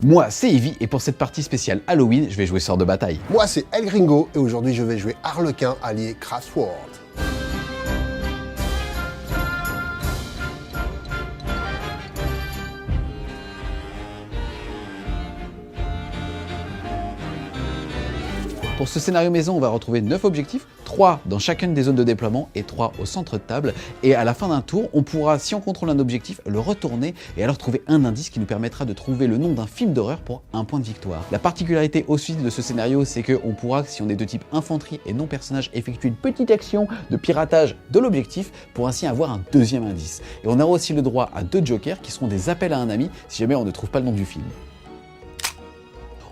Moi, c'est Evie, et pour cette partie spéciale Halloween, je vais jouer Sort de Bataille. Moi, c'est El Gringo, et aujourd'hui, je vais jouer Harlequin allié Craftsword. Pour ce scénario maison, on va retrouver 9 objectifs, 3 dans chacune des zones de déploiement et 3 au centre de table. Et à la fin d'un tour, on pourra, si on contrôle un objectif, le retourner et alors trouver un indice qui nous permettra de trouver le nom d'un film d'horreur pour un point de victoire. La particularité aussi de ce scénario, c'est qu'on pourra, si on est de type infanterie et non personnage, effectuer une petite action de piratage de l'objectif pour ainsi avoir un deuxième indice. Et on aura aussi le droit à 2 jokers qui seront des appels à un ami si jamais on ne trouve pas le nom du film.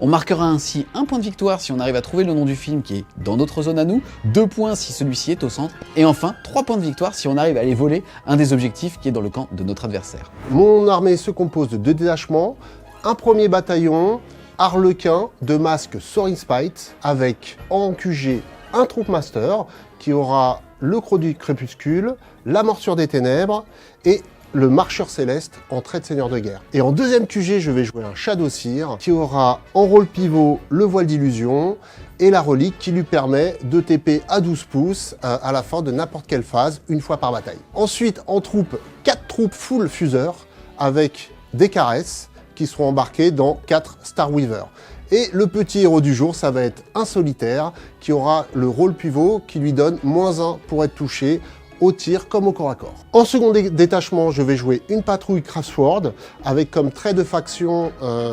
On marquera ainsi un point de victoire si on arrive à trouver le nom du film qui est dans notre zone à nous, 2 points si celui-ci est au centre, et enfin 3 points de victoire si on arrive à aller voler un des objectifs qui est dans le camp de notre adversaire. Mon armée se compose de 2 détachements, un premier bataillon, Harlequin de masque Soaring Spite, avec en QG un Troop Master qui aura le Croc du Crépuscule, la Morsure des Ténèbres et le Marcheur Céleste en trait de Seigneur de Guerre. Et en deuxième QG, je vais jouer un Shadow Seer qui aura en rôle pivot le Voile d'Illusion et la relique qui lui permet de TP à 12 pouces à la fin de n'importe quelle phase, une fois par bataille. Ensuite, en troupe, 4 troupes full fuseurs avec des caresses qui seront embarquées dans 4 Star Weaver. Et le petit héros du jour, ça va être un solitaire qui aura le rôle pivot qui lui donne -1 pour être touché au tir comme au corps à corps. En second détachement, je vais jouer une patrouille Craftsword avec comme trait de faction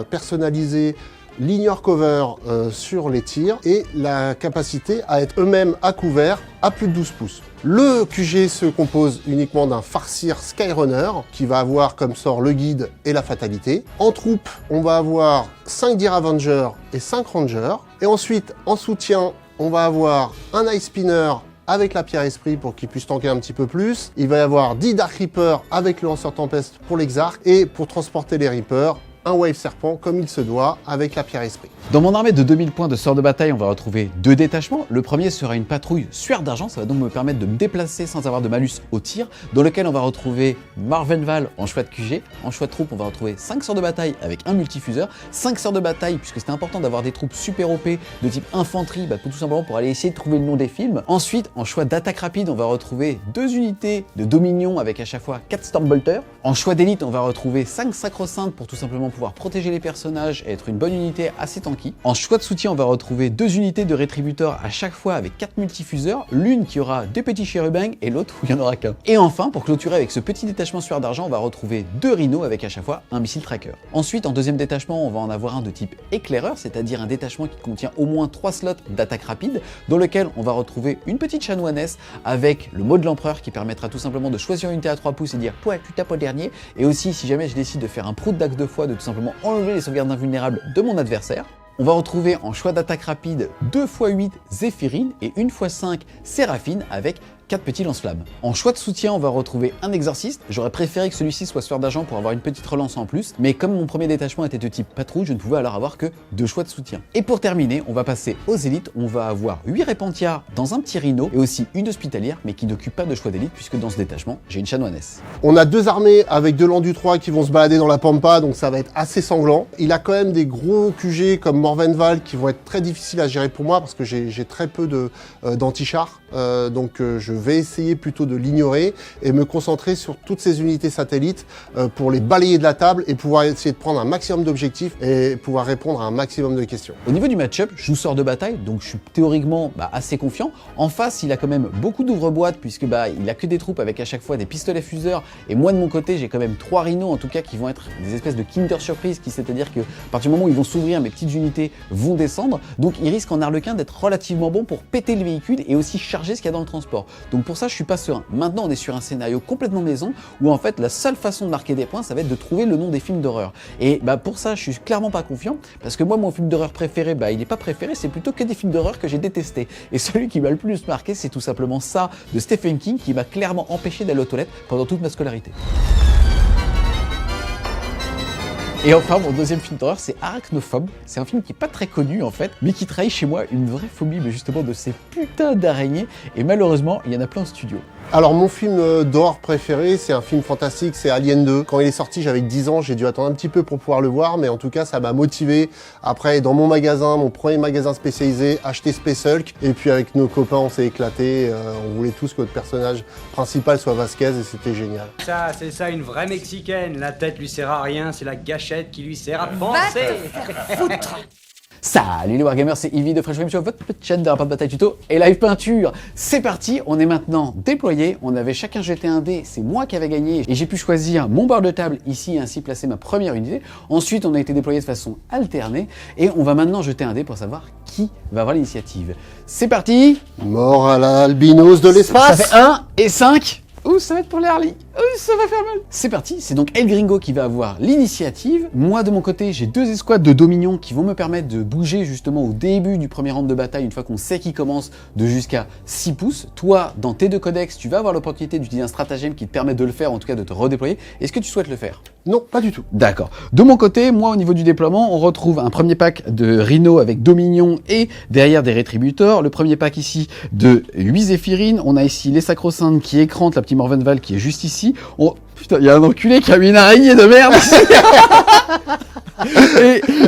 personnalisé l'ignore cover sur les tirs et la capacité à être eux-mêmes à couvert à plus de 12 pouces. Le QG se compose uniquement d'un Farseer Skyrunner qui va avoir comme sort le guide et la fatalité. En troupe, on va avoir 5 Deer Avengers et 5 Rangers. Et ensuite, en soutien, on va avoir un Ice Spinner avec la pierre esprit pour qu'il puisse tanker un petit peu plus. Il va y avoir 10 Dark Reapers avec le lanceur tempête pour l'exarch et pour transporter les Reapers, un Wave Serpent comme il se doit avec la pierre esprit. Dans mon armée de 2000 points de sort de bataille, on va retrouver 2 détachements. Le premier sera une patrouille Sueur d'Argent, ça va donc me permettre de me déplacer sans avoir de malus au tir, dans lequel on va retrouver Marvenval en choix de QG. En choix de troupe, on va retrouver 5 sorts de bataille avec un multifuseur, 5 sorts de bataille, puisque c'était important d'avoir des troupes super OP de type infanterie, tout simplement pour aller essayer de trouver le nom des films. Ensuite, en choix d'attaque rapide, on va retrouver 2 unités de Dominion avec à chaque fois 4 Stormbolters. En choix d'élite, on va retrouver 5 Sacro-Saintes pour tout simplement pouvoir protéger les personnages et être une bonne unité assez tanky. En choix de soutien, on va retrouver 2 unités de Rétributeur à chaque fois avec 4 multifuseurs, l'une qui aura 2 petits chérubins et l'autre où il n'y en aura qu'un. Et enfin, pour clôturer avec ce petit détachement Sueur d'Argent, on va retrouver 2 rhinos avec à chaque fois un missile tracker. Ensuite, en deuxième détachement, on va en avoir un de type éclaireur, c'est-à-dire un détachement qui contient au moins 3 slots d'attaque rapide, dans lequel on va retrouver une petite chanoinesse avec le mode de l'empereur qui permettra tout simplement de choisir une unité à 3 pouces et dire ouais, tu tapes au dernier. Et aussi, si jamais je décide de faire un prout d'axe de foi, de tout simplement enlever les sauvegardes invulnérables de mon adversaire. On va retrouver en choix d'attaque rapide 2x8 Zéphirine et 1x5 Séraphine avec 4 petits lance-flammes. En choix de soutien, on va retrouver un exorciste. J'aurais préféré que celui-ci soit Sueur d'Argent pour avoir une petite relance en plus, mais comme mon premier détachement était de type patrouille, je ne pouvais alors avoir que 2 choix de soutien. Et pour terminer, on va passer aux élites. On va avoir 8 Répentiards dans un petit rhino et aussi une hospitalière, mais qui n'occupe pas de choix d'élite puisque dans ce détachement, j'ai une chanoinesse. On a 2 armées avec 2 Landus 3 qui vont se balader dans la pampa, donc ça va être assez sanglant. Il a quand même des gros QG comme Morvenval qui vont être très difficiles à gérer pour moi parce que j'ai très peu d'anti-chars. Donc je vais essayer plutôt de l'ignorer et me concentrer sur toutes ces unités satellites pour les balayer de la table et pouvoir essayer de prendre un maximum d'objectifs et pouvoir répondre à un maximum de questions. Au niveau du match-up, je joue Sort de bataille, donc je suis théoriquement assez confiant. En face, il a quand même beaucoup d'ouvre-boîtes puisque il a que des troupes avec à chaque fois des pistolets fuseurs et moi de mon côté, j'ai quand même 3 rhinos en tout cas qui vont être des espèces de Kinder Surprise, c'est-à-dire que à partir du moment où ils vont s'ouvrir, mes petites unités vont descendre. Donc il risque en Harlequin d'être relativement bon pour péter le véhicule et aussi charger ce qu'il y a dans le transport. Donc pour ça, je suis pas serein. Maintenant, on est sur un scénario complètement maison où en fait la seule façon de marquer des points, ça va être de trouver le nom des films d'horreur. Et pour ça, je suis clairement pas confiant parce que moi, mon film d'horreur préféré, il n'est pas préféré, c'est plutôt que des films d'horreur que j'ai détestés. Et celui qui m'a le plus marqué, c'est tout simplement ça de Stephen King qui m'a clairement empêché d'aller aux toilettes pendant toute ma scolarité. Et enfin, mon deuxième film d'horreur, c'est Arachnophobe. C'est un film qui est pas très connu en fait, mais qui trahit chez moi une vraie phobie, mais justement de ces putains d'araignées. Et malheureusement, il y en a plein en studio. Alors mon film d'horreur préféré, c'est un film fantastique, c'est Alien 2. Quand il est sorti, j'avais 10 ans, j'ai dû attendre un petit peu pour pouvoir le voir, mais en tout cas, ça m'a motivé. Après, dans mon magasin, mon premier magasin spécialisé, acheter Space Hulk. Et puis avec nos copains, on s'est éclaté. On voulait tous que notre personnage principal soit Vasquez et c'était génial. Ça, c'est ça, une vraie Mexicaine. La tête lui sert à rien, c'est la gâchette qui lui sert à penser. Salut les Wargamers, c'est Yvi de Fresh Frame Show, votre petite chaîne de rapport de bataille tuto et live peinture. C'est parti, on est maintenant déployés, on avait chacun jeté un dé, c'est moi qui avais gagné et j'ai pu choisir mon bord de table ici et ainsi placer ma première unité. Ensuite, on a été déployés de façon alternée et on va maintenant jeter un dé pour savoir qui va avoir l'initiative. C'est parti. Mort à l'albinos de l'espace. Ça fait 1 et 5. Ouh, ça va être pour les Harley. Ouh, ça va faire mal. C'est parti, c'est donc El Gringo qui va avoir l'initiative. Moi, de mon côté, j'ai 2 escouades de Dominion qui vont me permettre de bouger justement au début du premier round de bataille, une fois qu'on sait qu'il commence, de jusqu'à 6 pouces. Toi, dans tes 2 codex, tu vas avoir l'opportunité d'utiliser un stratagème qui te permet de le faire, en tout cas de te redéployer. Est-ce que tu souhaites le faire? Non, pas du tout. D'accord. De mon côté, moi, au niveau du déploiement, on retrouve un premier pack de Rhino avec Dominion et derrière des Rétributors. Le premier pack ici de 8 Zéphirines. On a ici les Sacro-Saintes qui écrantent la petite Morvenval qui est juste ici. Putain, il y a un enculé qui a mis une araignée de merde ici.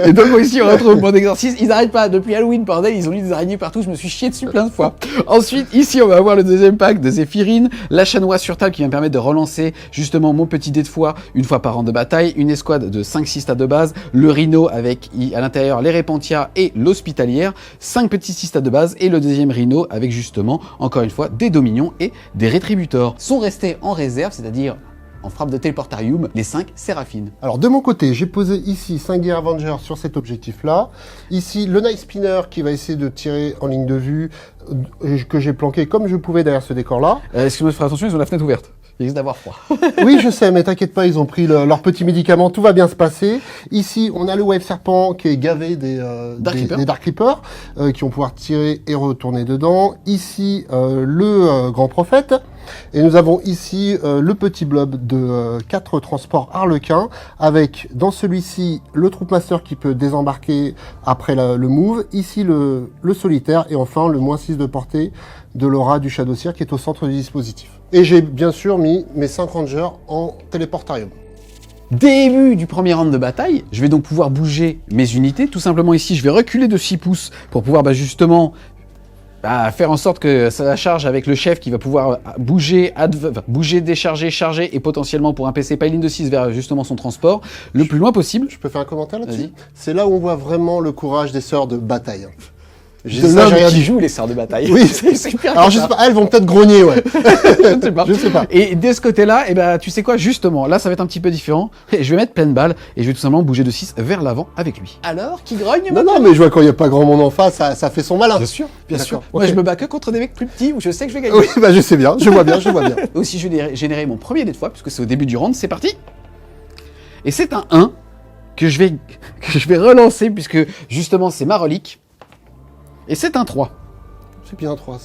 et donc ici on retrouve mon exorcisme. Ils n'arrêtent pas, depuis Halloween, bordel, ils ont mis des araignées partout, je me suis chié dessus plein de fois. Ensuite, ici on va avoir le deuxième pack de Zéphirine, la chanoise sur table qui va me permettre de relancer justement mon petit dé de foi une fois par an de bataille, une escouade de 5-6 stades de base, le Rhino avec à l'intérieur les Répentia et l'Hospitalière, 5 petits 6 stades de base et le deuxième Rhino avec justement, encore une fois, des Dominions et des Rétributors. Sont restés en réserve, c'est-à-dire en frappe de téléportarium, les 5 Séraphines. Alors de mon côté, j'ai posé ici 5 Gear Avengers sur cet objectif-là. Ici, le Night Spinner qui va essayer de tirer en ligne de vue, que j'ai planqué comme je pouvais derrière ce décor-là. Excuse-moi de faire attention, ils ont la fenêtre ouverte. Il risque d'avoir froid. Oui, je sais, mais t'inquiète pas, ils ont pris leur petit médicament, tout va bien se passer. Ici, on a le Wave Serpent qui est gavé des Dark Reapers, qui vont pouvoir tirer et retourner dedans. Ici, le Grand Prophète. Et nous avons ici le petit blob de 4 transports Harlequin, avec dans celui-ci le Troopmaster qui peut désembarquer après le move, ici le solitaire, et enfin le -6 de portée de l'aura du Shadowseer qui est au centre du dispositif. Et j'ai bien sûr mis mes 5 Rangers en téléportarium. Début du premier round de bataille, je vais donc pouvoir bouger mes unités. Tout simplement ici, je vais reculer de 6 pouces pour pouvoir justement faire en sorte que ça charge avec le chef qui va pouvoir bouger, décharger, charger et potentiellement pour un PC piling de 6 vers justement son transport le plus loin possible. Je peux faire un commentaire là-dessus? Vas-y. C'est là où on voit vraiment le courage des sœurs de bataille. De l'homme qui joue les sœurs de bataille. Oui, alors je sais pas, elles vont peut-être grogner, ouais. Je ne sais pas. Je sais pas. Et dès ce côté-là, tu sais quoi, justement, là ça va être un petit peu différent. Je vais mettre pleine balle et je vais tout simplement bouger de 6 vers l'avant avec lui. Alors, qui grogne? Non, mais je vois quand il n'y a pas grand monde en face, ça fait son malin. Bien sûr, bien sûr. Okay. Moi je me bats que contre des mecs plus petits où je sais que je vais gagner. Oui, je sais bien, je vois bien. Aussi, je vais générer mon premier dé de foi puisque c'est au début du round, c'est parti. Et c'est un 1 que je vais relancer puisque justement c'est ma relique. Et c'est un 3. C'est bien un 3.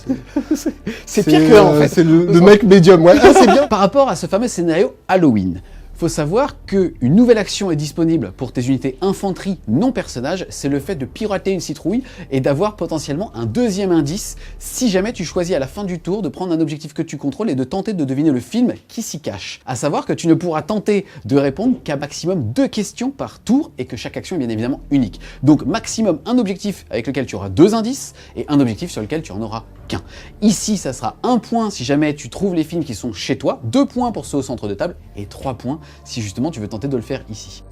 C'est pire que 1 en fait. C'est le mec médium, ouais. Ah, c'est bien. Par rapport à ce fameux scénario Halloween, faut savoir qu'une nouvelle action est disponible pour tes unités infanterie non personnages, c'est le fait de pirater une citrouille et d'avoir potentiellement un deuxième indice si jamais tu choisis à la fin du tour de prendre un objectif que tu contrôles et de tenter de deviner le film qui s'y cache. À savoir que tu ne pourras tenter de répondre qu'à maximum 2 questions par tour et que chaque action est bien évidemment unique. Donc maximum un objectif avec lequel tu auras 2 indices et un objectif sur lequel tu en auras qu'un. Ici, ça sera 1 point si jamais tu trouves les films qui sont chez toi, 2 points pour ceux au centre de table et 3 points si justement tu veux tenter de le faire ici.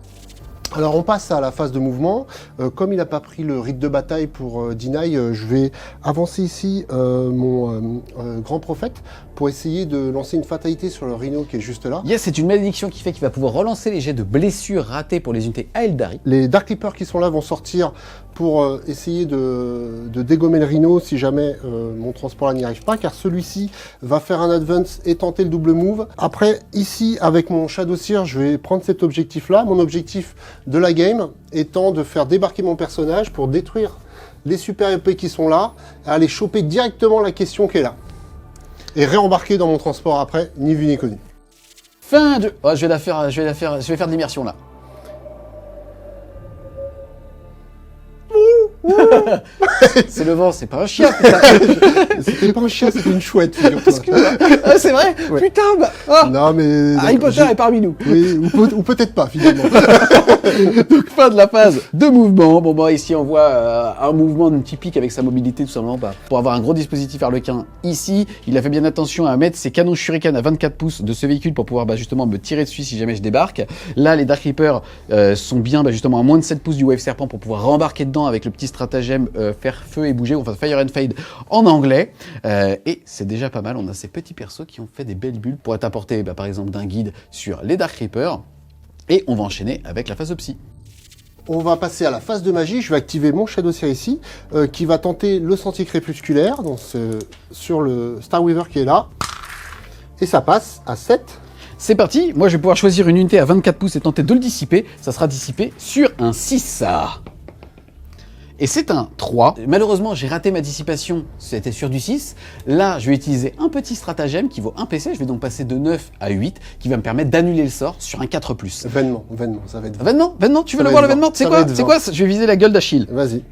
Alors on passe à la phase de mouvement. Comme il n'a pas pris le rite de bataille pour Deny, je vais avancer ici mon Grand Prophète pour essayer de lancer une fatalité sur le Rhino qui est juste là. Yes, c'est une malédiction qui fait qu'il va pouvoir relancer les jets de blessures ratés pour les unités Aeldari. Les Dark Reapers qui sont là vont sortir pour essayer de dégommer le Rhino si jamais mon transport là n'y arrive pas, car celui-ci va faire un advance et tenter le double move. Après, ici, avec mon Shadowseer, je vais prendre cet objectif-là. Mon objectif de la game étant de faire débarquer mon personnage pour détruire les super épées qui sont là, et aller choper directement la question qui est là. Et réembarquer dans mon transport après, ni vu ni connu. Fin de... Oh, je vais faire de l'immersion là. C'est le vent, c'est pas un chien. C'était pas un chien, c'était une chouette, figure-toi. Ah, c'est vrai. Ouais. Putain, bah. Oh. Non, mais... Harry Potter est parmi nous. Oui, ou peut-être pas, finalement. Donc fin de la phase de mouvement. Bon bah ici on voit un mouvement typique avec sa mobilité tout simplement pour avoir un gros dispositif Harlequin. Ici, il a fait bien attention à mettre ses canons shuriken à 24 pouces de ce véhicule pour pouvoir justement me tirer dessus si jamais je débarque. Là les Dark Reapers sont bien justement à moins de 7 pouces du Wave Serpent pour pouvoir rembarquer dedans avec le petit stratagème faire feu et bouger, enfin Fire and Fade en anglais. Et c'est déjà pas mal, on a ces petits persos qui ont fait des belles bulles pour être apportés par exemple d'un guide sur les Dark Reapers. Et on va enchaîner avec la phase de psy. On va passer à la phase de magie. Je vais activer mon Shadow Seer ici, qui va tenter le sentier crépusculaire donc sur le Star Weaver qui est là. Et ça passe à 7. C'est parti, moi je vais pouvoir choisir une unité à 24 pouces et tenter de le dissiper. Ça sera dissipé sur un 6. Et c'est un 3. Malheureusement, j'ai raté ma dissipation, c'était sur du 6. Là, je vais utiliser un petit stratagème qui vaut 1 PC. Je vais donc passer de 9 à 8, qui va me permettre d'annuler le sort sur un 4+. Vainement, ça va être... Vainement, tu veux Ça le va voir être le vainement? C'est quoi? C'est quoi? Je vais viser la gueule d'Achille. Vas-y.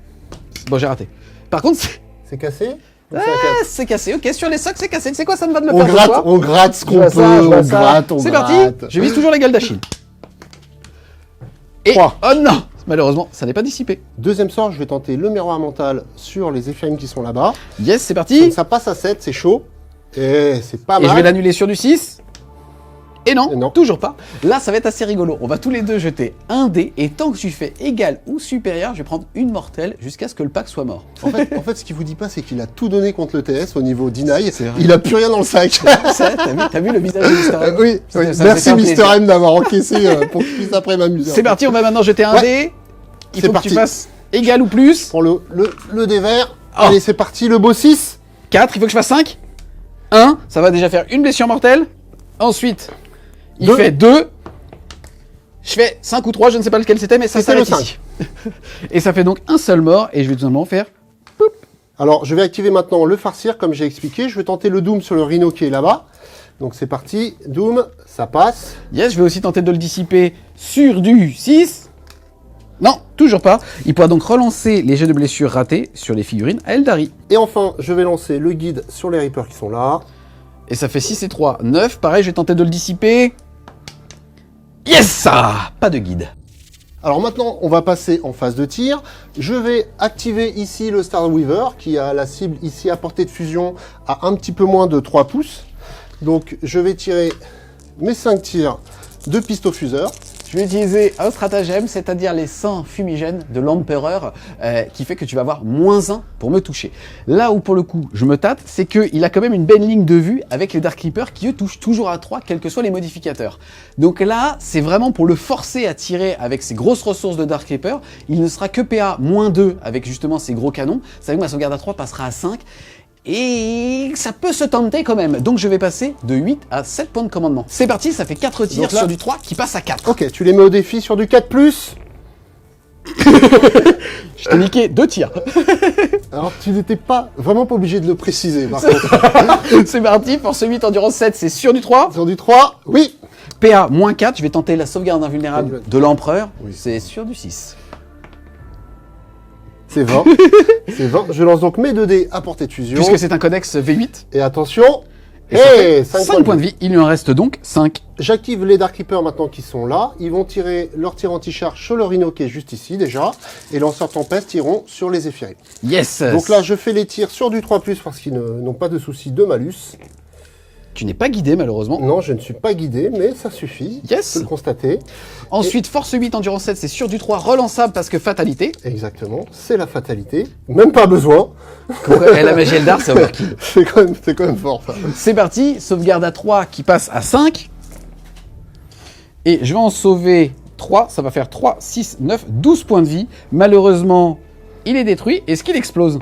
Bon, j'ai raté. Par contre, C'est cassé? ah, c'est cassé. Ok, sur les socs, c'est cassé. C'est quoi, ça me va de le On faire ce gratte, soir? on gratte ce Je qu'on vois peut, ça, je vois on ça. gratte, on C'est gratte. parti, je vise toujours la gueule d'Achille. Et... 3. Oh non! Malheureusement, ça n'est pas dissipé. Deuxième sort, je vais tenter le miroir mental sur les Ephraim qui sont là-bas. Yes, c'est Donc parti. ça passe à 7, c'est chaud. Et c'est pas Et mal. je vais l'annuler sur du 6. Et non, Et non. toujours pas. Là, ça va être assez rigolo. On va tous les deux jeter un dé. Et tant que tu fais égal ou supérieur, je vais prendre une mortelle jusqu'à ce que le pack soit mort. En fait, ce qu'il vous dit pas, c'est qu'il a tout donné contre le TS au niveau deny. C'est vrai. Il a plus rien dans le sac. T'as vu le visage de Mr. M? Oui, Ça oui. me fait Merci un Mr. plaisir. M d'avoir encaissé pour que je puisse après m'amuser. C'est parti, on va maintenant jeter un Ouais. dé. Il C'est faut parti. que tu fasses égal ou plus. Prends le dé vert. Oh. Allez, c'est parti, le beau 6. 4, il faut que je fasse 5. 1, ça va déjà faire une blessure mortelle. Ensuite, il Deux. fait 2. Je fais 5 ou 3, je ne sais pas lequel c'était, mais ça C'était s'arrête le ici. Et ça fait donc un seul mort, et je vais tout simplement faire... Alors, je vais activer maintenant le farcir, comme j'ai expliqué. Je vais tenter le Doom sur le Rhino qui est là-bas. Donc c'est parti, Doom, ça passe. Yes, je vais aussi tenter de le dissiper sur du 6. Non, toujours pas. Il pourra donc relancer les jets de blessures ratés sur les figurines à Eldari. Et enfin, je vais lancer le guide sur les Reapers qui sont là. Et ça fait 6 et 3, 9. Pareil, je vais tenter de le dissiper. Yes, ça! Pas de guide. Alors maintenant, on va passer en phase de tir. Je vais activer ici le Star Weaver qui a la cible ici à portée de fusion à un petit peu moins de 3 pouces. Donc je vais tirer mes 5 tirs de pisto-fuseur. Je vais utiliser un stratagème, c'est-à-dire les seins fumigènes de l'Empereur, qui fait que tu vas avoir -1 pour me toucher. Là où pour le coup je me tâte, c'est qu'il a quand même une belle ligne de vue avec les Dark Reapers qui eux touchent toujours à 3, quels que soient les modificateurs. Donc là, c'est vraiment pour le forcer à tirer avec ses grosses ressources de Dark Reaper. Il ne sera que PA -2 avec justement ses gros canons. Ça veut dire que ma sauvegarde à 3 passera à 5. Et ça peut se tenter quand même. Donc je vais passer de 8 à 7 points de commandement. C'est parti, ça fait 4 tirs Donc là- sur du 3 qui passe à 4. Ok, tu les mets au défi sur du 4+. Je t'ai niqué 2 tirs. Alors tu n'étais vraiment pas obligé de le préciser par contre. C'est parti, force 8, endurance 7, c'est sur du 3. Sur du 3, oui. PA -4, je vais tenter la sauvegarde invulnérable de l'Empereur. Oui. C'est sur du 6. C'est 20. C'est 20. Je lance donc mes 2 dés à portée de fusion. Puisque c'est un codex V8. Et attention. Et ça fait 5 5 points de vie, il lui en reste donc 5. J'active les Dark Reapers maintenant qui sont là. Ils vont tirer leur tir anti-charge sur le Rhino qui est juste ici déjà. Et lanceurs tempête tireront sur les Zéphyrim. Yes. Donc là, je fais les tirs sur du 3+, parce qu'ils n'ont pas de souci de malus. Tu n'es pas guidé malheureusement. Non, je ne suis pas guidé, mais ça suffit. Yes. Je peux le constater. Ensuite, force 8, endurance 7, c'est sur du 3, relançable parce que fatalité. Exactement, c'est la fatalité. Même pas besoin. Et la magie Eldar, c'est overkill. C'est quand même fort, ça. C'est parti, sauvegarde à 3 qui passe à 5. Et je vais en sauver 3, ça va faire 3, 6, 9, 12 points de vie. Malheureusement, il est détruit. Est-ce qu'il explose?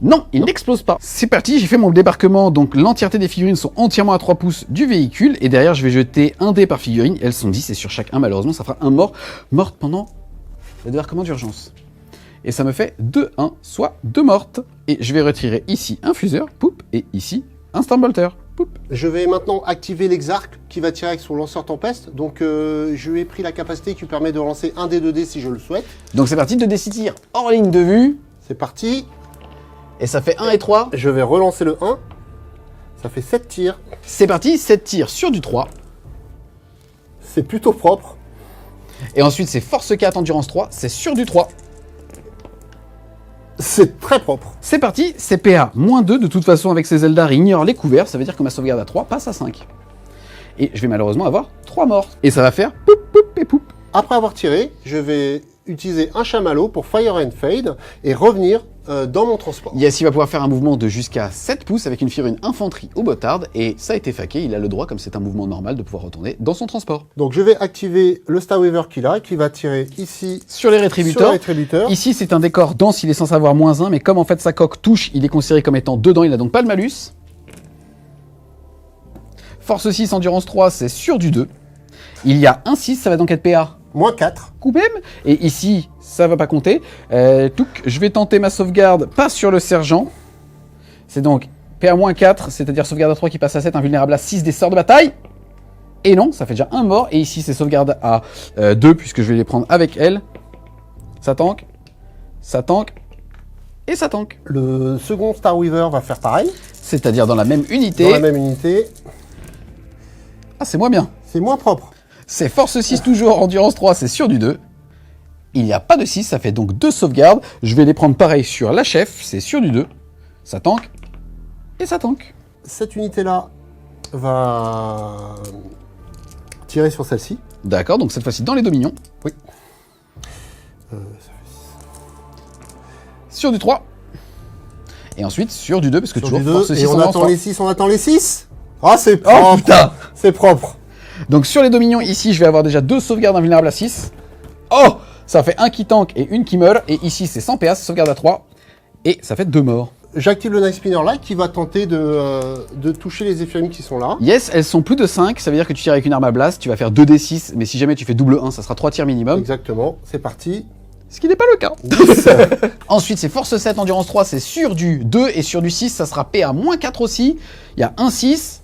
Non, il n'explose pas. C'est parti, j'ai fait mon débarquement, donc l'entièreté des figurines sont entièrement à 3 pouces du véhicule, et derrière je vais jeter un dé par figurine, elles sont 10, et sur chaque 1, malheureusement, ça fera un mort, morte pendant le débarquement d'urgence. Et ça me fait 2-1, soit 2 mortes. Et je vais retirer ici un fuseur, poup, et ici un Stormbolter. Je vais maintenant activer l'exarc qui va tirer avec son lanceur tempête. Donc je lui ai pris la capacité qui permet de lancer un des 2 dés si je le souhaite. Donc c'est parti, 2d6 tirs hors ligne de vue. C'est parti. Et ça fait 1 et 3. Je vais relancer le 1. Ça fait 7 tirs. C'est parti, 7 tirs sur du 3. C'est plutôt propre. Et ensuite c'est force 4, endurance 3, c'est sur du 3. C'est très propre. C'est parti, c'est PA -2, de toute façon avec ces Eldar il ignore les couverts, ça veut dire que ma sauvegarde à 3 passe à 5. Et je vais malheureusement avoir 3 morts. Et ça va faire poup poup et poup. Après avoir tiré, je vais utiliser un chamallow pour Fire and Fade et revenir dans mon transport. Yes, il va pouvoir faire un mouvement de jusqu'à 7 pouces avec une figurine infanterie au botard, et ça a été faqué, il a le droit, comme c'est un mouvement normal, de pouvoir retourner dans son transport. Donc je vais activer le Starweaver qu'il a, qui va tirer ici Sur les rétributeurs, ici c'est un décor dense, il est censé avoir -1, mais comme en fait sa coque touche, il est considéré comme étant dedans, il n'a donc pas le malus. Force 6, endurance 3, c'est sur du 2. Il y a un 6, ça va donc être PA -4. Coupé. Et ici, ça va pas compter. Je vais tenter ma sauvegarde, pas sur le sergent. C'est donc PA-4, c'est-à-dire sauvegarde à 3 qui passe à 7, invulnérable à 6 des sorts de bataille. Et non, ça fait déjà un mort. Et ici, c'est sauvegarde à 2, puisque je vais les prendre avec elle. Ça tank, et ça tank. Le second Starweaver va faire pareil. C'est-à-dire dans la même unité. Dans la même unité. Ah, c'est moins bien. C'est moins propre. C'est force 6 toujours, endurance 3, c'est sur du 2. Il n'y a pas de 6, ça fait donc 2 sauvegardes. Je vais les prendre pareil sur la chef, c'est sur du 2. Ça tank, et ça tank. Cette unité-là va tirer sur celle-ci. D'accord, donc cette fois-ci dans les dominions. Oui. Sur du 3. Et ensuite sur du 2, parce que Sur toujours du 2, force 6, et on endurance attend 3. les 6, on attend les 6. Ah, c'est propre. Oh putain. C'est propre. Donc sur les dominions, ici, je vais avoir déjà 2 sauvegardes invulnérables à 6. Oh, ça fait un qui tank et une qui meurt. Et ici, c'est 100 PA, sauvegarde à 3. Et ça fait 2 morts. J'active le Knife Spinner là qui va tenter de toucher les éphémères qui sont là. Yes, elles sont plus de 5. Ça veut dire que tu tires avec une arme à blast. Tu vas faire 2d6. Mais si jamais tu fais double 1, ça sera 3 tirs minimum. Exactement, c'est parti. Ce qui n'est pas le cas. Ensuite, c'est force 7, endurance 3, c'est sur du 2. Et sur du 6, ça sera PA -4 aussi. Il y a un 6.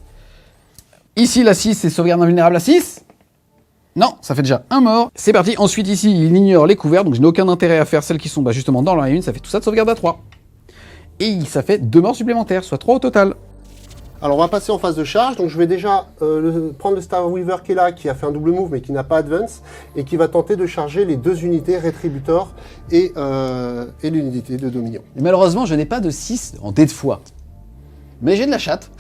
Ici, la 6, c'est sauvegarde invulnérable à 6. Non, ça fait déjà un mort. C'est parti. Ensuite, ici, il ignore les couverts, donc je n'ai aucun intérêt à faire celles qui sont justement dans la 1. Ça fait tout ça de sauvegarde à 3. Et ça fait 2 morts supplémentaires, soit 3 au total. Alors, on va passer en phase de charge. Donc, je vais déjà prendre le Starweaver qui est là, qui a fait un double move, mais qui n'a pas advance, et qui va tenter de charger les 2 unités Retributor et l'unité de Dominion. Et malheureusement, je n'ai pas de 6 en dé de foi. Mais j'ai de la chatte.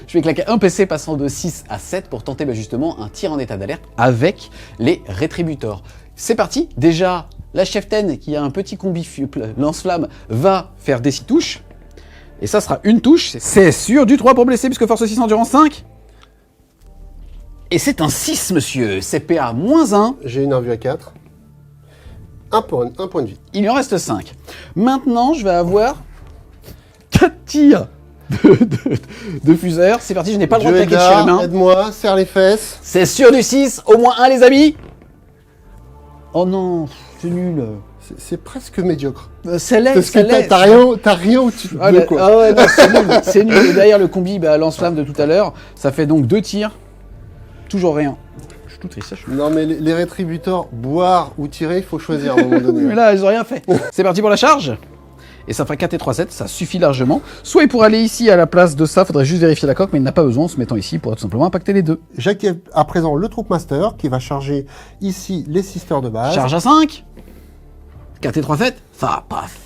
Je vais claquer un PC passant de 6 à 7 pour tenter justement un tir en état d'alerte avec les rétributeurs. C'est parti. Déjà, la cheftaine qui a un petit combi lance-flamme va faire des 6 touches. Et ça sera une touche. C'est sûr du 3 pour blesser puisque force 6 endurance 5. Et c'est un 6, monsieur. C'est PA -1. J'ai une invue à 4. Un point de vie. Il lui en reste 5. Maintenant, je vais avoir 4 tirs de fuseur. C'est parti, je n'ai pas le droit de claquer sur les mains. Aide-moi, serre les fesses. C'est sûr du 6, au moins un les amis. Oh non, c'est nul. C'est presque médiocre. C'est laid, Parce c'est que laid. t'as rien au-dessus Ah, de quoi. Ah ouais, non, c'est nul, c'est nul. Et derrière le combi lance-flamme de tout à l'heure, ça fait donc 2 tirs. Toujours rien. Je suis tout triste, je suis... Non mais les rétributeurs, boire ou tirer, il faut choisir à un moment donné. Mais là, ils ont rien fait. C'est parti pour la charge. Et ça fera 4 et 3, 7, ça suffit largement. Soit pour aller ici à la place de ça, faudrait juste vérifier la coque, mais il n'a pas besoin en se mettant ici pour tout simplement impacter les deux. J'active à présent le Troopmaster qui va charger ici les sisters de base. Charge à 5. 4 et 3, 7, ça paf.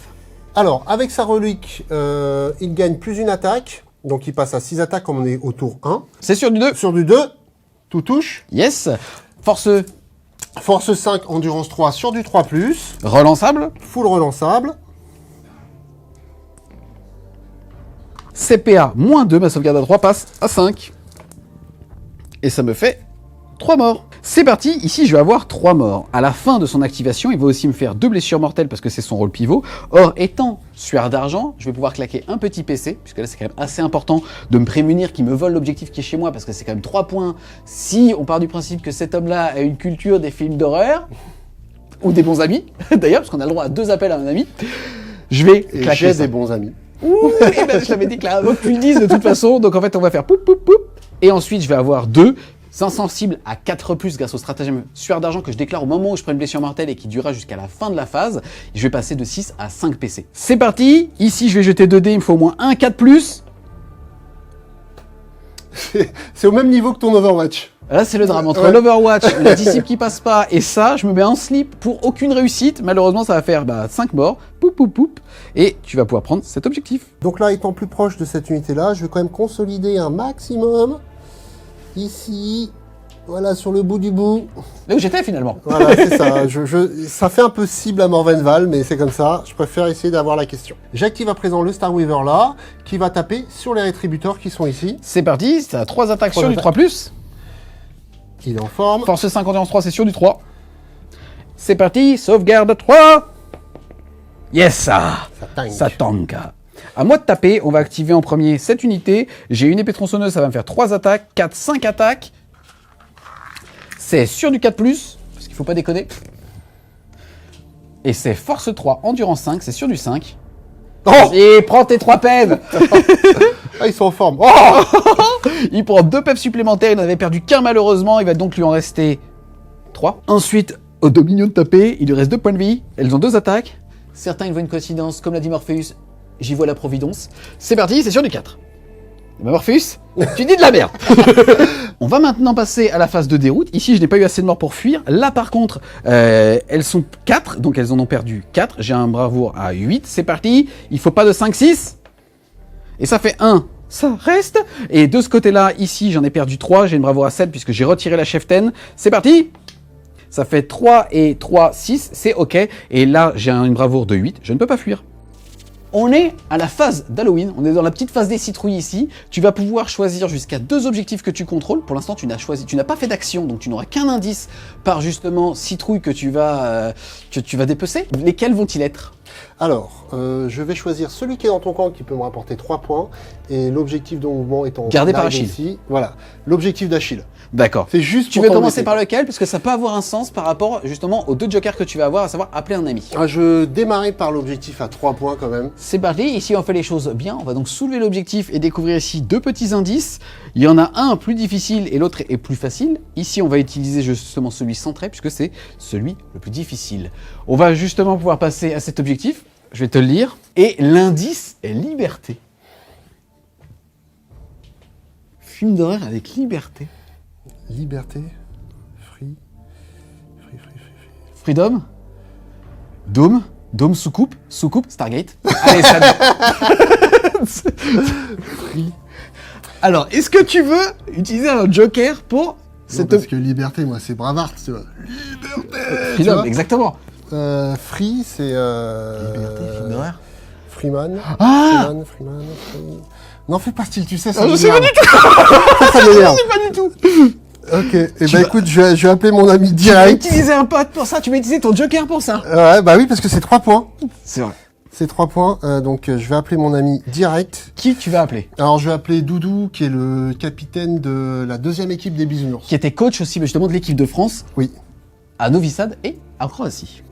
Alors, avec sa relique, il gagne plus une attaque. Donc il passe à 6 attaques comme on est au tour 1. C'est sur du 2. Sur du 2, tout touche. Yes. Force Force 5, endurance 3 sur du 3+. relançable. Full relançable. CPA -2, ma sauvegarde à 3 passe à 5. Et ça me fait 3 morts. C'est parti, ici je vais avoir 3 morts. À la fin de son activation, il va aussi me faire 2 blessures mortelles parce que c'est son rôle pivot. Or, étant sueur d'argent, je vais pouvoir claquer un petit PC, puisque là c'est quand même assez important de me prémunir qu'il me vole l'objectif qui est chez moi, parce que c'est quand même 3 points. Si on part du principe que cet homme-là a une culture des films d'horreur, ou des bons amis, d'ailleurs, parce qu'on a le droit à 2 appels à un ami, je vais claquer J'ai ça. des bons amis. Ouh, et ben, je l'avais déclaré avant que tu le dises de toute façon. Donc en fait, on va faire poup, poup, poup. Et ensuite, je vais avoir 2 insensibles à 4+, grâce au stratagème sueur d'argent que je déclare au moment où je prends une blessure mortelle et qui durera jusqu'à la fin de la phase. Je vais passer de 6 à 5 PC. C'est parti. Ici, je vais jeter 2 dés. Il me faut au moins un 4+. C'est au même niveau que ton Overwatch. Là, c'est le drame. Entre l'Overwatch, la disciple qui passe pas et ça, je me mets en slip pour aucune réussite. Malheureusement, ça va faire 5 morts. Poup, poup, poup. Et tu vas pouvoir prendre cet objectif. Donc là, étant plus proche de cette unité-là, je vais quand même consolider un maximum. Ici, voilà, sur le bout du bout. Là où j'étais finalement. Voilà, c'est ça. Ça fait un peu cible à Morvenval, mais c'est comme ça. Je préfère essayer d'avoir la question. J'active à présent le Star Weaver là, qui va taper sur les rétributeurs qui sont ici. C'est parti. Ça a 3 attaques sur du 3+. Il est en forme. Force 5 endurance 3, c'est sur du 3. C'est parti, sauvegarde 3. Yes, ça tank. À moi de taper, on va activer en premier cette unité. J'ai une épée tronçonneuse, ça va me faire 3 attaques, 4, 5 attaques. C'est sur du 4+, parce qu'il faut pas déconner. Et c'est force 3, endurance 5, c'est sur du 5. Oh, Et prends tes 3 peines. ah, ils sont en forme. Oh, Il prend 2 peps supplémentaires, il n'en avait perdu qu'un malheureusement, il va donc lui en rester 3. Ensuite, au Dominion de taper, il lui reste 2 points de vie, elles ont 2 attaques. Certains, ils voient une coïncidence, comme l'a dit Morpheus, j'y vois la providence. C'est parti, c'est sur du 4. Bah Morpheus, tu dis de la merde. On va maintenant passer à la phase de déroute. Ici, je n'ai pas eu assez de morts pour fuir. Là, par contre, elles sont 4, donc elles en ont perdu 4. J'ai un bravoure à 8. C'est parti. Il faut pas de 5-6. Et ça fait 1. Ça reste. Et de ce côté-là, ici, j'en ai perdu 3. J'ai une bravoure à 7 puisque j'ai retiré la cheftaine. C'est parti. Ça fait 3 et 3, 6. C'est OK. Et là, j'ai une bravoure de 8. Je ne peux pas fuir. On est à la phase d'Halloween, on est dans la petite phase des citrouilles ici. Tu vas pouvoir choisir jusqu'à 2 objectifs que tu contrôles. Pour l'instant, tu n'as pas fait d'action, donc tu n'auras qu'un indice par justement citrouille que tu vas dépecer. Lesquels vont-ils être? alors, je vais choisir celui qui est dans ton camp qui peut me rapporter 3 points. Et l'objectif de mouvement étant... Gardé par Achille. Ici. Voilà, l'objectif d'Achille. D'accord. C'est juste Tu pour veux commencer t'embêter. par lequel? Parce que ça peut avoir un sens par rapport justement aux 2 jokers que tu vas avoir, à savoir appeler un ami. Ah, je démarrais par l'objectif à 3 points quand même. C'est parti, ici on fait les choses bien, on va donc soulever l'objectif et découvrir ici 2 petits indices. Il y en a un plus difficile et l'autre est plus facile. Ici on va utiliser justement celui centré puisque c'est celui le plus difficile. On va justement pouvoir passer à cet objectif, je vais te le lire. Et l'indice est liberté. Film d'horreur avec liberté. Liberté. Freedom. Dôme. Dôme soucoupe. Soucoupe. Stargate. Allez, salut. Alors, est-ce que tu veux utiliser un joker pour cette... Parce que liberté, moi, c'est Bravart, tu vois. Liberté. Freedom, exactement. Free, c'est... Liberté, film d'horreur. Freeman. Ah Freeman. Non, fais pas style, tu sais, ça je sais pas m'énerve. du tout. Ça m'énerve. Je sais pas du tout. Ok, et Tu bah vas- écoute, je vais appeler mon ami Tu vas direct. utiliser un pote pour ça, tu vas utiliser ton joker pour ça. Ouais, bah oui, parce que c'est 3 points. C'est vrai. C'est 3 points, donc je vais appeler mon ami direct. Qui tu vas appeler? Alors je vais appeler Doudou, qui est le capitaine de la 2e équipe des Bisounours. Qui était coach aussi justement de l'équipe de France Oui. à Novi Sad et à Croatie.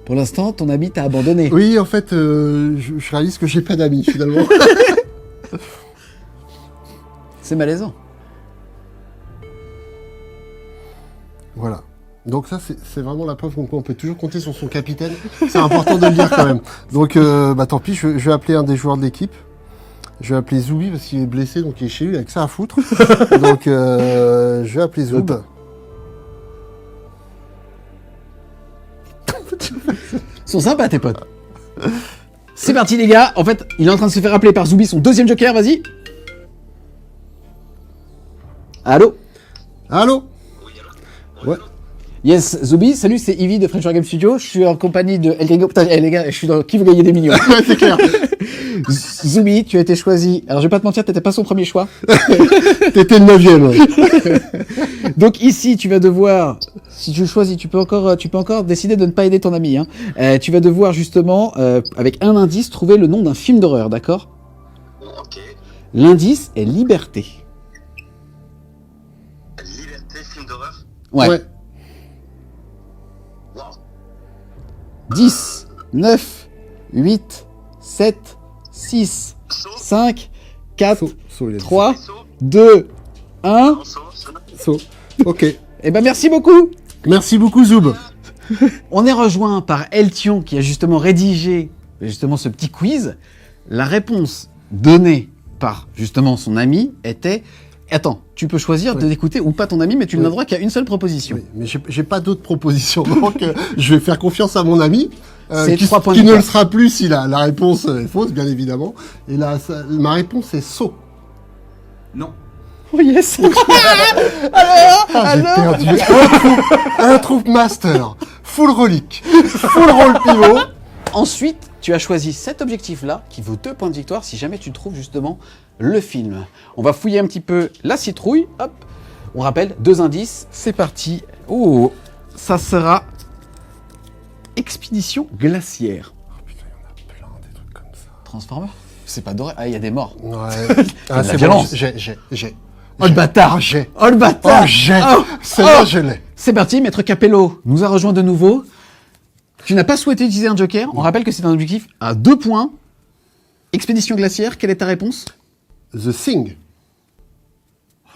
Pour l'instant, ton ami t'a abandonné. Oui, en fait, je réalise que j'ai pas d'amis, finalement. C'est malaisant. Voilà. Donc ça, c'est vraiment la preuve qu'on peut toujours compter sur son capitaine. C'est important de le dire quand même. Donc, bah tant pis, je vais appeler un des joueurs de l'équipe. Je vais appeler Zoubi parce qu'il est blessé, donc il est chez lui avec ça à foutre. Donc, je vais appeler Zoub. Ils sont sympas tes potes. C'est parti les gars. En fait, il est en train de se faire appeler par Zoubi, son 2e joker, vas-y. Allô? Allô? Ouais. Yes, Zoubi, salut, c'est Ivy de French Game Studio. Je suis en compagnie de El Gringo. Putain, les gars, je suis dans Qui veut gagner des millions? C'est clair. Zoubi, tu as été choisi. Alors, je vais pas te mentir, t'étais pas son premier choix. T'étais le 9e. Donc ici, tu vas devoir, si tu choisis, tu peux encore décider de ne pas aider ton ami. Hein. Tu vas devoir justement, avec un indice, trouver le nom d'un film d'horreur, d'accord? Ok. L'indice est liberté. Liberté, film d'horreur. Ouais. Wow. 10, 9, 8, 7, 6, Saut. 5, 4, il a dit 3, Saut. 2, 1. Non, saut. saut. Ok. Eh ben merci beaucoup. Merci beaucoup, Zoub. On est rejoint par Eltion qui a justement rédigé justement ce petit quiz. La réponse donnée par justement son ami était... Attends, tu peux choisir de d'écouter ou pas ton ami, mais tu n'as droit qu'à une seule proposition. Oui, mais j'ai pas d'autres propositions, donc je vais faire confiance à mon ami, C'est qui 3 points ne de le victoire. sera plus si la réponse est fausse, bien évidemment. Et là, ma réponse est saut. Non. Oh yes. J'ai perdu un troupe master, full relique, full roll pivot. Ensuite, tu as choisi cet objectif-là qui vaut 2 points de victoire si jamais tu trouves justement le film. On va fouiller un petit peu la citrouille. Hop. On rappelle, 2 indices. C'est parti. Oh, ça sera Expédition glaciaire. Oh putain, il y en a plein des trucs comme ça. Transformer. C'est pas doré. Ah, il y a des morts. Ouais. la C'est violence. bon, j'ai. Oh le bâtard. J'ai. Oh le bâtard. Oh, j'ai. Oh, Celle-là, oh. je l'ai. C'est parti, Maître Capello nous a rejoint de nouveau. Tu n'as pas souhaité utiliser un joker. On rappelle que c'est un objectif à 2 points. Expédition glaciaire, quelle est ta réponse? The Thing.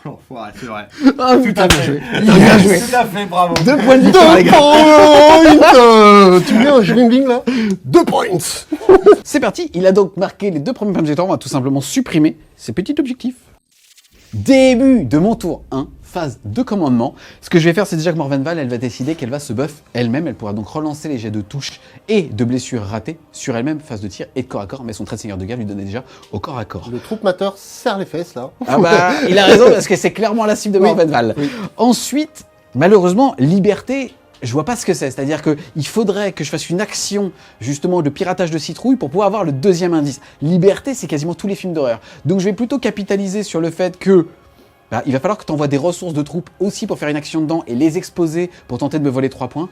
L'enfoiré, c'est vrai. Ah, putain, bien joué. Bien joué. Tout à fait, bravo. 2 points de victoire, les gars. Tu mets un bing là 2 points. C'est parti, il a donc marqué les 2 premiers points de victoire. On va tout simplement supprimer ces petits objectifs. Début de mon tour 1, phase de commandement. Ce que je vais faire, c'est déjà que Morvenval, elle va décider qu'elle va se buff elle-même. Elle pourra donc relancer les jets de touche et de blessures ratées sur elle-même, phase de tir et de corps à corps. Mais son trait de seigneur de guerre lui donnait déjà au corps à corps. Le troupe mater serre les fesses là. Ah bah, il a raison parce que c'est clairement la cible de Morvenval. oui. Ensuite, malheureusement, liberté, je vois pas ce que c'est. C'est-à-dire qu'il faudrait que je fasse une action justement de piratage de citrouille pour pouvoir avoir le deuxième indice. Liberté, c'est quasiment tous les films d'horreur. Donc je vais plutôt capitaliser sur le fait que il va falloir que tu envoies des ressources de troupes aussi pour faire une action dedans et les exposer pour tenter de me voler 3 points.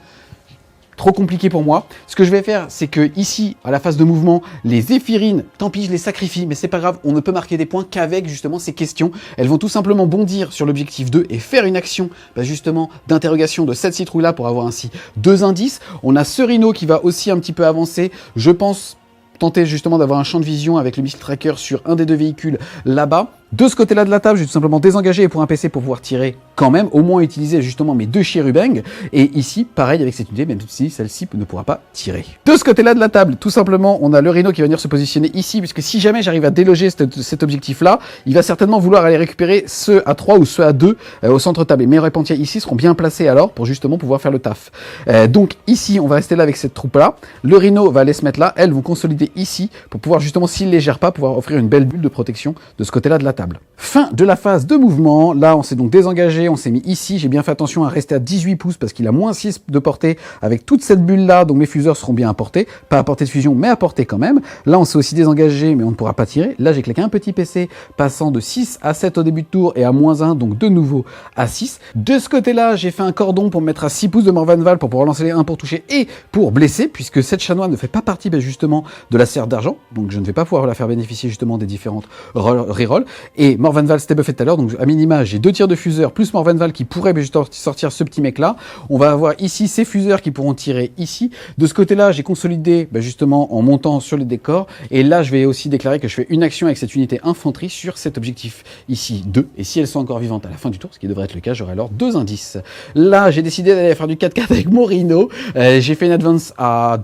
Trop compliqué pour moi. Ce que je vais faire, c'est que ici, à la phase de mouvement, les Zéphirines, tant pis, je les sacrifie, mais c'est pas grave, on ne peut marquer des points qu'avec justement ces questions. Elles vont tout simplement bondir sur l'objectif 2 et faire une action justement d'interrogation de cette citrouille-là pour avoir ainsi 2 indices. On a ce rhino qui va aussi un petit peu avancer. Je pense tenter justement d'avoir un champ de vision avec le missile tracker sur un des 2 véhicules là-bas. De ce côté-là de la table, je vais tout simplement désengager pour un PC pour pouvoir tirer quand même, au moins utiliser justement mes 2 chérubins. Et ici, pareil avec cette unité, même si celle-ci ne pourra pas tirer. De ce côté-là de la table, tout simplement, on a le rhino qui va venir se positionner ici, puisque si jamais j'arrive à déloger cet objectif-là, il va certainement vouloir aller récupérer ceux à 3 ou ceux à 2 au centre table. Et mes répantiers ici seront bien placés alors pour justement pouvoir faire le taf. Donc ici, on va rester là avec cette troupe-là. Le rhino va aller se mettre là. Elles vont consolider ici pour pouvoir justement, s'ils les gèrent pas, pouvoir offrir une belle bulle de protection de ce côté-là de la table. Fin de la phase de mouvement. Là, on s'est donc désengagé, on s'est mis ici. J'ai bien fait attention à rester à 18 pouces parce qu'il a moins 6 de portée avec toute cette bulle-là. Donc mes fuseurs seront bien à portée. Pas à portée de fusion, mais à portée quand même. Là, on s'est aussi désengagé, mais on ne pourra pas tirer. Là, j'ai claqué un petit PC passant de 6 à 7 au début de tour et à -1, donc de nouveau à 6. De ce côté-là, j'ai fait un cordon pour me mettre à 6 pouces de Morvenval pour pouvoir lancer les 1 pour toucher et pour blesser, puisque cette chanoine ne fait pas partie justement de la serre d'argent. Donc je ne vais pas pouvoir la faire bénéficier justement des différentes rerolls. Et Morvenval, c'était buffé tout à l'heure, donc à minima, j'ai 2 tirs de fuseur, plus Morvenval qui pourrait sortir ce petit mec-là. On va avoir ici ces fuseurs qui pourront tirer ici. De ce côté-là, j'ai consolidé justement en montant sur les décors. Et là, je vais aussi déclarer que je fais une action avec cette unité infanterie sur cet objectif ici 2. Et si elles sont encore vivantes à la fin du tour, ce qui devrait être le cas, j'aurai alors 2 indices. Là, j'ai décidé d'aller faire du 4-4 avec mon rhino. J'ai fait une advance à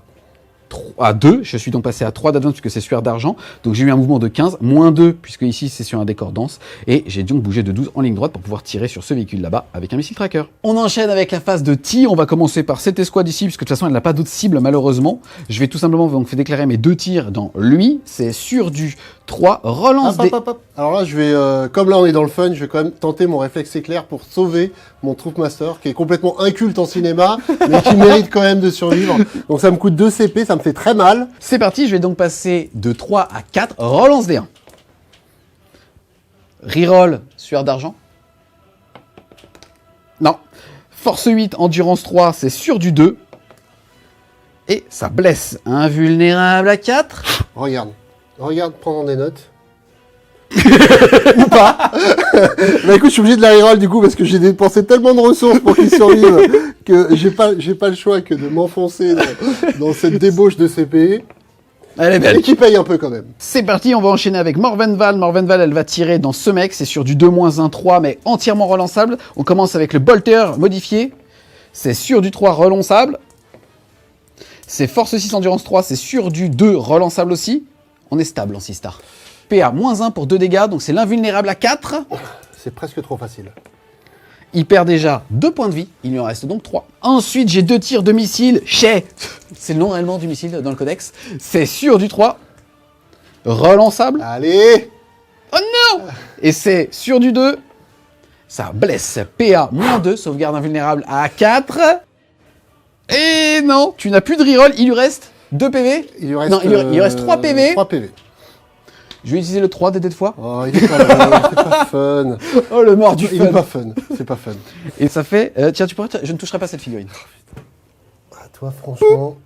2, je suis donc passé à 3 d'advance puisque c'est suaire d'argent, donc j'ai eu un mouvement de 15, -2 puisque ici c'est sur un décor dense, et j'ai donc bougé de 12 en ligne droite pour pouvoir tirer sur ce véhicule là-bas avec un missile tracker. On enchaîne avec la phase de tir, on va commencer par cette escouade ici puisque de toute façon elle n'a pas d'autre cible malheureusement. Je vais tout simplement donc faire déclarer mes 2 tirs dans lui, c'est sur du 3, relance des... Alors là, je vais, comme là on est dans le fun, je vais quand même tenter mon réflexe éclair pour sauver mon Troop Master, qui est complètement inculte en cinéma, mais qui mérite quand même de survivre. Donc ça me coûte 2 CP, ça me fait très mal. C'est parti, je vais donc passer de 3 à 4, relance des 1. Reroll, sueur d'argent. Non. Force 8, endurance 3, c'est sur du 2. Et ça blesse. Invulnérable à 4. Regarde, prends des notes. Ou pas. Bah écoute, je suis obligé de la reroll du coup parce que j'ai dépensé tellement de ressources pour qu'il survive que j'ai pas le choix que de m'enfoncer dans cette débauche de CP. Elle est Et belle. qui paye un peu quand même. C'est parti, on va enchaîner avec Morvenval. Morvenval, elle va tirer dans ce mec. C'est sur du 2-1-3, mais entièrement relançable. On commence avec le Bolter modifié. C'est sur du 3 relançable. C'est Force 6 Endurance 3, c'est sur du 2 relançable aussi. On est stable en 6 stars. PA, -1 pour 2 dégâts, donc c'est l'invulnérable à 4. C'est presque trop facile. Il perd déjà 2 points de vie, il lui en reste donc 3. Ensuite, j'ai 2 tirs de missile. Chez, c'est le nom réellement du missile dans le codex. C'est sur du 3. Relançable. Allez! Oh non! Et c'est sur du 2. Ça blesse. PA, -2, sauvegarde invulnérable à 4. Et non, tu n'as plus de reroll, il lui reste 2 PV. Il lui reste, non, il lui reste 3 PV. 3 PV. Je vais utiliser le 3 des deux fois. Oh, il est pas bon, c'est pas fun. Oh, le mort du Il fun. est pas fun, c'est pas fun. Et ça fait... tiens, je ne toucherai pas cette figurine. Ah, toi, franchement,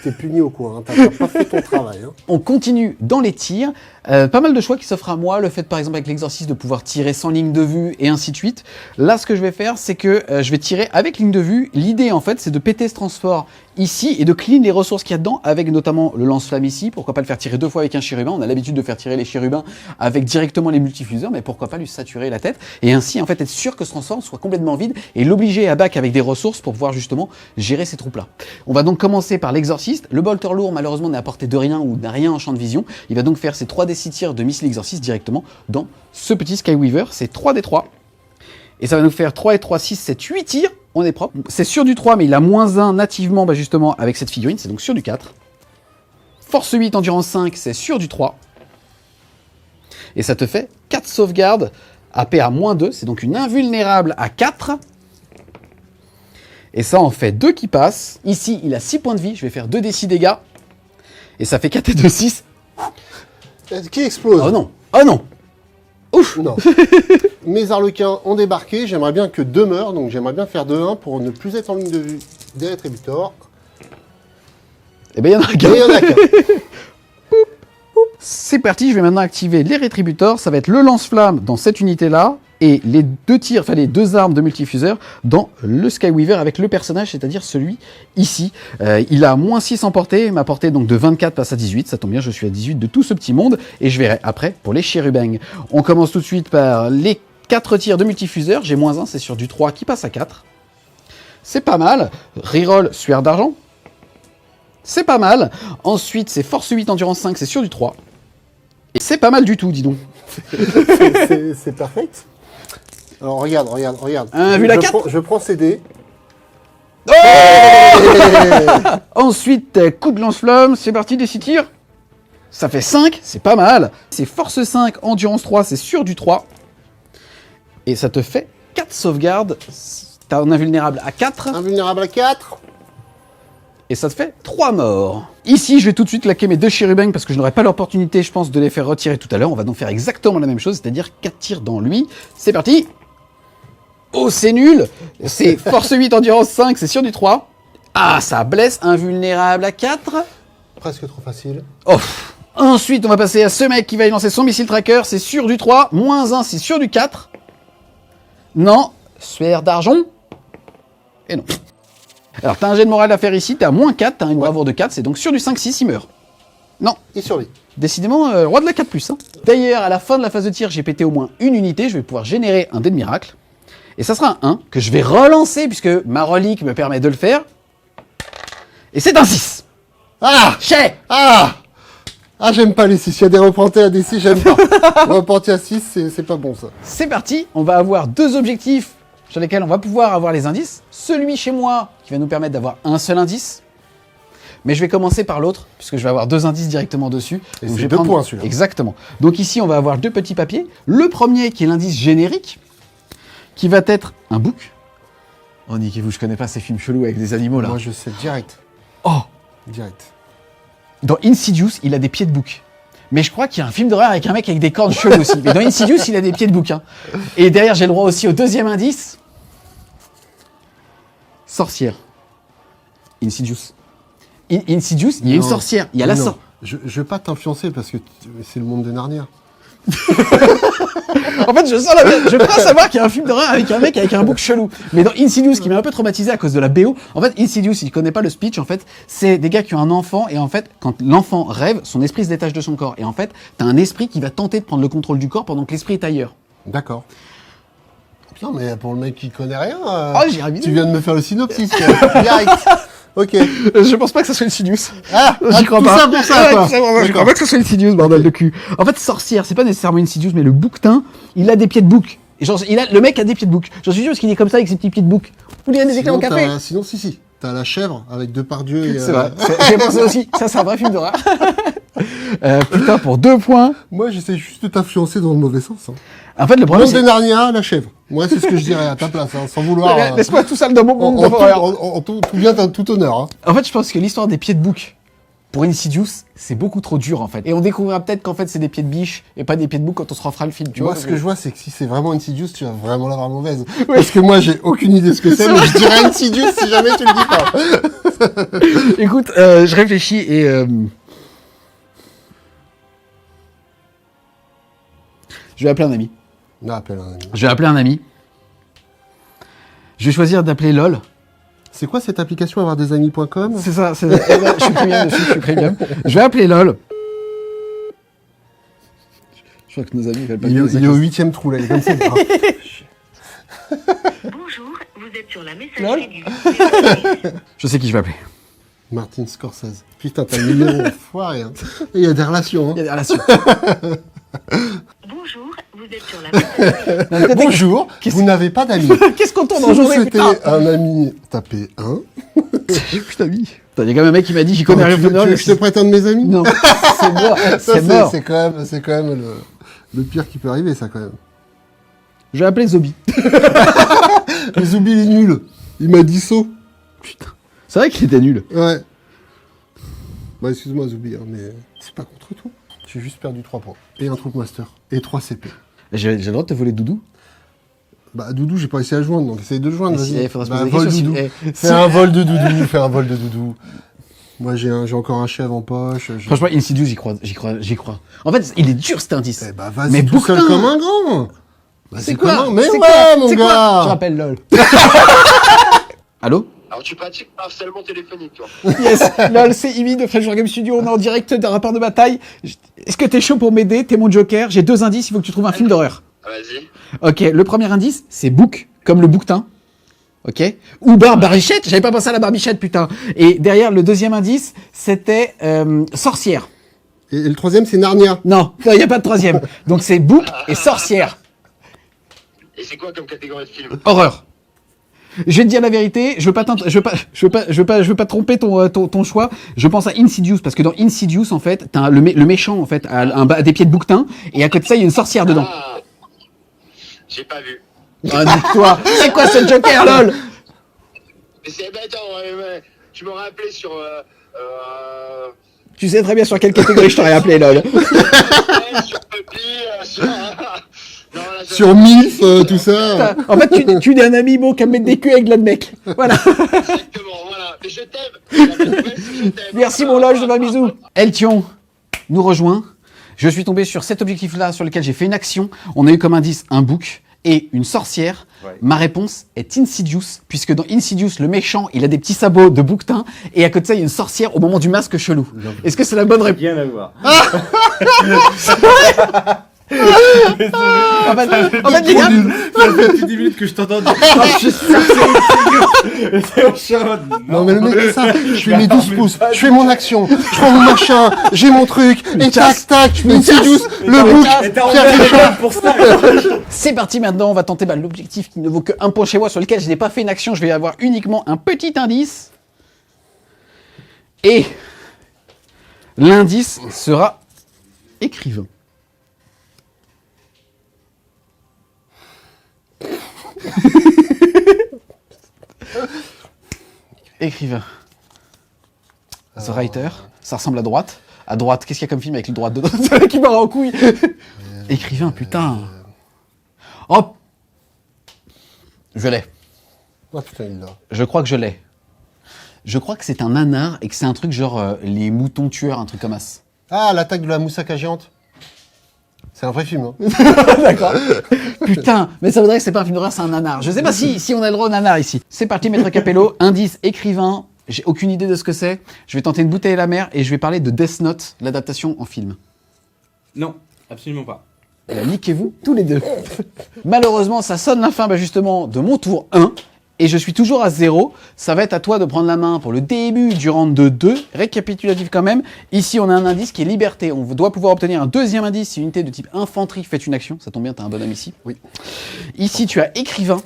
t'es puni au coin, hein. T'as pas fait ton travail. Hein. On continue dans les tirs. Pas mal de choix qui s'offrent à moi. Le fait, par exemple, avec l'exorcisme, de pouvoir tirer sans ligne de vue et ainsi de suite. Là, ce que je vais faire, c'est que je vais tirer avec ligne de vue. L'idée, en fait, c'est de péter ce transport ici et de clean les ressources qu'il y a dedans avec notamment le lance-flamme ici. Pourquoi pas le faire tirer 2 fois avec un chérubin? On a l'habitude de faire tirer les chérubins avec directement les multifuseurs, mais pourquoi pas lui saturer la tête et ainsi, en fait, être sûr que ce transport soit complètement vide et l'obliger à back avec des ressources pour pouvoir justement gérer ces troupes-là. On va donc commencer par l'exorciste. Le bolter lourd, malheureusement, n'est à portée de rien ou n'a rien en champ de vision. Il va donc faire ses 3d6 tirs de missile exorciste directement dans ce petit Skyweaver. C'est 3d3. Et ça va nous faire 3 et 3, 6, 7, 8 tirs. On est propre. C'est sur du 3, mais il a -1 nativement, justement, avec cette figurine. C'est donc sur du 4. Force 8, endurance 5, c'est sur du 3. Et ça te fait 4 sauvegardes à PA -2. C'est donc une invulnérable à 4. Et ça en fait 2 qui passent. Ici, il a 6 points de vie. Je vais faire 2d6 dégâts. Et ça fait 4 et 2, 6. Qui explose? Oh non. Oh non. Ouf. Non. Mes arlequins ont débarqué, j'aimerais bien que 2 meurent, donc j'aimerais bien faire 2-1 pour ne plus être en ligne de vue des rétributors. Eh ben, il y en a Et qu'un. il y en a qu'un. C'est parti, je vais maintenant activer les rétributors. Ça va être le lance-flamme dans cette unité-là et les 2 tirs, enfin les 2 armes de multifuseur dans le Skyweaver avec le personnage, c'est-à-dire celui ici. Il a -6 en portée, ma portée donc de 24 passe à 18. Ça tombe bien, je suis à 18 de tout ce petit monde et je verrai après pour les chérubins. On commence tout de suite par les 4 tirs de multifuseur. J'ai -1, c'est sur du 3 qui passe à 4. C'est pas mal. Reroll suaire d'argent. C'est pas mal. Ensuite, c'est force 8, endurance 5, c'est sur du 3. Et c'est pas mal du tout, dis donc. C'est perfect. Alors regarde. Vu la 4. Je prends ces dés. Ensuite, coup de lance-flamme, c'est parti, des 6 tirs. Ça fait 5, c'est pas mal. C'est force 5, endurance 3, c'est sur du 3. Et ça te fait 4 sauvegardes. T'as un invulnérable à 4. Invulnérable à 4. Et ça te fait 3 morts. Ici, je vais tout de suite claquer mes 2 chérubins parce que je n'aurai pas l'opportunité, je pense, de les faire retirer tout à l'heure. On va donc faire exactement la même chose, c'est-à-dire 4 tirs dans lui. C'est parti. Oh, c'est nul. C'est force 8, endurance 5, c'est sur du 3. Ah, ça blesse, invulnérable à 4. Presque trop facile. Oh. Ensuite, on va passer à ce mec qui va y lancer son missile tracker. C'est sur du 3. -1, c'est sur du 4. Non. Sphère d'argent. Et non. Alors, t'as un jet de morale à faire ici, t'es à -4, t'as une bravoure de 4, c'est donc sur du 5-6, il meurt. Non, Il survit. décidément, roi de la 4+. Hein. D'ailleurs, à la fin de la phase de tir, j'ai pété au moins une unité, je vais pouvoir générer un dé de miracle. Et ça sera un 1, que je vais relancer, puisque ma relique me permet de le faire. Et c'est un 6. Ah Chez. Ah j'aime pas les 6, il y a des repentés à des 6, j'aime pas. Repentés à 6, c'est pas bon ça. C'est parti, on va avoir 2 objectifs sur lesquels on va pouvoir avoir les indices. Celui chez moi, qui va nous permettre d'avoir un seul indice. Mais je vais commencer par l'autre, puisque je vais avoir 2 indices directement dessus. Et Donc c'est je vais 2 prendre... points, celui-là. Exactement. Donc ici, on va avoir 2 petits papiers. Le premier, qui est l'indice générique, qui va être un bouc. Oh, niquez-vous, je connais pas ces films chelous avec des animaux, là. Moi je sais direct. Oh, Direct. dans Insidious, il a des pieds de bouc. Mais je crois qu'il y a un film d'horreur avec un mec avec des cornes cheloues aussi. Mais dans Insidious, il a des pieds de bouc. Hein. Et derrière, j'ai le droit aussi au deuxième indice. Sorcière. Insidious. Insidious, il y a une Non. sorcière. Il y a la Non. sorcière. Je vais pas t'influencer parce que c'est le monde de Narnia. En fait, je crois savoir qu'il y a un film d'horreur avec un mec avec un bouc chelou. Mais dans Insidious, qui m'a un peu traumatisé à cause de la BO, en fait, Insidious, il connaît pas le speech, en fait, c'est des gars qui ont un enfant, et en fait, quand l'enfant rêve, son esprit se détache de son corps. Et en fait, t'as un esprit qui va tenter de prendre le contrôle du corps pendant que l'esprit est ailleurs. D'accord. Putain, mais pour le mec qui connaît rien, j'ai ravi. tu viens de me faire le synopsis. Direct. Ok. Je pense pas que ça soit Insidious. J'y crois tout pas. ça pour ça, quoi. Je crois pas que ça soit Insidious, bordel de cul. En fait, sorcière, c'est pas nécessairement Insidious, mais le bouquetin, il a des pieds de bouc. Et genre, le mec a des pieds de bouc. J'en suis sûr parce qu'il est comme ça avec ses petits pieds de bouc. Vous voulez des éclairs au café? Sinon, si. T'as la chèvre avec Depardieu et... C'est vrai. J'ai pensé aussi. Ça, c'est un vrai film d'horreur. Putain, pour 2 points. Moi, j'essaie juste de t'influencer dans le mauvais sens. En fait, le problème, Monde c'est... de Narnia, la chèvre. Moi, c'est ce que je dirais à ta place, sans vouloir... Laisse-moi tout seul dans mon monde d'horreur. En tout bien, t'as tout honneur. Hein. En fait, je pense que l'histoire des pieds de bouc, pour Insidious, c'est beaucoup trop dur, en fait. Et on découvrira peut-être qu'en fait, c'est des pieds de biche et pas des pieds de bouc quand on se refera le film, tu vois. Moi, ce que je vois, c'est que si c'est vraiment Insidious, tu vas vraiment l'avoir mauvaise. Oui. Parce que moi, j'ai aucune idée de ce que c'est, mais je dirais Insidious si jamais tu le dis pas. Écoute, je réfléchis et... Je vais appeler un ami. Non, appelle un ami. Je vais appeler un ami. Je vais choisir d'appeler LOL. C'est quoi cette application avouardesamis.com? C'est ça, je suis premium dessus, je suis premium. Je vais appeler LOL. Je crois que nos amis veulent pas... Il est au 8e trou, là, il est comme ça. Bonjour, vous êtes sur la messagerie du... Je sais qui je vais appeler. Martin Scorsese. Putain, t'as le numéro foiré. Hein. Il y a des relations. Hein. Il y a des relations. Bonjour, vous êtes sur la messagerie... Bonjour, vous n'avez pas d'amis. Qu'est-ce qu'on tourne Si en vous journée, souhaitez putain? un ami, tapez 1. Putain, oui. Putain, il y a quand même un mec qui m'a dit qu'il connaît rien Tu veux que je te prête un de mes amis? Non, c'est mort. C'est mort. C'est quand même le pire qui peut arriver, ça, quand même. Je vais appeler Zobi. Mais Zoubi, il est nul. Il m'a dit saut. Putain. C'est vrai qu'il était nul. Ouais. Bah, excuse-moi, Zoubi, hein, mais c'est pas contre toi. J'ai juste perdu 3 points. Et un Troop Master. Et 3 CP. J'ai le droit de te voler Doudou? Bah, Doudou, j'ai pas essayé à le joindre, donc essaye de le joindre, vas-y. Il faudra se Bah, poser des vole questions. Doudou. Fais un vol de Doudou, fais un vol de Doudou. Moi, j'ai encore un chèvre en poche. Franchement, Insidious, j'y crois. En fait, il est dur cet indice. Eh bah, vas-y, mais tout seul bouquetin. comme un grand. Bah, C'est quoi? Mais C'est ouais, quoi? mon C'est quoi? gars. Je rappelle LOL. Allô? Alors tu pratiques le harcèlement téléphonique, toi. Yes, LOL, c'est Ivy de Fresh Game Studio. On est en direct d'un rapport de bataille. Est-ce que t'es chaud pour m'aider? T'es mon joker. J'ai 2 indices. Il faut que tu trouves un film d'horreur. Vas-y. Ok, le premier indice, c'est bouc, comme le bouquetin. Ok? Ou barbichette. J'avais pas pensé à la barbichette, putain. Et derrière, le deuxième indice, c'était sorcière. Et le troisième, c'est Narnia. Non, il n'y a pas de troisième. Donc c'est bouc et sorcière. Et c'est quoi comme catégorie de film? Horreur. Je vais te dire la vérité, je veux pas tromper ton choix. Je pense à Insidious parce que dans Insidious en fait, t'as le méchant en fait a des pieds de bouquetin et à côté de ça il y a une sorcière dedans. Ah, j'ai pas vu. Ah, dis-toi, c'est quoi ce Joker lol? Mais c'est attends, tu m'aurais appelé sur Tu sais très bien sur quelle catégorie je t'aurais appelé lol. sur Puppy, sur non, là, Sur MILF, tout ça. En fait, tu es un ami beau qui va mettre des culs avec l'un de mec. Voilà. exactement, voilà. Mais je t'aime. La nouvelle, c'est je t'aime. Merci mon loge, de ma bisou. Eltion nous rejoint. Je suis tombé sur cet objectif-là sur lequel j'ai fait une action. On a eu comme indice un bouc et une sorcière. Ouais. Ma réponse est Insidious, puisque dans Insidious, le méchant, il a des petits sabots de bouquetin et à côté de ça, il y a une sorcière au moment du masque chelou. Est-ce que c'est la bonne réponse? Rien à voir. En fait, les gars, Ça fait 10 minutes que je t'entends dire. Non, mais le mec, c'est ça. Je fais mes 12 pouces, je fais mon action, je prends mon machin, j'ai mon truc, et tac, tac, je mets Insidious, le bouc, Pierre Richard. Pour ça. c'est parti maintenant, on va tenter l'objectif qui ne vaut que 1 point chez moi, sur lequel je n'ai pas fait une action, je vais avoir uniquement un petit indice. Et l'indice sera écrivain. Écrivain. The Writer, ça ressemble à droite. À droite, qu'est-ce qu'il y a comme film avec le droite dedans? C'est vrai qui part en couille. Écrivain, putain. Oh. Je l'ai. Oh putain, il l'a. Je crois que je l'ai. Je crois que c'est un nanar et que c'est un truc genre les moutons tueurs, un truc comme ça. Ah, l'attaque de la moussaka géante. C'est un vrai film. Hein. D'accord. Putain, mais ça voudrait que c'est pas un film d'horreur, c'est un nanar. Je sais pas si on a le droit au nanar ici. C'est parti, maître Capello. Indice, écrivain. J'ai aucune idée de ce que c'est. Je vais tenter une bouteille à la mer et je vais parler de Death Note, l'adaptation en film. Non, absolument pas. Niquez-vous tous les deux. Malheureusement, ça sonne la fin justement de mon tour 1. Et je suis toujours à 0. Ça va être à toi de prendre la main pour le début du round de 2. Récapitulatif quand même. Ici, on a un indice qui est liberté. On doit pouvoir obtenir un deuxième indice si une unité de type infanterie fait une action. Ça tombe bien, t'as un bonhomme ici. Oui. Ici, tu as écrivain.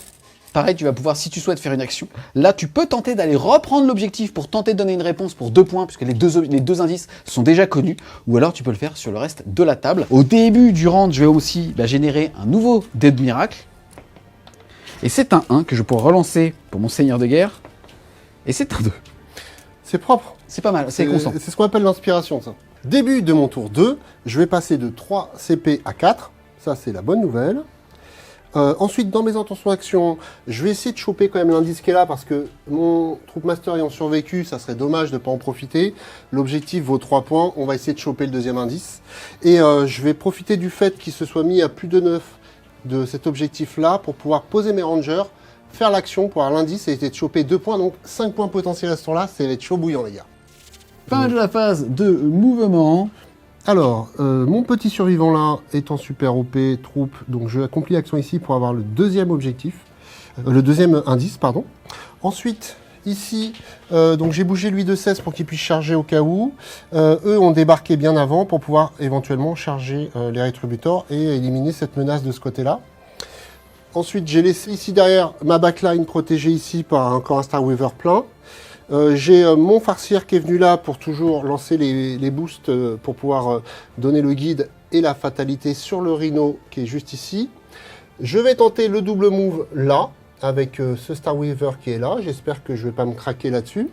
Pareil, tu vas pouvoir, si tu souhaites faire une action, là, tu peux tenter d'aller reprendre l'objectif pour tenter de donner une réponse pour 2 points, puisque les deux indices sont déjà connus, ou alors tu peux le faire sur le reste de la table. Au début du round, je vais aussi générer un nouveau dé de miracle. Et c'est un 1 que je pourrai relancer pour mon seigneur de guerre. Et c'est un 2. C'est propre. C'est pas mal, c'est constant. C'est ce qu'on appelle l'inspiration, ça. Début de mon tour 2, je vais passer de 3 CP à 4. Ça, c'est la bonne nouvelle. Ensuite, dans mes intentions d'action, je vais essayer de choper quand même l'indice qui est là parce que mon Troop Master ayant survécu, ça serait dommage de ne pas en profiter. L'objectif vaut 3 points, on va essayer de choper le deuxième indice. Et je vais profiter du fait qu'il se soit mis à plus de 9 de cet objectif-là pour pouvoir poser mes rangers, faire l'action pour avoir l'indice et essayer de choper 2 points. Donc 5 points potentiels restant là, c'est être chaud bouillant les gars. Fin de la phase de mouvement. Alors, mon petit survivant là est en super OP, troupe, donc je accomplis l'action ici pour avoir le deuxième objectif, le deuxième indice, pardon. Ensuite, ici, donc j'ai bougé lui de 16 pour qu'il puisse charger au cas où. Eux ont débarqué bien avant pour pouvoir éventuellement charger les rétributors et éliminer cette menace de ce côté-là. Ensuite, j'ai laissé ici derrière ma backline protégée ici par encore un Star Weaver plein. J'ai mon farceur qui est venu là pour toujours lancer les boosts pour pouvoir donner le guide et la fatalité sur le Rhino qui est juste ici. Je vais tenter le double move là, avec ce Star Weaver qui est là. J'espère que je ne vais pas me craquer là-dessus.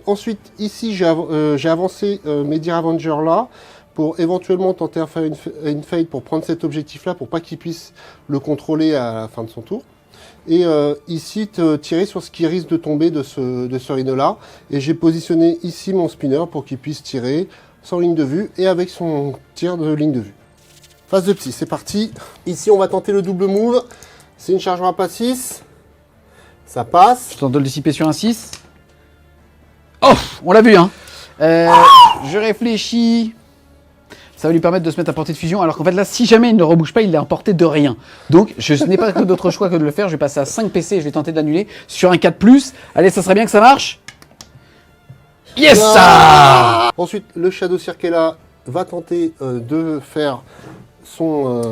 Ensuite, ici, j'ai avancé mes Dear Avengers là pour éventuellement tenter de faire une fade pour prendre cet objectif-là pour pas qu'il puisse le contrôler à la fin de son tour. Et ici, tirer sur ce qui risque de tomber de ce Rhino-là. Et j'ai positionné ici mon spinner pour qu'il puisse tirer sans ligne de vue et avec son tir de ligne de vue. Phase de psy, c'est parti. Ici, on va tenter le double move. C'est une charge rap à 6. Ça passe. Je tente de le dissiper sur un 6. Oh, on l'a vu, hein. Je réfléchis. Ça va lui permettre de se mettre à portée de fusion, alors qu'en fait là, si jamais il ne rebouge pas, il est à portée de rien. Donc, je n'ai pas d'autre choix que de le faire. Je vais passer à 5 PC et je vais tenter de l'annuler sur un 4+. Allez, ça serait bien que ça marche. Yes, ça. Ensuite, le Shadow Circula va tenter de faire son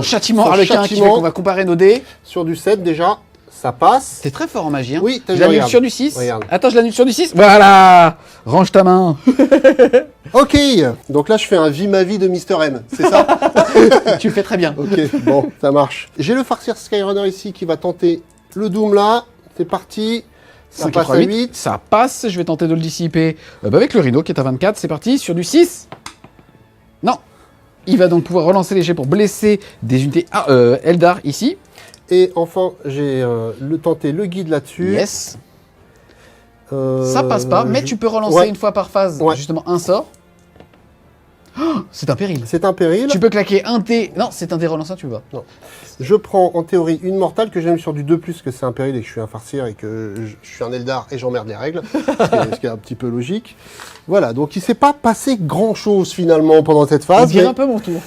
châtiment son harlequin qui fait châtiment. qu'on va comparer nos dés. Sur du 7 déjà. Ça passe. T'es très fort en magie, hein. Oui, je l'annule sur du 6. Regarde. Attends, je l'annule sur du 6. Voilà. Range ta main. Ok. Donc là, je fais un vie ma vie de Mr. M. C'est ça? Tu le fais très bien. Ok, bon, ça marche. J'ai le farceur Skyrunner ici qui va tenter le Doom là. C'est parti. Ça 5 passe à 8. Ça passe. Je vais tenter de le dissiper avec le Rhino qui est à 24. C'est parti. Sur du 6. Non. Il va donc pouvoir relancer les jets pour blesser des unités Eldar ici. Et enfin, j'ai tenté le guide là-dessus. Yes. Ça passe pas, mais tu peux relancer Ouais. une fois par phase, Ouais. justement, un sort. Oh, c'est un péril. C'est un péril. Tu peux claquer un dé. Non, c'est un dé relançant, tu vois. Je prends en théorie une mortale que j'ai mis sur du 2+, que c'est un péril et que je suis un farceur et que je suis un Eldar et j'emmerde les règles. ce qui est un petit peu logique. Voilà, donc il s'est pas passé grand-chose finalement pendant cette On phase. dirait un peu mon tour.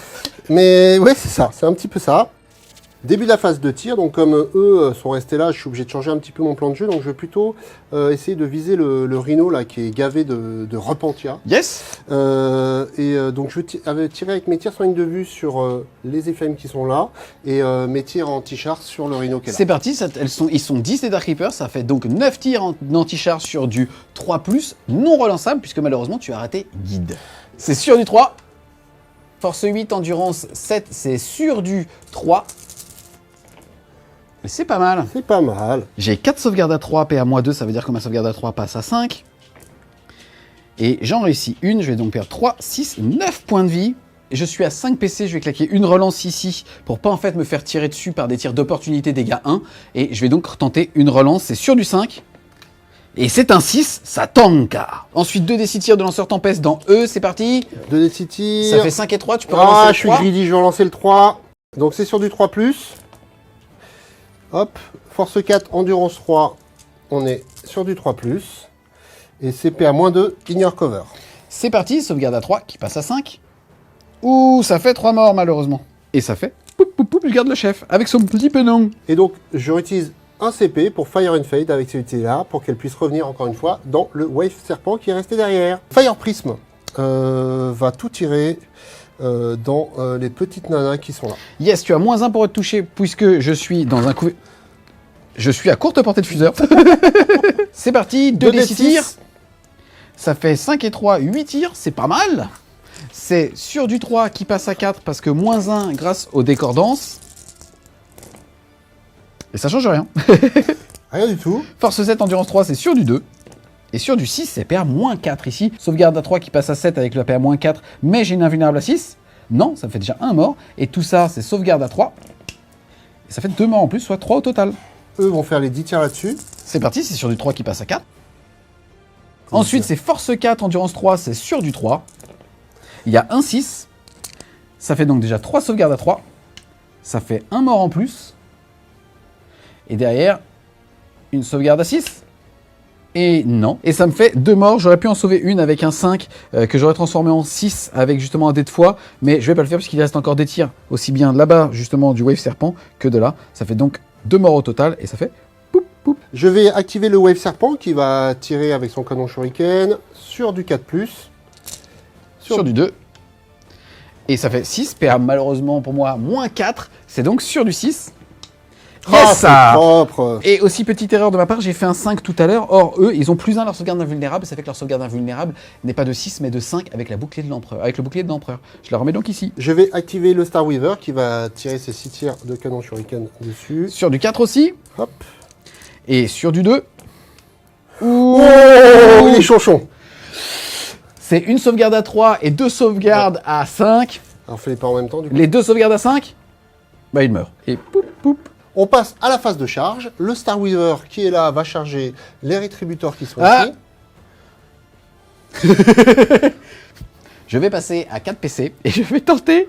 Mais ouais, c'est ça, c'est un petit peu ça. Début de la phase de tir, donc comme eux sont restés là, je suis obligé de changer un petit peu mon plan de jeu, donc je vais plutôt essayer de viser le Rhino là qui est gavé de repentia. Yes. Donc je vais tirer avec mes tirs sans ligne de vue sur les Ephraim qui sont là et mes tirs anti-char sur le Rhino qui est là. C'est parti, ils sont 10 les Dark Reapers, ça fait donc 9 tirs en anti-char sur du 3+, non relançable, puisque malheureusement tu as raté guide. C'est sur du 3. Force 8, endurance 7, c'est sur du 3. Mais c'est pas mal. C'est pas mal. J'ai 4 sauvegardes à 3, PA-2, ça veut dire que ma sauvegarde à 3 passe à 5. Et j'en réussis une, je vais donc perdre 3, 6, 9 points de vie. Et je suis à 5 PC, je vais claquer une relance ici pour pas en fait me faire tirer dessus par des tirs d'opportunité dégâts 1. Et je vais donc tenter une relance, c'est sur du 5. Et c'est un 6, ça tanka. Ensuite, 2d6 tirs de lanceur tempête dans E, c'est parti. 2d6 tirs. Ça fait 5 et 3, tu peux Ah, relancer le je suis 3. greedy, je vais relancer le 3. Donc c'est sur du 3+. Hop, force 4, endurance 3. On est sur du 3+. Et CP à -2, ignore cover. C'est parti, sauvegarde à 3 qui passe à 5. Ouh, ça fait 3 morts malheureusement. Et ça fait poup poup poup, je garde le chef avec son petit pénon. Et donc je réutilise un CP pour Fire and Fade avec cette utilité-là, pour qu'elle puisse revenir encore une fois dans le Wave Serpent qui est resté derrière. Fire Prism va tout tirer dans les petites nanas qui sont là. Yes, tu as -1 pour être touché puisque je suis dans un couvercle. Je suis à courte portée de fuseur. C'est parti, 2d6 tirs. Ça fait 5 et 3, 8 tirs, c'est pas mal. C'est sur du 3 qui passe à 4 parce que -1 grâce aux décordances. Et ça change rien. Rien du tout. Force 7, endurance 3, c'est sur du 2. Et sur du 6, c'est PA -4 ici. Sauvegarde à 3 qui passe à 7 avec le PA -4, mais j'ai une invulnérable à 6. Non, ça fait déjà 1 mort. Et tout ça, c'est sauvegarde à 3. Et ça fait 2 morts en plus, soit 3 au total. Eux vont faire les 10 tirs là-dessus. C'est parti, c'est sur du 3 qui passe à 4. Ensuite, c'est force 4, endurance 3, c'est sur du 3. Il y a un 6. Ça fait donc déjà 3 sauvegardes à 3. Ça fait 1 mort en plus. Et derrière, une sauvegarde à 6. Et non. Et ça me fait 2 morts. J'aurais pu en sauver une avec un 5 que j'aurais transformé en 6 avec justement un dé de foi. Mais je vais pas le faire parce qu'il reste encore des tirs. Aussi bien là-bas, justement, du Wave Serpent que de là. Ça fait donc 2 morts au total. Et ça fait poup poup. Je vais activer le Wave Serpent qui va tirer avec son canon shuriken sur du 4+. Sur du 2. Et ça fait 6. PA malheureusement pour moi, -4. C'est donc sur du 6. Ah, c'est propre. Et aussi, petite erreur de ma part, j'ai fait un 5 tout à l'heure. Or, eux, ils ont +1 leur sauvegarde invulnérable. Ça fait que leur sauvegarde invulnérable n'est pas de 6, mais de 5 avec la bouclier de l'empereur. Avec le bouclier de l'empereur. Je la remets donc ici. Je vais activer le Star Weaver qui va tirer ses 6 tirs de canon shuriken dessus. Sur du 4 aussi. Hop. Et sur du 2. Oh, les chonchons. C'est une sauvegarde à 3 et 2 sauvegardes à 5. Alors, fais-les pas en même temps, du coup. Les 2 sauvegardes à 5, bah il meurt. Et poup poup. On passe à la phase de charge. Le Star Weaver qui est là va charger les rétributeurs qui sont Ah. ici. Je vais passer à 4 PC et je vais tenter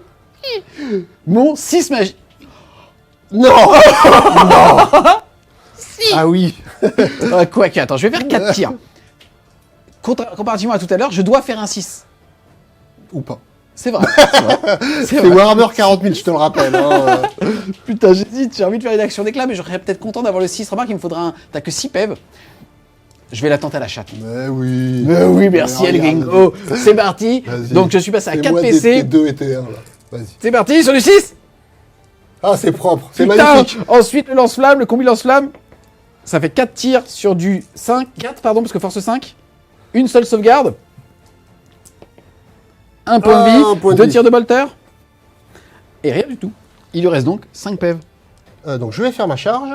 mon 6 magie. Non. Si. Ah oui. Quoique, attends, je vais faire 4 tirs. Comparativement à tout à l'heure, je dois faire un 6. Ou pas. C'est vrai. C'est Warhammer 40 000, je te le rappelle. Hein. Putain, j'hésite, j'ai envie de faire une action d'éclat, mais j'aurais peut-être content d'avoir le 6. Remarque, il me faudra un. T'as que 6 PEV. Je vais la tenter à la chatte. Mais oui. Mais oui, merci El Gringo. C'est parti. Vas-y. Donc je suis passé à 4 Fais-moi PC. des 2 et T1 là. Vas-y. C'est parti, sur du 6. Ah, c'est propre, c'est Putain. magnifique. Ensuite, le lance-flamme, le combi lance-flamme. Ça fait 4 tirs sur du 5. 4, pardon, parce que force 5. Une seule sauvegarde. Un point de vie. 2 tirs de bolter. Et rien du tout. Il lui reste donc 5 PEV. Donc je vais faire ma charge.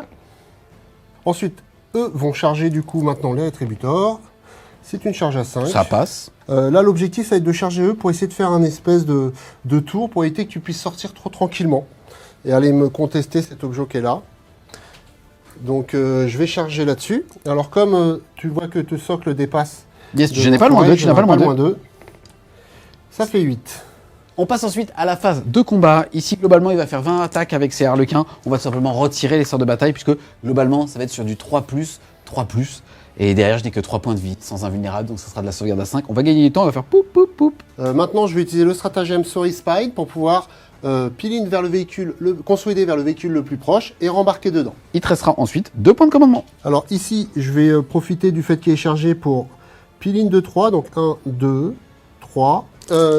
Ensuite, eux vont charger du coup maintenant les rétributeurs. C'est une charge à 5. Ça passe. Là, l'objectif, ça va être de charger eux pour essayer de faire un espèce de tour pour éviter que tu puisses sortir trop tranquillement et aller me contester cet objet qui est là. Donc, je vais charger là-dessus. Alors, comme tu vois que te socle dépasse... Yes, je n'ai pas le moins 2, tu n'as pas le moins 2. Ça fait 8. On passe ensuite à la phase de combat. Ici, globalement, il va faire 20 attaques avec ses harlequins. On va simplement retirer les sorts de bataille puisque, globalement, ça va être sur du 3+, 3+. Et derrière, je n'ai que 3 points de vie, sans invulnérable, donc ça sera de la sauvegarde à 5. On va gagner du temps, on va faire poup, poup, poup. Maintenant, je vais utiliser le stratagème Sorry Spide pour pouvoir peel-in vers le véhicule, consolider vers le véhicule le plus proche et rembarquer dedans. Il te restera ensuite 2 points de commandement. Alors ici, je vais profiter du fait qu'il est chargé pour peel-in de 3, donc 1, 2, 3.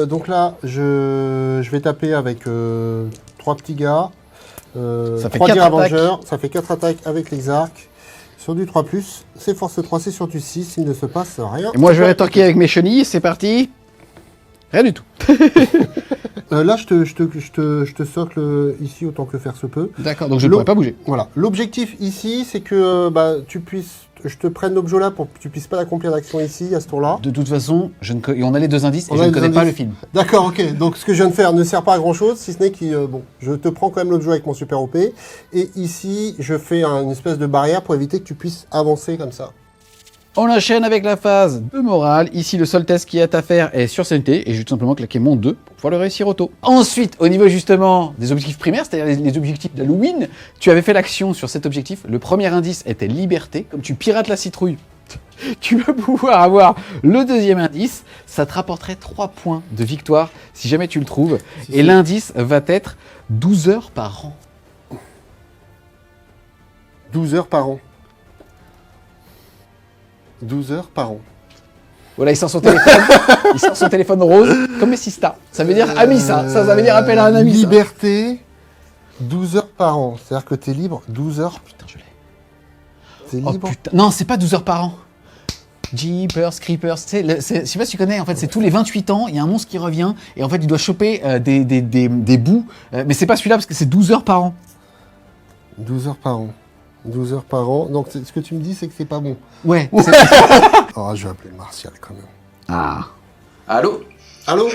Donc là, je vais taper avec 3 petits gars, Ça fait 3 4 Deer attaques. Avengers, ça fait 4 attaques avec les arcs. Sur du 3+, c'est force 3, c'est sur du 6, il ne se passe rien. Et moi, je vais rétorquer avec mes chenilles, c'est parti. Rien du tout. Là, je te socle ici autant que faire se peut. D'accord, donc je ne pourrais pas bouger. Voilà. L'objectif ici, c'est que je te prenne l'objet là pour que tu puisses pas accomplir d'action ici, à ce tour-là. De toute façon, on a les 2 indices et On je a ne les connais pas le indices. film. D'accord, ok. Donc ce que je viens de faire ne sert pas à grand-chose, si ce n'est que, je te prends quand même l'objet avec mon super OP. Et ici, je fais une espèce de barrière pour éviter que tu puisses avancer comme ça. On enchaîne avec la phase de morale. Ici, le seul test qui est à faire est sur sanité et je vais tout simplement claquer mon 2 pour pouvoir le réussir auto. Ensuite, au niveau justement des objectifs primaires, c'est-à-dire les objectifs d'Halloween, tu avais fait l'action sur cet objectif. Le premier indice était liberté. Comme tu pirates la citrouille, tu vas pouvoir avoir le deuxième indice. Ça te rapporterait 3 points de victoire si jamais tu le trouves. Et l'indice va être 12 heures par an. 12 heures par an. 12 heures par an. Voilà, il sort son téléphone. Il sort son téléphone rose, comme Messista. Ça veut dire ami, ça. Ça veut dire appel à un ami. Liberté, 12 heures par an. C'est-à-dire que t'es libre 12 heures. Putain, je l'ai. T'es Oh libre. putain. Non, c'est pas 12 heures par an. Jeepers, Creepers, tu sais, je sais pas si tu connais, en fait, c'est tous les 28 ans, il y a un monstre qui revient, et en fait, il doit choper des bouts, mais c'est pas celui-là, parce que c'est 12 heures par an. 12 heures par an. 12 heures par an. Donc, ce que tu me dis, c'est que c'est pas bon. Ouais. Oh, je vais appeler Martial quand même. Ah. Allô? Allô?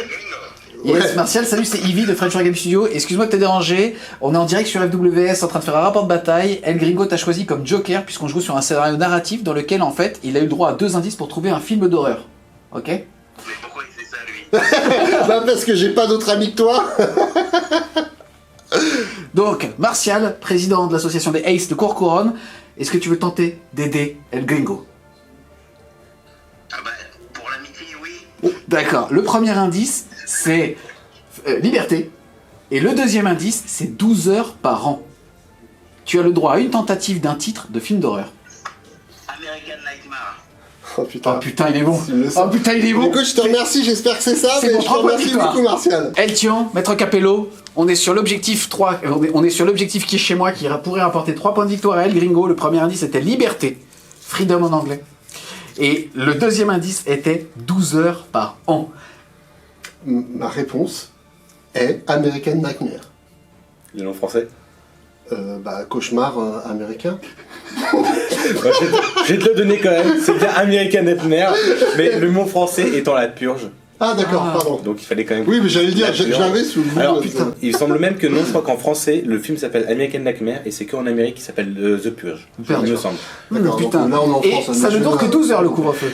Yes, Martial, salut, c'est Ivy de French Game Studio. Excuse-moi de t'ai dérangé. On est en direct sur FWS en train de faire un rapport de bataille. El Gringo t'a choisi comme Joker puisqu'on joue sur un scénario narratif dans lequel en fait il a eu le droit à 2 indices pour trouver un film d'horreur. Ok? Mais pourquoi il fait ça, lui? Bah, parce que j'ai pas d'autre ami que toi. Donc, Martial, président de l'association des Aces de Courcouronne, est-ce que tu veux tenter d'aider El Gringo? Ah bah, pour l'amitié, oui. D'accord. Le premier indice, c'est liberté. Et le deuxième indice, c'est 12 heures par an. Tu as le droit à une tentative d'un titre de film d'horreur. American Nightmare. Oh putain. Oh putain, il est bon. Tu le sens. Oh putain, il est bon. Écoute, je te remercie, j'espère que c'est ça, C'est mais bon, je te 3 points de remercie victoire. beaucoup, Martial. Eltion, Maître Capello, on est sur l'objectif 3, on est sur l'objectif qui est chez moi, qui pourrait rapporter 3 points de victoire à El Gringo. Le premier indice était liberté, freedom en anglais. Et le deuxième indice était 12 heures par an. Ma réponse est American Nightmare. Le nom français. Cauchemar américain. Je vais te le donner quand même. C'est bien American Nightmare, mais le mot français étant la purge. Ah d'accord, pardon. Donc il fallait quand même. Oui, mais j'allais dire, La purge. j'avais sous le bout. Alors putain, il semble même que non, je crois qu'en français, le film s'appelle American Nightmare et c'est qu'en Amérique qui s'appelle The Purge. Il me semble. D'accord, Putain. donc là, on est en Et France, ça ne dure que 12 heures le couvre-feu.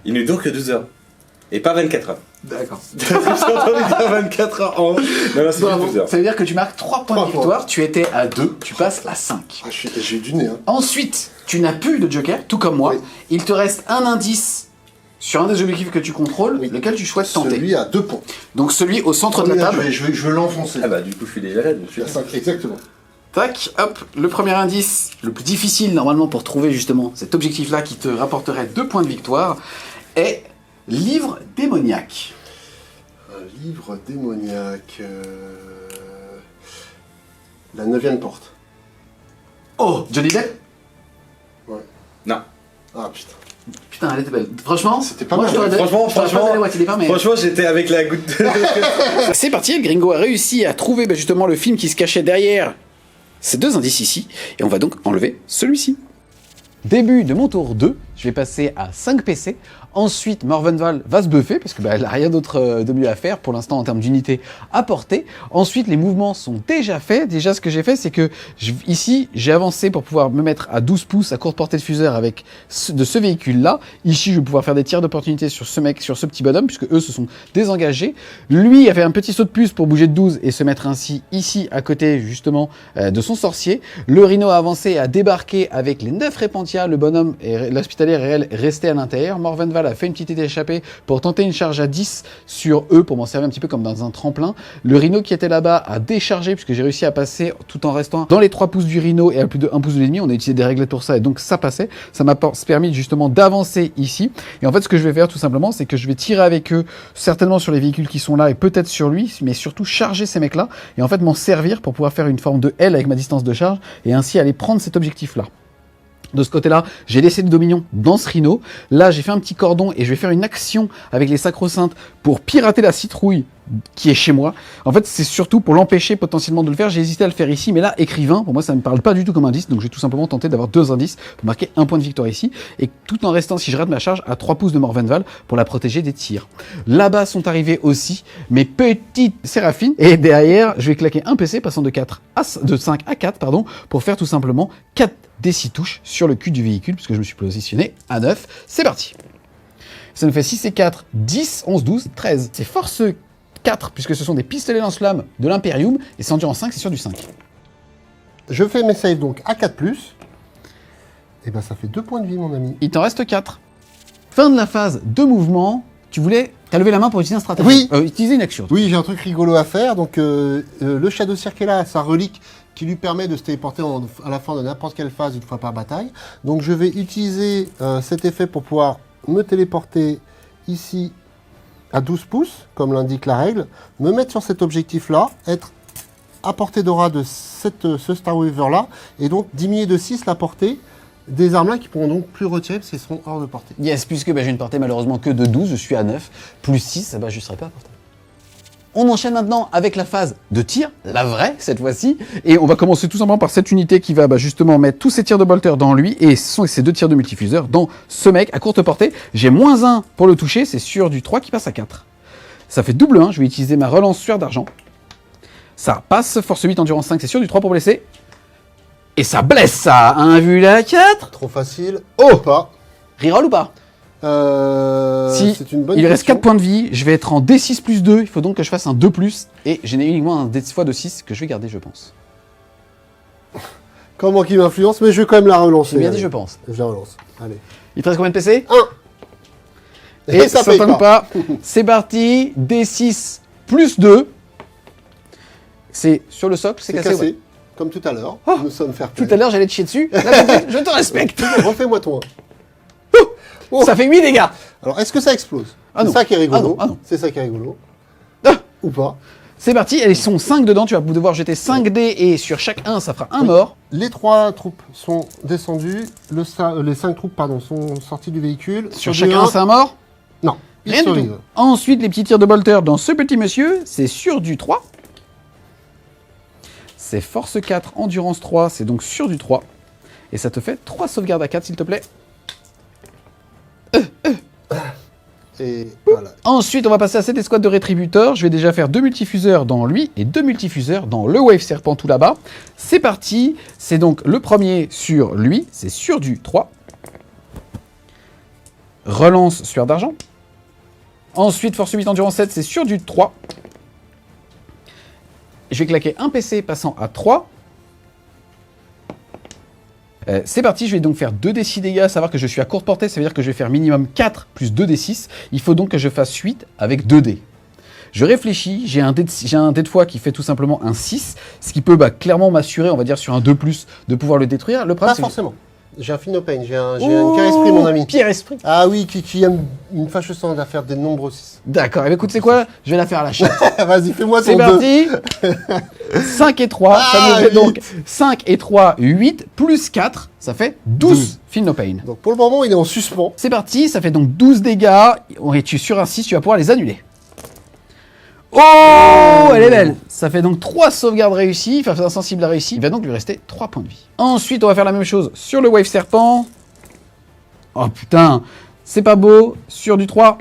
Il ne dure que 12 heures. Et pas 24 heures. D'accord. J'ai entendu dire 24 heures en. Non, c'est Bravo. 12 heures. Ça veut dire que tu marques 3 points de 3 points. victoire, tu étais à 2, tu passes à 5. Ah, j'ai eu du nez, hein. Ensuite, tu n'as plus de joker, tout comme moi. Oui. Il te reste un indice sur un des objectifs que tu contrôles, Oui. lequel tu souhaites tenter. Celui à 2 points. Donc celui au centre de la Là, table. je veux l'enfoncer. Ah bah du coup je suis déjà là. Je suis à 5, exactement. Tac, hop, le premier indice, le plus difficile normalement pour trouver justement cet objectif-là qui te rapporterait 2 points de victoire, est livre démoniaque. Un livre démoniaque. La 9e porte. Oh, Johnny Depp? Non. Ah putain. Putain, elle était belle. Franchement, C'était pas moi, mal. je t'aurais donné- Franchement, je t'aurais pas donné la moitié des points, mais... Franchement, j'étais avec la goutte de. C'est parti, El Gringo a réussi à trouver justement le film qui se cachait derrière ces 2 indices ici, et on va donc enlever celui-ci. Début de mon tour 2, je vais passer à 5 PC. Ensuite, Morvenval va se buffer, parce qu'elle n'a rien d'autre de mieux à faire, pour l'instant, en termes d'unité à porter. Ensuite, les mouvements sont déjà faits. Déjà, ce que j'ai fait, c'est que ici, j'ai avancé pour pouvoir me mettre à 12 pouces à courte portée de fuseur avec de ce véhicule-là. Ici, je vais pouvoir faire des tirs d'opportunité sur ce mec, sur ce petit bonhomme, puisque eux se sont désengagés. Lui a fait un petit saut de puce pour bouger de 12 et se mettre ainsi ici, à côté, justement, de son sorcier. Le Rhino a avancé et a débarqué avec les 9 Repentia. Le bonhomme et l'hospitalier est resté à l'intérieur. Morvenval a fait une petite échappée pour tenter une charge à 10 sur eux, pour m'en servir un petit peu comme dans un tremplin. Le Rhino qui était là-bas a déchargé, puisque j'ai réussi à passer tout en restant dans les 3 pouces du Rhino et à plus de 1 pouce de l'ennemi. On a utilisé des réglettes pour ça et donc ça passait. Ça m'a permis justement d'avancer ici. Et en fait, ce que je vais faire tout simplement, c'est que je vais tirer avec eux, certainement sur les véhicules qui sont là et peut-être sur lui, mais surtout charger ces mecs-là et en fait m'en servir pour pouvoir faire une forme de L avec ma distance de charge et ainsi aller prendre cet objectif-là. De ce côté-là, j'ai laissé le Dominion dans ce Rhino. Là, j'ai fait un petit cordon et je vais faire une action avec les Sacro-Saintes pour pirater la citrouille qui est chez moi. En fait, c'est surtout pour l'empêcher potentiellement de le faire. J'ai hésité à le faire ici, mais là, écrivain, pour moi, ça ne me parle pas du tout comme indice. Donc, je vais tout simplement tenter d'avoir 2 indices pour marquer un point de victoire ici. Et tout en restant, si je rate ma charge, à 3 pouces de Morvenval pour la protéger des tirs. Là-bas sont arrivés aussi mes petites séraphines. Et derrière, je vais claquer un PC passant de 5 à 4, pardon, pour faire tout simplement 4 des 6 touches sur le cul du véhicule, puisque je me suis positionné à 9. C'est parti. Ça nous fait 6 et 4, 10, 11, 12, 13. C'est force 4, puisque ce sont des pistolets lance-flammes de l'Imperium, et c'est endurance 5, c'est sur du 5. Je fais mes saves donc à 4+. Et ben ça fait 2 points de vie, mon ami. Il t'en reste 4. Fin de la phase de mouvement. T'as levé la main pour utiliser un stratagème. Oui. Utiliser une action. Oui, j'ai un truc rigolo à faire. Donc, le Shadow Circle là, sa relique qui lui permet de se téléporter à la fin de n'importe quelle phase une fois par bataille. Donc, je vais utiliser cet effet pour pouvoir me téléporter ici à 12 pouces, comme l'indique la règle, me mettre sur cet objectif-là, être à portée d'aura de ce Star Weaver-là, et donc diminuer de 6 la portée des armes-là qui pourront donc plus retirer parce qu'elles seront hors de portée. Yes, puisque j'ai une portée malheureusement que de 12, je suis à 9, plus 6, je ne serai pas à portée. On enchaîne maintenant avec la phase de tir, la vraie cette fois-ci, et on va commencer tout simplement par cette unité qui va justement mettre tous ses tirs de bolter dans lui, et ce sont ces 2 tirs de multifuseur dans ce mec à courte portée. J'ai -1 pour le toucher, c'est sur du 3 qui passe à 4. Ça fait double 1, je vais utiliser ma relance sueur d'argent. Ça passe, force 8, endurance 5, c'est sur du 3 pour blesser. Et ça blesse ça, 1 vu la 4. Trop facile. Oh, pas. Reroll ou pas? Si, c'est une bonne il reste question. 4 points de vie, je vais être en D6 plus 2, il faut donc que je fasse un 2 plus, et j'ai uniquement un D de 6 que je vais garder, je pense. Comment qu'il m'influence, mais je vais quand même la relancer. J'ai bien dit, allez. je pense. Je la relance. Allez. Il te reste combien de PC? 1. Et ça tombe pas. C'est parti, D6 plus 2. C'est sur le socle, c'est cassé. Ouais. Comme tout à l'heure. Oh, nous sommes fair tout play. à l'heure, j'allais te chier dessus. Là, je te respecte. Refais-moi ton 1. Oh. Ça fait 8 dégâts. Alors, est-ce que ça explose? Ah c'est non. ça qui est rigolo. Ah non. C'est ça qui est rigolo. Ah. Ou pas? C'est parti, elles sont 5 dedans, tu vas devoir jeter 5 dés et sur chaque 1, ça fera un mort. Les 3 troupes sont descendues, les 5 troupes sont sorties du véhicule. Sur chacun, c'est un mort? Non, ils Rien du tout. survivent. Ensuite, les petits tirs de bolter dans ce petit monsieur, c'est sur du 3. C'est force 4, endurance 3, c'est donc sur du 3. Et ça te fait 3 sauvegardes à 4, s'il te plaît. Et voilà. Ensuite, on va passer à cette escouade de rétributeurs. Je vais déjà faire 2 multifuseurs dans lui et 2 multifuseurs dans le Wave Serpent tout là-bas. C'est parti. C'est donc le premier sur lui, c'est sur du 3. Relance sueur d'argent. Ensuite, force 8, endurance 7, c'est sur du 3. Je vais claquer un PC passant à 3. C'est parti, je vais donc faire 2d6 dégâts, à savoir que je suis à courte portée, ça veut dire que je vais faire minimum 4 plus 2d6. Il faut donc que je fasse 8 avec 2d. Je réfléchis, j'ai un dé de foi qui fait tout simplement un 6, ce qui peut clairement m'assurer, on va dire sur un 2+, de pouvoir le détruire. Le problème, Pas forcément. J'ai un Philopane, j'ai un Pierre Esprit, mon ami. Pierre Esprit. Ah oui, qui aime une fâcheuse tendance à faire des nombreux 6. D'accord, et écoute, c'est quoi? Je vais la faire à la chatte. Vas-y, fais-moi ton C'est 2. parti. 5 et 3, ça nous fait donc 5 et 3, 8, plus 4, ça fait 12 Feel No Pain. Donc pour le moment, il est en suspens. C'est parti, ça fait donc 12 dégâts, et sur un 6, tu vas pouvoir les annuler. Oh, elle est belle. Ça fait donc 3 sauvegardes réussies, enfin insensible à réussi, il va donc lui rester 3 points de vie. Ensuite, on va faire la même chose sur le Wave Serpent. Oh putain, c'est pas beau, sur du 3.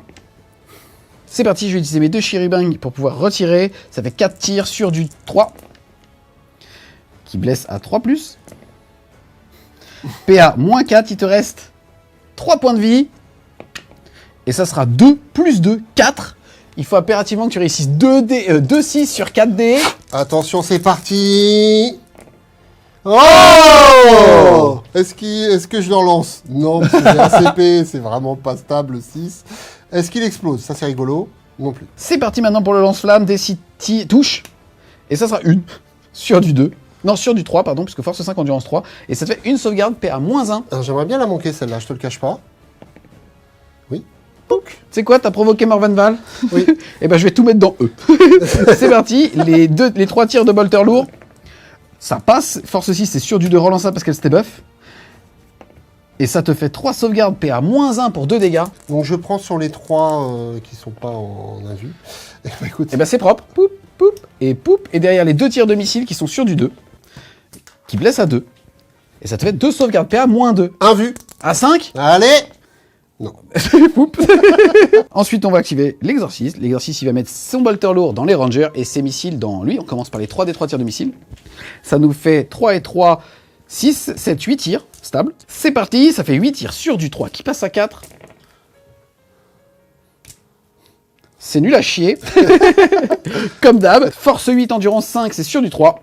C'est parti, je vais utiliser mes 2 chérubins pour pouvoir retirer. Ça fait 4 tirs sur du 3. Qui blesse à 3+. PA -4, il te reste 3 points de vie. Et ça sera 2 plus 2, 4. Il faut impérativement que tu réussisses 2-6 sur 4D. Attention, c'est parti. Oh, est-ce que je le relance? Non, parce que j'ai un CP, c'est vraiment pas stable, 6. Est-ce qu'il explose? Ça, c'est rigolo. Non plus. C'est parti maintenant pour le lance-flamme. Des 6 touches. Et ça sera une sur du 2. Non, sur du 3, pardon, puisque force 5, endurance 3. Et ça te fait une sauvegarde PA -1. Alors, j'aimerais bien la manquer, celle-là, je te le cache pas. Oui. Pouc. Tu sais quoi, t'as provoqué Morvenval? Oui. Et ben je vais tout mettre dans eux. C'est parti, les 3 tirs de bolter lourd. Ça passe, force 6 c'est sûr du 2 relançable parce qu'elle c'était buff. Et ça te fait 3 sauvegardes PA-1 pour 2 dégâts. Donc je prends sur les 3 qui sont pas en invu. Et bah écoute, Et bah c'est propre. Poup, poup, et poup. Et derrière les 2 tirs de missile qui sont sur du 2. Qui blessent à 2. Et ça te fait 2 sauvegardes PA-2. invu. À 5. Allez. Non. Poup. Ensuite, on va activer l'exorciste. L'exorciste, il va mettre son bolter lourd dans les rangers et ses missiles dans lui. On commence par les 3 des 3 tirs de missile. Ça nous fait 3 et 3, 6, 7, 8 tirs stable. C'est parti, ça fait 8 tirs sur du 3 qui passe à 4. C'est nul à chier. Comme d'hab. Force 8, endurance 5, c'est sur du 3.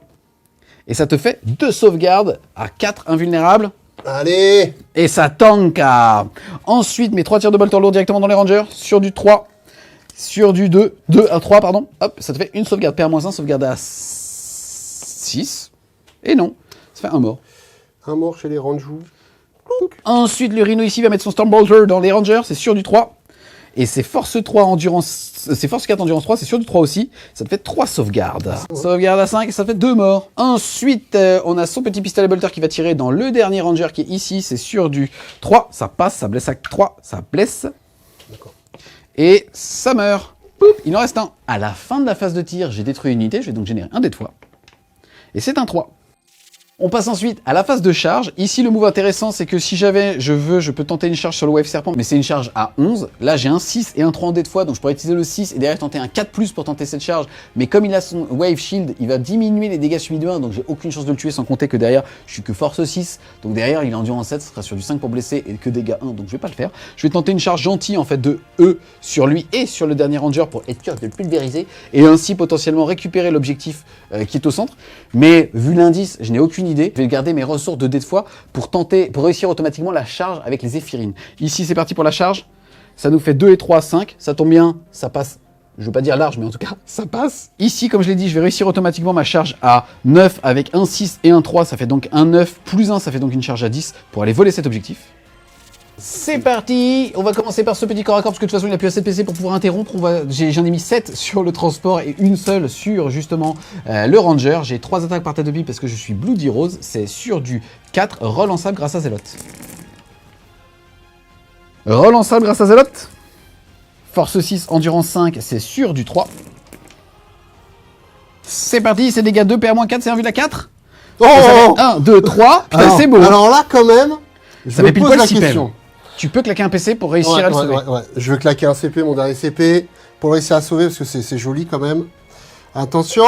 Et ça te fait 2 sauvegardes à 4 invulnérables. Allez. Et ça tanka. Ensuite, mes 3 tirs de bolter lourd directement dans les rangers. Sur du 3. Sur du 2. 2 à 3, pardon. Hop, ça te fait une sauvegarde. PA-1, sauvegarde à 6. Et non, ça fait un mort. Un mort chez les Ranjou. Ensuite, le Rhino ici va mettre son Stormbolter dans les rangers. C'est sur du 3. Et c'est force 3 endurance... C'est force 4 endurance 3, c'est sur du 3 aussi. Ça te fait 3 sauvegardes. Sauvegarde à 5 et ça fait 2 morts. Ensuite, on a son petit pistolet bolter qui va tirer dans le dernier ranger qui est ici. C'est sur du 3. Ça passe, ça blesse à 3. Ça blesse. D'accord. Et ça meurt. Poup, il en reste un. À la fin de la phase de tir, j'ai détruit une unité. Je vais donc générer un dé de foi. Et c'est un 3. On passe ensuite à la phase de charge. Ici, le move intéressant, c'est que si je peux tenter une charge sur le Wave Serpent, mais c'est une charge à 11. Là, j'ai un 6 et un 3 en dé de fois, donc je pourrais utiliser le 6 et derrière tenter un 4+, pour tenter cette charge. Mais comme il a son Wave Shield, il va diminuer les dégâts subis de 1, donc j'ai aucune chance de le tuer, sans compter que derrière, je suis que force 6. Donc derrière, il est endurance 7, ce sera sur du 5 pour blesser et que dégâts 1, donc je vais pas le faire. Je vais tenter une charge gentille, en fait, de E sur lui et sur le dernier Ranger pour être sûr de le pulvériser et ainsi potentiellement récupérer l'objectif qui est au centre. Mais vu l'indice, je n'ai aucune idée. Je vais garder mes ressources de dés de foi pour réussir automatiquement la charge avec les éphyrines. Ici, c'est parti pour la charge. Ça nous fait 2 et 3, 5. Ça tombe bien, ça passe. Je veux pas dire large, mais en tout cas, ça passe. Ici, comme je l'ai dit, je vais réussir automatiquement ma charge à 9 avec un 6 et un 3. Ça fait donc un 9 plus 1, ça fait donc une charge à 10 pour aller voler cet objectif. C'est parti. On va commencer par ce petit corps à corps parce que de toute façon il a plus assez de PC pour pouvoir interrompre. J'en ai mis 7 sur le transport et une seule sur justement le ranger. J'ai 3 attaques par tête de pipe parce que je suis Bloody Rose. C'est sur du 4 relançable grâce à Zelote. Relançable grâce à Zelote. Force 6, endurance 5, c'est sur du 3. C'est parti, c'est dégâts 2, PA-4, c'est un vu à 4. Oh, 1, 2, 3. Putain, c'est beau. Alors là, quand même, je Ça me fait pile pose poil la 6 question. Tu peux claquer un PC pour réussir à le sauver. Ouais. Je veux claquer un CP, mon dernier CP, pour réussir à sauver, parce que c'est joli quand même. Attention.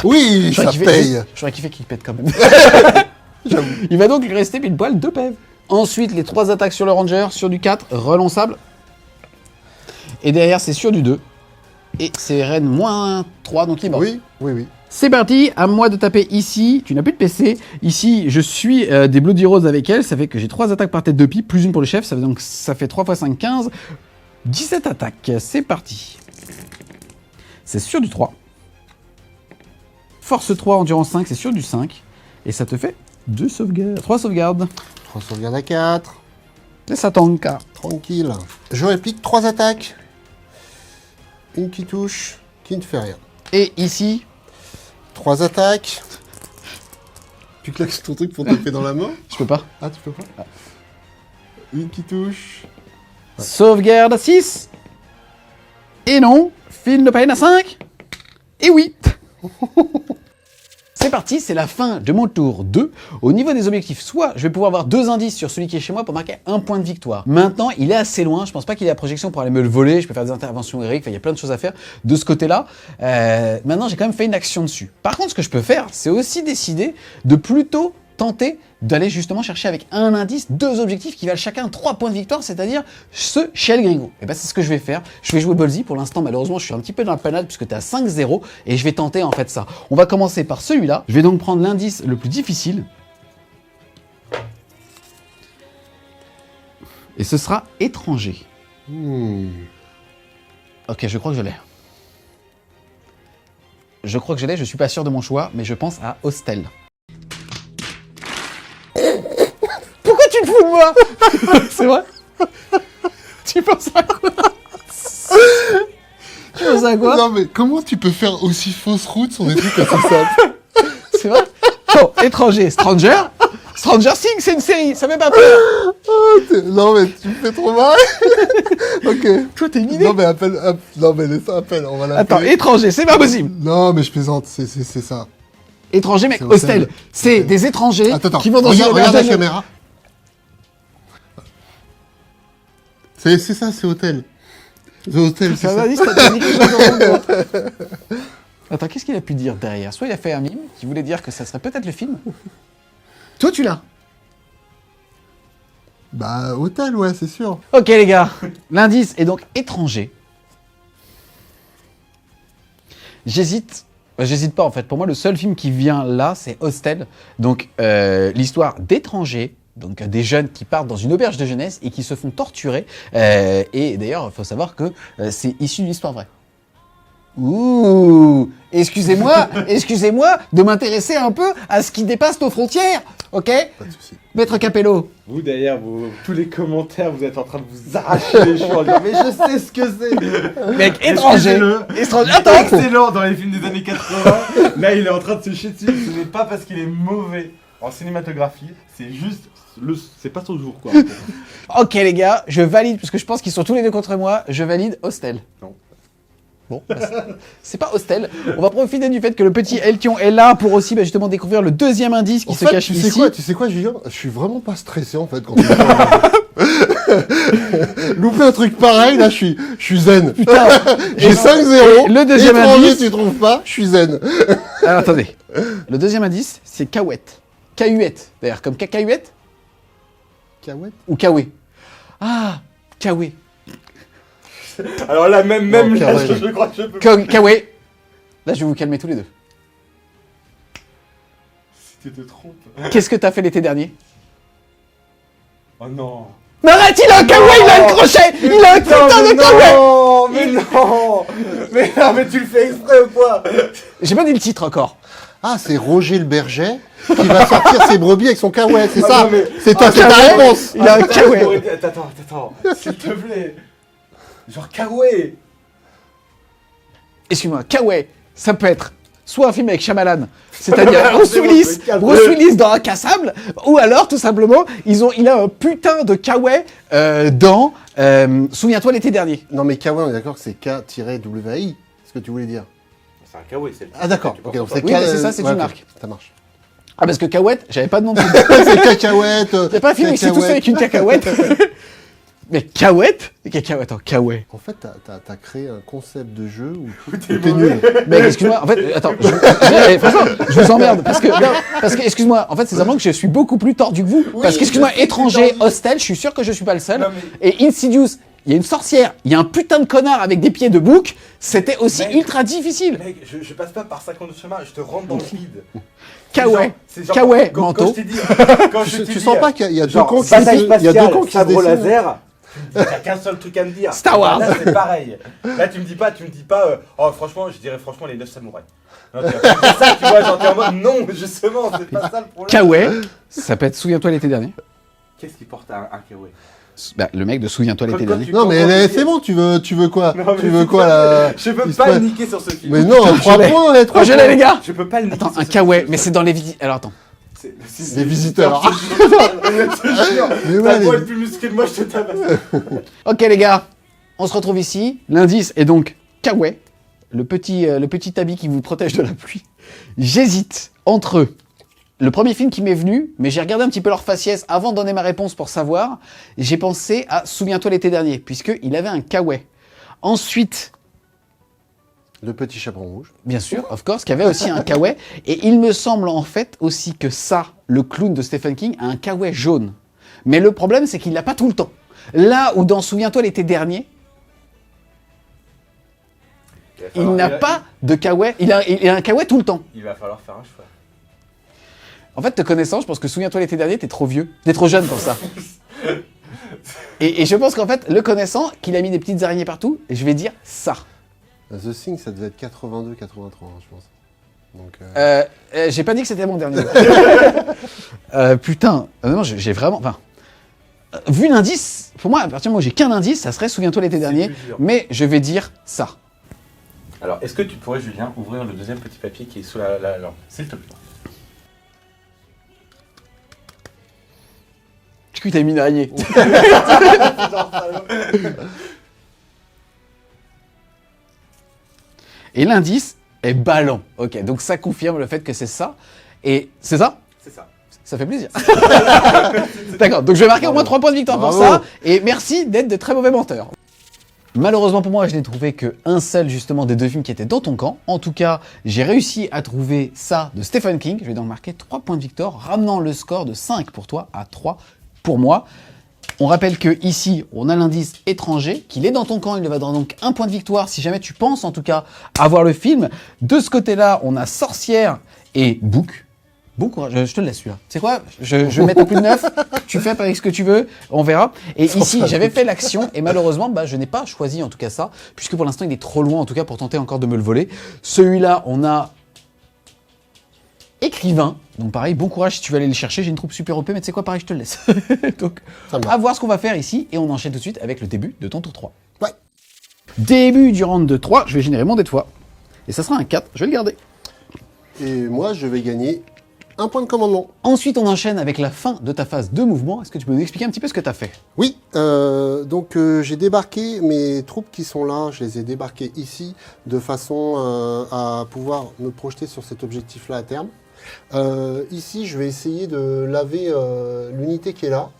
Oui, ça paye. J'aurais kiffé qu'il pète quand même. Il va donc lui rester pile poil 2 PV. Ensuite, les 3 attaques sur le ranger, sur du 4, relançable. Et derrière, c'est sur du 2. Et c'est Rennes moins 3, donc il est mort. Oui. C'est parti, à moi de taper ici. Tu n'as plus de PC. Ici, je suis des Bloody Rose avec elle. Ça fait que j'ai 3 attaques par tête de pipe, plus une pour le chef. Ça fait 3 x 5, 15. 17 attaques. C'est parti. C'est sur du 3. Force 3, endurance 5, c'est sur du 5. Et ça te fait 2 sauvegardes. 3 sauvegardes. 3 sauvegardes à 4. Et ça tank. Tranquille. Je réplique 3 attaques. Une qui touche, qui ne fait rien. Et ici, 3 attaques. Tu claques ton truc pour taper dans la main? je peux pas. Ah, tu peux pas? Une qui touche. Sauvegarde à 6. Et non. Film de pain à 5. Et oui. C'est parti, c'est la fin de mon tour 2. Au niveau des objectifs, soit je vais pouvoir avoir 2 indices sur celui qui est chez moi pour marquer un point de victoire. Maintenant, il est assez loin, je pense pas qu'il ait la projection pour aller me le voler, je peux faire des interventions héroïques, il y a plein de choses à faire de ce côté-là. Maintenant, j'ai quand même fait une action dessus. Par contre, ce que je peux faire, c'est aussi décider de plutôt tenter d'aller justement chercher avec un indice 2 objectifs qui valent chacun 3 points de victoire, c'est-à-dire ce chez El Gringo. Et ben c'est ce que je vais faire. Je vais jouer Ballsy. Pour l'instant, malheureusement, je suis un petit peu dans la panade puisque tu es à 5-0 et je vais tenter en fait ça. On va commencer par celui-là. Je vais donc prendre l'indice le plus difficile. Et ce sera étranger. Ok, je crois que je l'ai. Je suis pas sûr de mon choix, mais je pense à Hostel. Pourquoi tu te fous de moi? C'est vrai? Tu penses à quoi? Tu penses à quoi? Non mais comment tu peux faire aussi fausse route sur des trucs assez simples? C'est vrai? Bon, étranger, stranger. Stranger Things, c'est une série, ça fait pas peur. Non, mais tu me fais trop mal. Ok. Toi, t'es une idée. Non, mais non, mais laisse ça, appelle. On va l'appeler. Attends, étranger, c'est pas possible. Non, mais je plaisante, c'est ça. Étranger, mec, C'est hostel. hostel. C'est Ok. des étrangers Attends, qui vont dans regarde, une regarde la auberge de- caméra. C'est ça, c'est hôtel. C'est hôtel, c'est C'est un ça. indice, t'as dit quelque chose dans le monde. Attends, qu'est-ce qu'il a pu dire derrière? Soit il a fait un mime qui voulait dire que ça serait peut-être le film. Toi, tu l'as. Bah, hôtel, ouais, c'est sûr. Ok, les gars. L'indice est donc étranger. J'hésite. J'hésite pas en fait. Pour moi, le seul film qui vient là, c'est Hostel. Donc, l'histoire d'étrangers. Donc des jeunes qui partent dans une auberge de jeunesse et qui se font torturer. Et d'ailleurs, il faut savoir que c'est issu d'une histoire vraie. Ouh, excusez-moi de m'intéresser un peu à ce qui dépasse nos frontières, ok? Pas de soucis. Maître Capello. Vous, derrière tous les commentaires, vous êtes en train de vous arracher les cheveux en disant, mais je sais ce que c'est. Mec, étranger. Excusez-le. Étranger. Il est Attends. excellent dans les films des années 80. Là, il est en train de se chier dessus. Ce n'est pas parce qu'il est mauvais en cinématographie, c'est juste... C'est pas son jour, quoi. Ok les gars, je valide, parce que je pense qu'ils sont tous les deux contre moi, je valide Hostel. Non. Bon, bah, c'est pas Hostel. On va profiter du fait que le petit Eltion est là pour aussi justement découvrir le deuxième indice qui En se fait, cache tu ici. sais quoi, Julien? Je suis vraiment pas stressé, en fait, quand tu me parles. Louper un truc pareil, là, je suis zen. Putain. J'ai Et 5-0. le deuxième Étranger, indice. tu trouves pas? Je suis zen. Alors attendez. Le deuxième indice, c'est Cahuète. Cahuète, d'ailleurs, comme cacahuète Cahuète? ou Kawé. Ah, Kawé. Alors là, même Non, là, Carré. je crois que je peux... Kawé. Là, je vais vous calmer tous les deux. Si tu te trompes... Qu'est-ce que t'as fait l'été dernier? Oh non. Mais arrête, il a un Kawé, il a un crochet. Il a un putain de Kawé. Non, mais non. Mais non, mais tu le fais exprès ou quoi? J'ai pas dit le titre encore. Ah, c'est Roger le berger qui va sortir ses brebis avec son cahuète, c'est Ah ça? non, mais- C'est ta Kawé. réponse. Il a un Kawé. Attends, s'il te plaît. Genre Kawé. Excuse-moi, Kawé, ça peut être soit un film avec Shyamalan, c'est-à-dire Alors, Bruce c'est bon, Willis, je me calme. Bruce Willis dans un cassable, ou alors tout simplement, il a un putain de Kawé dans Souviens-toi l'été dernier. Non, mais Kawaii, on est d'accord que c'est K-WI, c'est ce que tu voulais dire. C'est un Kawé, c'est le Ah, d'accord. Tu Ok, penses donc pas. c'est Oui, mais c'est ça, c'est une ok, marque. Ça marche. Ah parce que Kawet, j'avais pas de nom de film. C'est cacahuète. Y'a pas un film où c'est tous avec une cacahuète. Mais Kawet? Cacahuète en Kawé. En fait, t'as créé un concept de jeu où T'es t'es mauvais. nul. Mais excuse-moi, en fait, attends, franchement, je vous emmerde, parce que, excuse-moi, en fait, c'est simplement que je suis beaucoup plus tordu que vous, parce que, excuse-moi, je sais que étranger, t'es tordu. Hostel, je suis sûr que je suis pas le seul, Non, et Insidious, il y a une sorcière, il y a un putain de connard avec des pieds de bouc, c'était aussi Mec. ultra difficile. Mec, je passe pas par 50 de chemin, je te rentre dans le vide. Kawé, C'est genre- Kawé, quand manteau. je t'ai dit, quand je t'ai Tu dit, sens pas qu'il y a deux genre, camps qui bataille se- il y a deux spatiale, camps qui se sabre dessinent. laser. Tu me dis, t'as qu'un seul truc à me dire. Star Wars. Là, c'est pareil. Là, tu me dis pas, oh, franchement, je dirais franchement les 9 samouraïs. Non, tu vas pas dire ça, tu vois, genre, t'es en mode, non, justement, c'est pas ça le problème. Kawé, ça peut être Souviens-toi l'été dernier. Qu'est-ce qui porte un Kawé? Bah, le mec de Souviens-toi l'été Quand dernier. tu Non, mais comprends, c'est bon, tu veux quoi? Non, mais Tu veux c'est quoi ça. là? Je peux Il se pas passe- le niquer sur ce film. Mais non, 3 l'ai. points, les 3 Oh, je l'ai, les gars. Je peux pas le niquer Attends, sur un ce Kawé, film. mais c'est dans les visites. Alors attends. C'est Les visiteurs. Je te jure, Mais ouais, t'as beau les- être plus musclé que moi, je te tabasse. Ok les gars, on se retrouve ici. L'indice est donc Kawé, le petit habit qui vous protège de la pluie. J'hésite entre le premier film qui m'est venu, mais j'ai regardé un petit peu leur faciès avant de donner ma réponse pour savoir. J'ai pensé à Souviens-toi l'été dernier, puisqu'il avait un Kawé. Ensuite, Le petit chaperon rouge. bien sûr, of course, qui avait aussi un Kawé. Et il me semble en fait aussi que ça, le clown de Stephen King, a un Kawé jaune. Mais le problème, c'est qu'il l'a pas tout le temps. Là où dans Souviens-toi l'été dernier, il n'a pas de Kawé. Il a un Kawé tout le temps. Il va falloir faire un choix. En fait, te connaissant, je pense que Souviens-toi l'été dernier, t'es trop vieux. T'es trop jeune pour ça. Et je pense qu'en fait, le connaissant, qu'il a mis des petites araignées partout, et je vais dire ça. The Thing, ça devait être 82-83, je pense. Donc, J'ai pas dit que c'était mon dernier. Putain, non, j'ai vraiment... Enfin, vu l'indice, pour moi, à partir du moment où j'ai qu'un indice, ça serait Souviens-toi l'été dernier, plus dur. mais je vais dire ça. Alors, est-ce que tu pourrais, Julien, ouvrir le deuxième petit papier qui est sous la lampe, s'il te plaît? cru que t'avais mis une araignée. Et l'indice est ballon. Ok, donc ça confirme le fait que c'est ça. Et c'est ça? C'est ça. Ça fait plaisir. D'accord, donc je vais marquer au moins 3 points de victoire pour Bravo. ça. Et merci d'être de très mauvais menteurs. Malheureusement pour moi, je n'ai trouvé qu'un seul justement des deux films qui étaient dans ton camp. En tout cas, j'ai réussi à trouver ça de Stephen King. Je vais donc marquer 3 points de victoire, ramenant le score de 5 pour toi à 3 pour moi. On rappelle que ici, on a l'indice étranger, qu'il est dans ton camp, il va donner donc 1 point de victoire si jamais tu penses en tout cas avoir le film. De ce côté-là, on a Sorcière et Book. Bon courage, je te le laisse celui-là. Tu sais quoi, je vais mettre un plus de 9, tu fais avec ce que tu veux, on verra. Et ici, j'avais fait l'action et malheureusement, je n'ai pas choisi en tout cas ça, puisque pour l'instant, il est trop loin en tout cas pour tenter encore de me le voler. Celui-là, on a écrivain. Donc pareil, bon courage si tu veux aller le chercher, j'ai une troupe super OP, mais tu sais quoi, pareil, je te le laisse. Donc, à voir ce qu'on va faire ici et on enchaîne tout de suite avec le début de ton tour 3. Ouais. Début du round de 3, je vais générer mon dé de fois. Et ça sera un 4, je vais le garder. Et moi, je vais gagner 1 point de commandement. Ensuite, on enchaîne avec la fin de ta phase de mouvement. Est-ce que tu peux nous expliquer un petit peu ce que tu as fait? Oui, donc j'ai débarqué mes troupes qui sont là, je les ai débarquées ici de façon à pouvoir me projeter sur cet objectif-là à terme. Ici, je vais essayer de laver l'unité qui est là.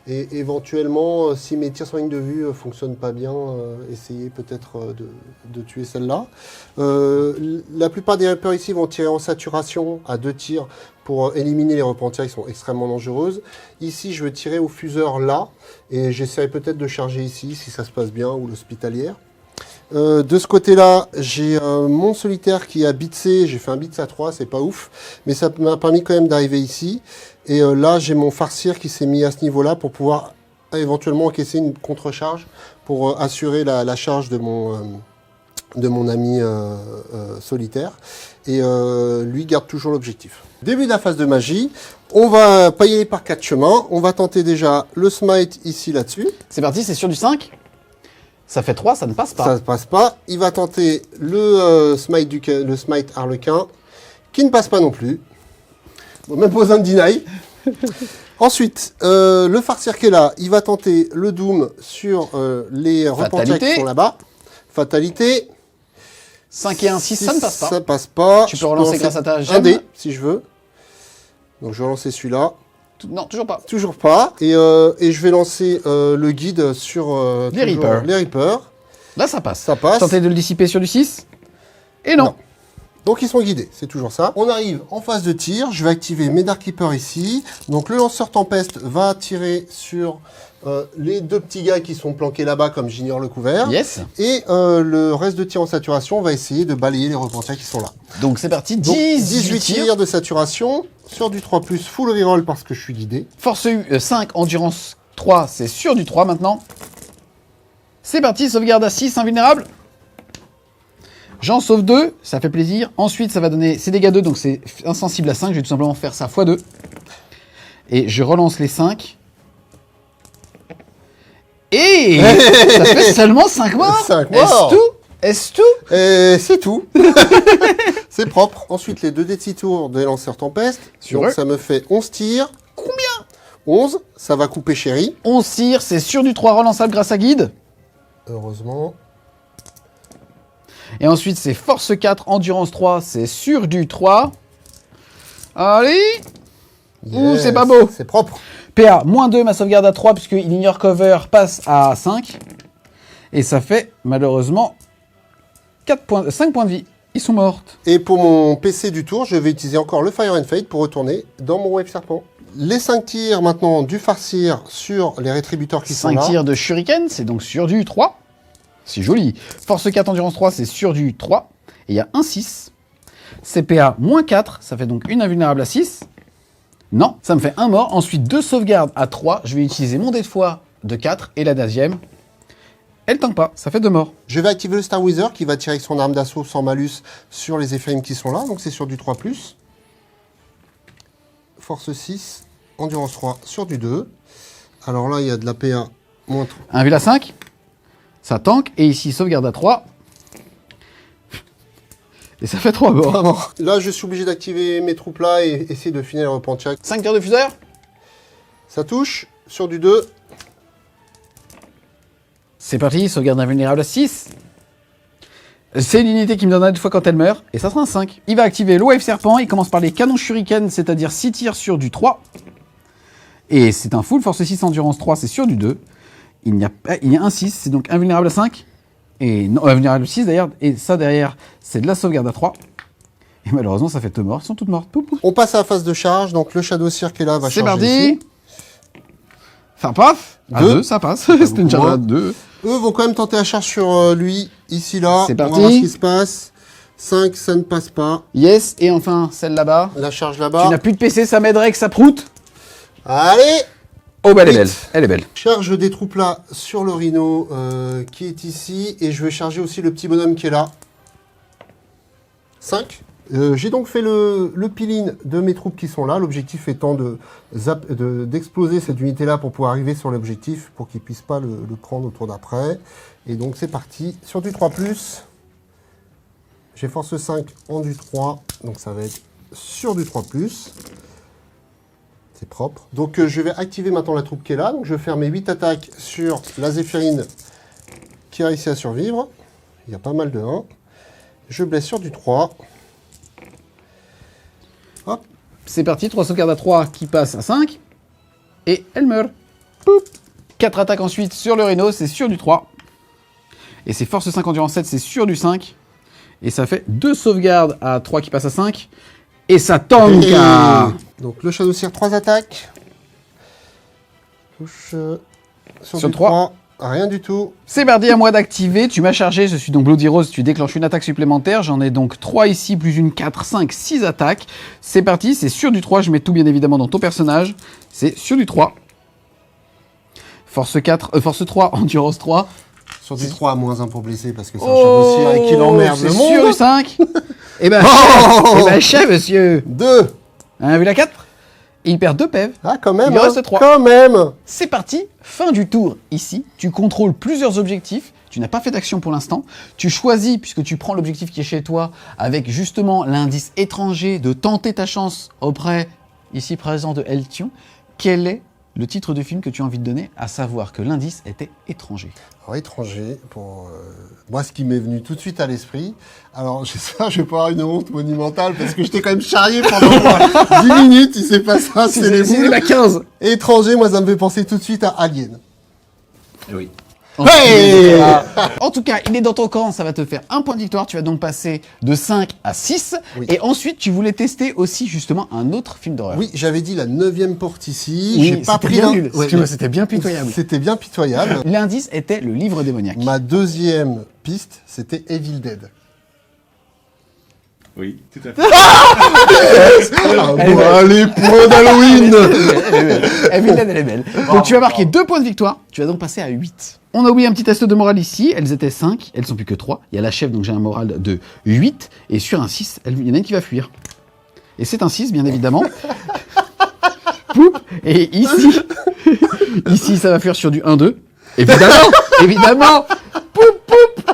Et éventuellement, si mes tirs sur ligne de vue ne fonctionnent pas bien, essayer peut-être de tuer celle-là. La plupart des Reapers ici vont tirer en saturation à 2 tirs pour éliminer les repentirs qui sont extrêmement dangereuses. Ici, je vais tirer au fuseur là, et j'essaierai peut-être de charger ici, si ça se passe bien, ou l'hospitalière. De ce côté-là, j'ai mon solitaire qui a bitsé, j'ai fait un bits à 3, c'est pas ouf, mais ça m'a permis quand même d'arriver ici. Et là, j'ai mon farcir qui s'est mis à ce niveau-là pour pouvoir éventuellement encaisser une contre-charge pour assurer la charge de mon ami solitaire. Et lui garde toujours l'objectif. Début de la phase de magie, on va pas y aller par 4 chemins. On va tenter déjà le smite ici, là-dessus. C'est parti, c'est sur du 5. Ça fait 3, ça ne passe pas. Ça ne passe pas. Il va tenter le smite harlequin, qui ne passe pas non plus. Bon, même pas besoin de deny. Ensuite, le farcir qui est là, il va tenter le doom sur les repentirs qui sont là-bas. Fatalité. 5 et 1, 6, ça ne passe pas. Ça passe pas. Tu peux relancer grâce à ta un gemme. dé, si je veux. Donc je vais relancer celui-là. Non, toujours pas. Toujours pas. Et je vais lancer le guide sur Les Reapers. les Reapers. Là, ça passe. Ça passe. Tenter de le dissiper sur du 6. Et non. Non. Donc ils sont guidés, c'est toujours ça. On arrive en phase de tir, je vais activer mes Dark Keepers ici. Donc le lanceur tempête va tirer sur les 2 petits gars qui sont planqués là-bas comme j'ignore le couvert. Yes. Et le reste de tir en saturation, on va essayer de balayer les repentirs qui sont là. Donc c'est parti, Donc, 18 tirs. de saturation sur du 3+, full reroll parce que je suis guidé. Force U, 5, endurance 3, c'est sur du 3 maintenant. C'est parti, sauvegarde à 6, invulnérable. J'en sauve 2, ça fait plaisir. Ensuite, ça va donner ses dégâts 2, donc c'est insensible à 5. Je vais tout simplement faire ça x2. Et je relance les 5. Et ça fait seulement 5 morts. 5 morts. Est-ce tout? Est-ce tout? Et c'est tout. C'est propre. Ensuite, les 2 dés de 6 tours des lanceurs tempête. Sur Donc eux. ça me fait 11 tirs. Combien? 11. Ça va couper Chéri. 11 tirs, c'est sur du 3 relançable grâce à guide. Heureusement. Et ensuite, c'est force 4, endurance 3, c'est sur du 3. Allez. Ouh, c'est pas beau. C'est propre. PA, moins 2, ma sauvegarde à 3, puisqu'il ignore cover, passe à 5. Et ça fait, malheureusement, 5 points de vie. Ils sont morts. Et pour mon PC du tour, je vais utiliser encore le Fire and Fade pour retourner dans mon Wave Serpent. Les 5 tirs maintenant du farcir sur les rétributeurs qui sont 5 là. tirs de shuriken, c'est donc sur du 3. C'est joli. Force 4, endurance 3, c'est sur du 3. Et il y a un 6. CPA, moins 4, ça fait donc une invulnérable à 6. Non, ça me fait un mort. Ensuite, 2 sauvegardes à 3. Je vais utiliser mon dé de foi de 4 et la deuxième. Elle tank pas, ça fait 2 morts. Je vais activer le Star Wither qui va tirer avec son arme d'assaut sans malus sur les Ephraim qui sont là. Donc c'est sur du 3+. Force 6, endurance 3 sur du 2. Alors là, il y a de la PA moins 3. Un vil à 5. Ça tank. Et ici, sauvegarde à 3. Et ça fait 3 morts. Vraiment. Là, je suis obligé d'activer mes troupes là et essayer de finir le repentir. 5 tirs de fuseur. Ça touche. sur du 2. C'est parti, sauvegarde invulnérable à 6. C'est une unité qui me donnera 2 fois quand elle meurt, et ça sera un 5. Il va activer le Wave Serpent, il commence par les canons Shuriken, c'est-à-dire 6 tirs sur du 3. Et c'est un full, force 6, endurance 3, c'est sur du 2. Il y a un 6, c'est donc invulnérable à 5. Et non, invulnérable à 6 d'ailleurs, et ça derrière, c'est de la sauvegarde à 3. Et malheureusement, ça fait 2 morts, elles sont toutes mortes. Pouf, pouf. On passe à la phase de charge, donc le Shadow Cirque est là, va C'est charger parti. ici. Enfin, paf. À 2, ça passe. C'était une charge à 2. Eux vont quand même tenter la charge sur lui, ici, là. C'est parti. On va voir ce qui se passe. 5, ça ne passe pas. Yes, et enfin, celle là-bas. La charge Tu là-bas. n'as plus de PC, ça m'aiderait que ça proute. Allez. Oh, bah, elle est belle. Vite. Elle est belle. Charge des troupes là sur le Rhino qui est ici. Et je vais charger aussi le petit bonhomme qui est là. 5. J'ai donc fait le peeling de mes troupes qui sont là. L'objectif étant d'exploser cette unité-là pour pouvoir arriver sur l'objectif pour qu'ils ne puissent pas le prendre au tour d'après. Et donc c'est parti. Sur du 3+, j'ai force 5 en du 3. Donc ça va être sur du 3+. C'est propre. Donc je vais activer maintenant la troupe qui est là. Donc je vais faire mes 8 attaques sur la Zéphirine qui a réussi à survivre. Il y a pas mal de 1. Je blesse sur du 3. Hop. C'est parti, 3 sauvegardes à 3 qui passent à 5. Et elle meurt. Poup. 4 attaques ensuite sur le Rhino, c'est sur du 3. Et c'est force 5 endurance 7, c'est sur du 5. Et ça fait 2 sauvegardes à 3 qui passent à 5. Et ça tanka. Donc le Shadow Cirque, 3 attaques. Touche sur Sur du 3. 3. Rien du tout. C'est parti, à moi d'activer. Tu m'as chargé, je suis donc Bloody Rose. Tu déclenches une attaque supplémentaire. J'en ai donc 3 ici, plus une 4, 5, 6 attaques. C'est parti, c'est sur du 3. Je mets tout bien évidemment dans ton personnage. C'est sur du 3. Force 4, force 3, endurance 3. Sur du 3, moins 1 pour blesser parce que c'est un Shadow Cirque qui l'emmerde le c'est monde. sur du 5. Et ben, chef, monsieur. 2. Hein, vu la 4. Il perd 2 PEV. Ah, quand même. Il reste 3. Quand même. C'est parti, fin du tour. Ici, tu contrôles plusieurs objectifs. Tu n'as pas fait d'action pour l'instant. Tu choisis, puisque tu prends l'objectif qui est chez toi, avec justement l'indice étranger, de tenter ta chance auprès, ici présent, de Eltion. Quel est le titre de film que tu as envie de donner, à savoir que l'indice était étranger? Alors, étranger, pour moi, ce qui m'est venu tout de suite à l'esprit. Alors, j'espère que je vais pas avoir une honte monumentale parce que je t'ai quand même charrié pendant 10 minutes. Il s'est pas ça, c'est les boules. la 15. Étranger, moi, ça me fait penser tout de suite à Alien. Oui. Hey. En tout cas, il est dans ton camp, ça va te faire un point de victoire. Tu vas donc passer de 5 à 6. Oui. Et ensuite, tu voulais tester aussi justement un autre film d'horreur. Oui, j'avais dit la 9e porte ici. Oui, J'ai pas c'était pris bien l'in- nul. Ouais, Excuse-moi, c'était bien pitoyable. C'était bien pitoyable. L'indice était le livre démoniaque. Ma 2e piste, c'était Evil Dead. Oui, tout à fait. Allez, point d'Halloween. Evil Dead, elle est belle. Donc tu vas marquer 2 points de victoire. Tu vas donc passer à 8. On a oublié un petit test de morale ici. Elles étaient 5. Elles sont plus que 3. Il y a la chef, donc j'ai un moral de 8. Et sur un 6, il y en a une qui va fuir. Et c'est un 6, bien évidemment. Poup. Et ici, ici, ça va fuir sur du 1-2. Évidemment, évidemment. Poup, poup.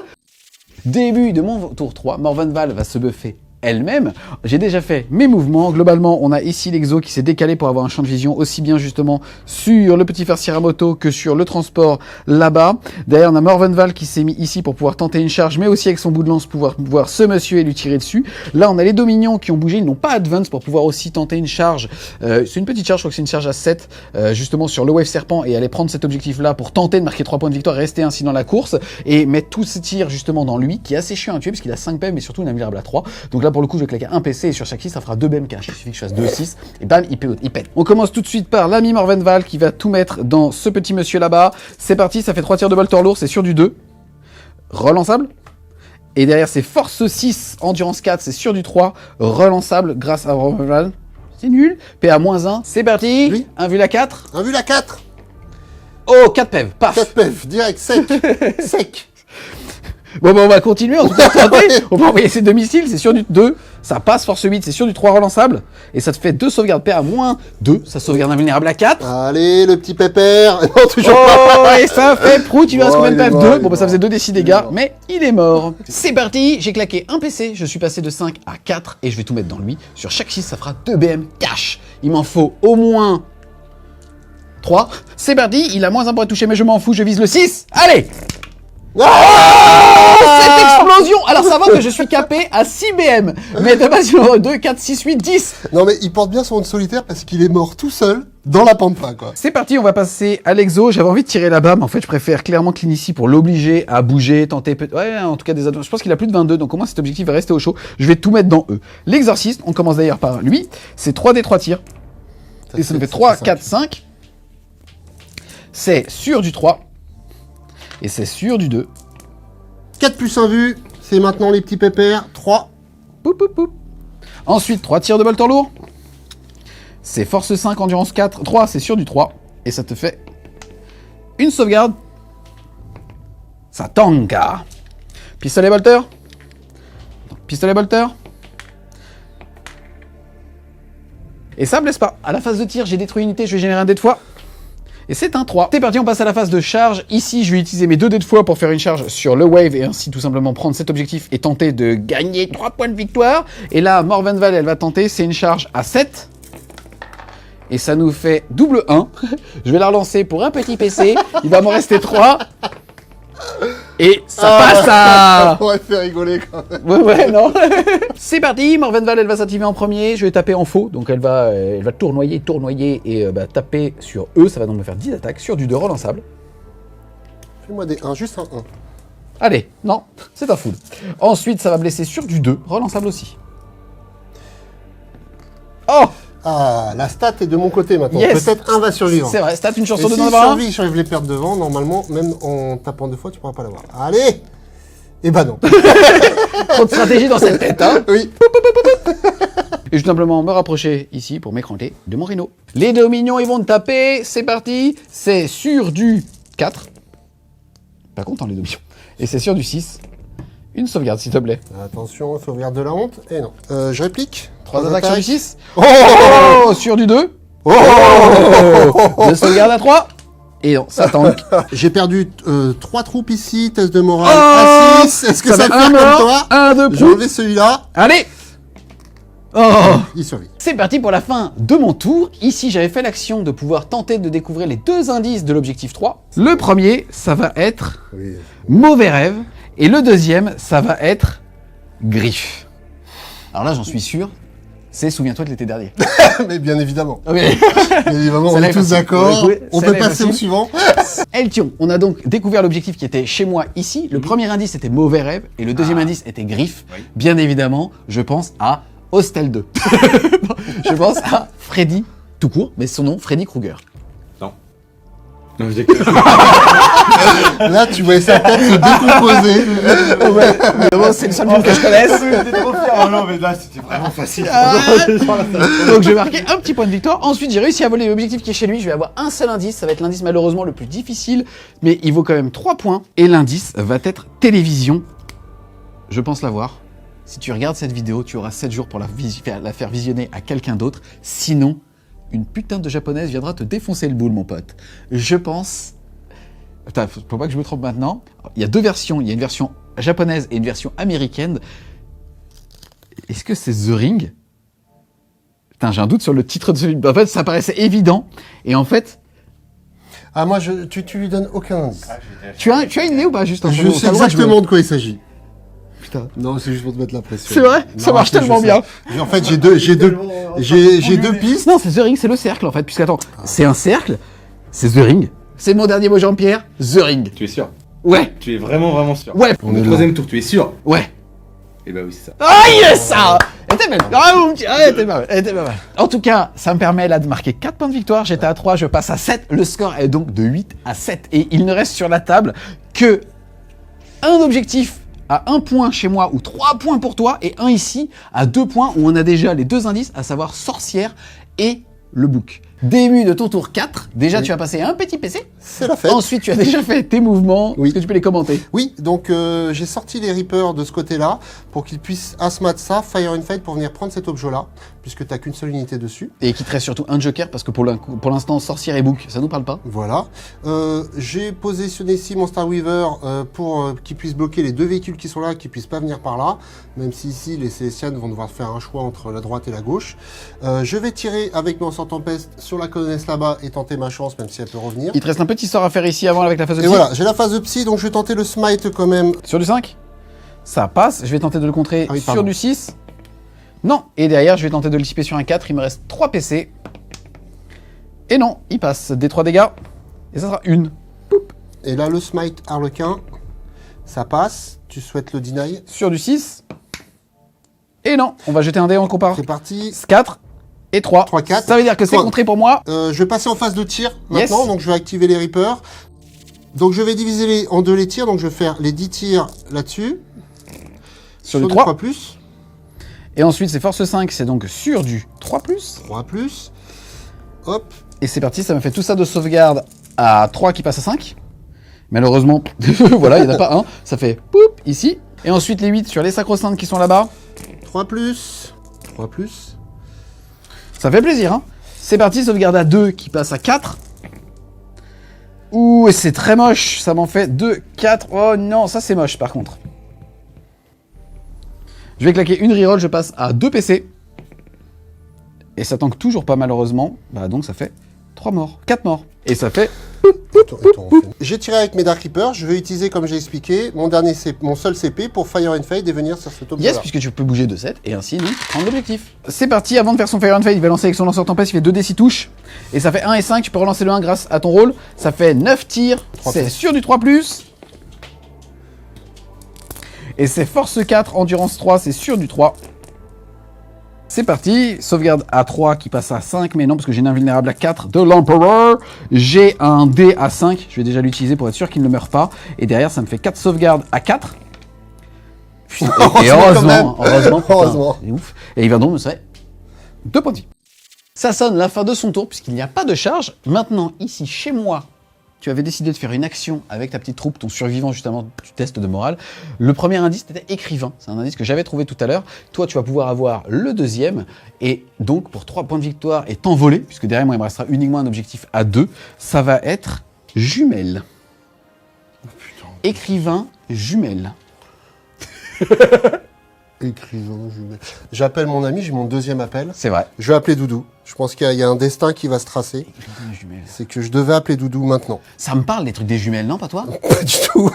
Début de mon tour 3, Morvenval va se buffer elle-même. J'ai déjà fait mes mouvements. Globalement, on a ici l'exo qui s'est décalé pour avoir un champ de vision aussi bien justement sur le petit fer Shiramoto que sur le transport là-bas. Derrière, on a Morvenval qui s'est mis ici pour pouvoir tenter une charge, mais aussi avec son bout de lance pouvoir voir ce monsieur et lui tirer dessus. Là, on a les Dominions qui ont bougé. Ils n'ont pas advance pour pouvoir aussi tenter une charge. C'est une petite charge, je crois que c'est une charge à 7, justement sur le Wave Serpent et aller prendre cet objectif-là pour tenter de marquer 3 points de victoire, rester ainsi dans la course et mettre tous ses tirs justement dans lui, qui est assez chiant à tuer parce qu'il a 5 PM mais surtout une invulnérable à 3. Donc là, pour le coup, je vais claquer un PC et sur chaque 6, ça fera 2 BM cash. Il suffit que je fasse 2-6 et bam, il pète. On commence tout de suite par l'ami Morvenval qui va tout mettre dans ce petit monsieur là-bas. C'est parti, ça fait 3 tirs de bolter lourd, c'est sur du 2. Relançable. Et derrière, c'est force 6, endurance 4, c'est sur du 3. Relançable grâce à Morvenval. C'est nul. PA-1, c'est parti. Oui. Un vu la 4. Un vu la 4. Oh, 4 PEV, paf. 4 pef, direct, sec. Sec. Bon, bah, on va continuer, en tout cas, tenter. On va envoyer ces 2 missiles, c'est sur du 2. Ça passe, force 8, c'est sur du 3 relançable. Et ça te fait 2 sauvegardes PA-2. Ça sauvegarde invulnérable à 4. Allez, le petit pépère. Non, toujours Oh, pas. et ça fait prout, il lui reste Oh, combien de il est PF? mort, 2. il est Bon, bah, ça mort. faisait 2 des 6 Il est dégâts, mort. mais il est mort. C'est parti, j'ai claqué un PC, je suis passé de 5 à 4 et je vais tout mettre dans lui. Sur chaque 6, ça fera 2 BM cash. Il m'en faut au moins 3. C'est parti, il a moins 1 pour être touché, mais je m'en fous, je vise le 6. Allez! Cette explosion! Alors ça va que je suis capé à 6 BM. Mais de base, il en a 2, 4, 6, 8, 10. Non mais il porte bien son solitaire parce qu'il est mort tout seul dans la pampa, quoi. C'est parti, on va passer à l'exo. J'avais envie de tirer là-bas, mais en fait, je préfère clairement clean ici pour l'obliger à bouger, tenter peut-être... Ouais, en tout cas, des advantages. Je pense qu'il a plus de 22, donc au moins cet objectif va rester au chaud. Je vais tout mettre dans eux. L'exorciste, on commence d'ailleurs par lui. C'est 3 des 3 tirs. Et ça nous fait 3, 4, 5. C'est sur du 3. Et c'est sur du 2. 4 plus 1 vue, c'est maintenant les petits pépères. 3. Poup, poup, poup. Ensuite, 3 tirs de bolter lourd. C'est force 5, endurance 4. 3, c'est sur du 3. Et ça te fait une sauvegarde. Ça tanka. Pistolet bolter. Pistolet bolter. Et ça blesse pas. À la phase de tir, j'ai détruit une unité, je vais générer un dé de foi. Et c'est un 3. C'est parti, on passe à la phase de charge. Ici, je vais utiliser mes 2 dés de foi pour faire une charge sur le wave et ainsi tout simplement prendre cet objectif et tenter de gagner 3 points de victoire. Et là, Morvenval, elle va tenter, c'est une charge à 7. Et ça nous fait double 1. Je vais la relancer pour un petit PC. Il va m'en rester 3. Et ça passe à... On va faire rigoler quand même. Ouais, non. C'est parti, Morvenval, elle va s'activer en premier. Je vais taper en faux, donc elle va tournoyer et taper sur eux. Ça va donc me faire 10 attaques sur du 2 relançable. Fais-moi des 1, juste un 1. Allez, non, c'est un full. Ensuite, ça va blesser sur du 2 relançable aussi. Oh! Ah, la stat est de mon côté maintenant. Yes. Peut-être un va survivre. C'est vrai, stat une chance Et sur 2 si d'en il avoir un. survit, j'arrive les pertes devant, normalement, même en tapant 2 fois, tu pourras pas l'avoir. Allez! Eh ben non. Trop de stratégie dans cette tête, hein. Oui. Et je vais simplement me rapprocher ici pour m'écranter de mon rhino. Les deux mignons, ils vont te taper. C'est parti. C'est sur du 4. Pas content, les deux mignons. Et c'est sur du 6. Une sauvegarde, s'il te plaît. Attention, sauvegarde de la honte. Et non. Je réplique. 3 attaques sur du 6. Oh, Sur du 2. oh. De sauvegarde à 3. Et non, ça tank. J'ai perdu 3 troupes ici, test de morale Oh, à 6. Est-ce que ça fait fait un comme mort, toi? un de J'ai prout. enlevé celui-là. Allez. Oh. Il survit. C'est parti pour la fin de mon tour. Ici, j'avais fait l'action de pouvoir tenter de découvrir les 2 indices de l'objectif 3. Le premier, ça va être Oui. mauvais rêve. Et le deuxième, ça va être griffe. Alors là, j'en suis sûr, c'est souviens-toi de l'été dernier. Mais bien évidemment. Ok. Bien évidemment, on Celle-là est est tous facile. d'accord. Oui, On celle-là peut est passer au facile. suivant. Eltion, on a donc découvert l'objectif qui était chez moi ici. Le premier indice était mauvais rêve et le deuxième indice était griffe. Oui. Bien évidemment, je pense à Hostel 2. Je pense à Freddy, tout court, mais son nom, Freddy Krueger. Non, je déconne. Là, tu voyais sa tête se décomposer. Vraiment, c'est le seul film que je connaisse. J'étais trop fier. Ah non, mais là, c'était vraiment facile. Donc je vais marquer un petit point de victoire. Ensuite, j'ai réussi à voler l'objectif qui est chez lui. Je vais avoir un seul indice. Ça va être l'indice malheureusement le plus difficile, mais il vaut quand même 3 points. Et l'indice va être télévision. Je pense l'avoir. Si tu regardes cette vidéo, tu auras 7 jours pour la faire visionner à quelqu'un d'autre. Sinon, une putain de japonaise viendra te défoncer le boule, mon pote. Je pense... Attends, faut pas que je me trompe maintenant. Il y a 2 versions. Il y a une version japonaise et une version américaine. Est-ce que c'est The Ring ? Putain, j'ai un doute sur le titre de ce film. En fait, ça paraissait évident. Et en fait, Ah, moi, tu lui donnes aucun indice. tu as une idée ou pas juste Je sais exactement de quoi il s'agit. Putain. Non, c'est juste pour te mettre la pression. C'est vrai ? Ça Non, marche je tellement sais. bien. En fait, j'ai deux pistes. Non, c'est The Ring, c'est le cercle en fait. Puisque attends, c'est un cercle, c'est The Ring. C'est mon dernier mot, Jean-Pierre. The Ring. Tu es sûr? Ouais, Tu es vraiment sûr? ouais, On est au 3ème tour, tu es sûr? ouais. Eh bah oui, c'est ça. Ah, yes, ça. Elle était belle. Bravo, mon petit. Ah, elle était pas mal. Elle était pas mal. En tout cas, ça me permet là de marquer 4 points de victoire. J'étais à 3, je passe à 7. Le score est donc de 8 à 7. Et il ne reste sur la table que un objectif à 1 point chez moi ou 3 points pour toi et un ici à 2 points où on a déjà les 2 indices, à savoir sorcière et le bouc. Début de ton tour 4. Déjà, Oui. tu as passé un petit PC. C'est la fête. Ensuite, tu as déjà fait tes mouvements. Oui. Est-ce que tu peux les commenter? Oui, donc j'ai sorti les Reapers de ce côté-là pour qu'ils puissent asmat ça, Fire and Fight pour venir prendre cet objet-là, puisque t'as qu'une seule unité dessus. Et qui te reste surtout un joker parce que pour l'instant, sorcière et bouc, ça nous parle pas. Voilà. J'ai positionné ici mon Star Weaver pour qu'il puisse bloquer les 2 véhicules qui sont là, qu'ils puissent pas venir par là, même si ici les Célestians vont devoir faire un choix entre la droite et la gauche. Je vais tirer avec mon sort tempête sur sur la colonesse là-bas et tenter ma chance, même si elle peut revenir. Il te reste un petit sort à faire ici avant avec la phase de Et psy. voilà, j'ai la phase de psy, donc je vais tenter le smite quand même. Sur du 5, ça passe. Je vais tenter de le contrer Ah oui, sur pardon. du 6. Non. Et derrière, je vais tenter de le typer sur un 4. Il me reste 3 PC. Et non, il passe. Des 3 dégâts. Et ça sera une. Et là, le smite harlequin, ça passe. Tu souhaites le deny. Sur du 6. Et non, on va jeter un dé, on compare. C'est parti. 4 et 3. 3, 4. Ça veut dire que c'est 3. contré pour moi. Je vais passer en phase de tir maintenant, Yes. donc je vais activer les Reapers. Donc je vais diviser en deux les tirs, donc je vais faire les 10 tirs là-dessus. Sur du 3. 3+. Et ensuite, c'est force 5, c'est donc sur du 3+. 3+. Hop. Et c'est parti, ça me fait tout ça de sauvegarde à 3 qui passe à 5. Malheureusement, voilà, il n'y en a pas un. Ça fait poup ici. Et ensuite, les 8 sur les sacro-saintes qui sont là-bas. 3+. 3+. Ça fait plaisir, hein. C'est parti, sauvegarde à 2 qui passe à 4. Ouh, et c'est très moche. Ça m'en fait 2, 4. Oh non, ça c'est moche par contre. Je vais claquer une reroll, je passe à 2 PC. Et ça tank toujours pas malheureusement. Bah donc ça fait 3 morts, 4 morts. Et ça fait... Attends, j'ai tiré avec mes Dark Reapers, je vais utiliser, comme j'ai expliqué, mon seul CP pour Fire and Fade et venir sur ce tome Yes, puisque tu peux bouger de 7 et ainsi donc prendre l'objectif. C'est parti, avant de faire son Fire and Fade, il va lancer avec son lanceur tempête, il fait 2d6 touches. Et ça fait 1 et 5, tu peux relancer le 1 grâce à ton rôle. Ça fait 9 tirs, 3+. c'est sur du 3+. Et c'est force 4, endurance 3, c'est sur du 3. C'est parti, sauvegarde à 3 qui passe à 5, mais non parce que j'ai une invulnérable à 4 de l'Emperor. J'ai un dé à 5, je vais déjà l'utiliser pour être sûr qu'il ne meurt pas. Et derrière ça me fait 4 sauvegardes à 4. Et heureusement, Heureusement. c'est ouf. Et il va donc me sauver 2 points de vie. Ça sonne la fin de son tour puisqu'il n'y a pas de charge. Maintenant, ici chez moi, tu avais décidé de faire une action avec ta petite troupe, ton survivant justement du test de morale. Le premier indice, c'était écrivain. C'est un indice que j'avais trouvé tout à l'heure. Toi, tu vas pouvoir avoir le deuxième. Et donc, pour 3 points de victoire et t'envoler, puisque derrière moi, il me restera uniquement un objectif à 2, ça va être jumelle. Écrivain, jumelle. Écrivain, j'appelle mon ami, j'ai mon deuxième appel. C'est vrai. Je vais appeler Doudou. Je pense qu'il y a un destin qui va se tracer. Écrivain, jumelle. C'est que je devais appeler Doudou maintenant. Ça me parle des trucs des jumelles, non, pas toi? Pas du tout.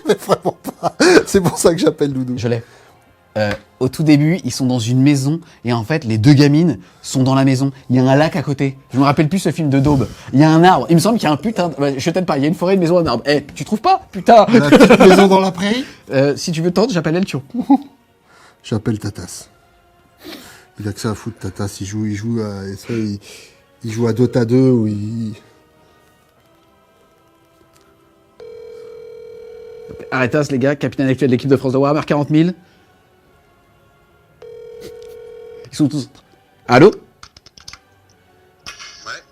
Mais vraiment pas. C'est pour ça que j'appelle Doudou. Je l'ai. Au tout début, ils sont dans une maison et en fait, les 2 gamines sont dans la maison. Il y a un lac à côté. Je me rappelle plus ce film de Daube. Il y a un arbre. Il me semble qu'il y a un putain. Je t'aide pas. Il y a une forêt, une maison, un arbre. Eh, tu trouves pas? Putain. La petite maison dans la prairie. Si tu veux tenter, j'appelle Eltio. J'appelle Tatas. Il a que ça à foutre, Tatas. Il joue à Dota 2 où il... Arrêtas, les gars, capitaine actuel de l'équipe de France de Warhammer 40 000. Ils sont tous. Allô?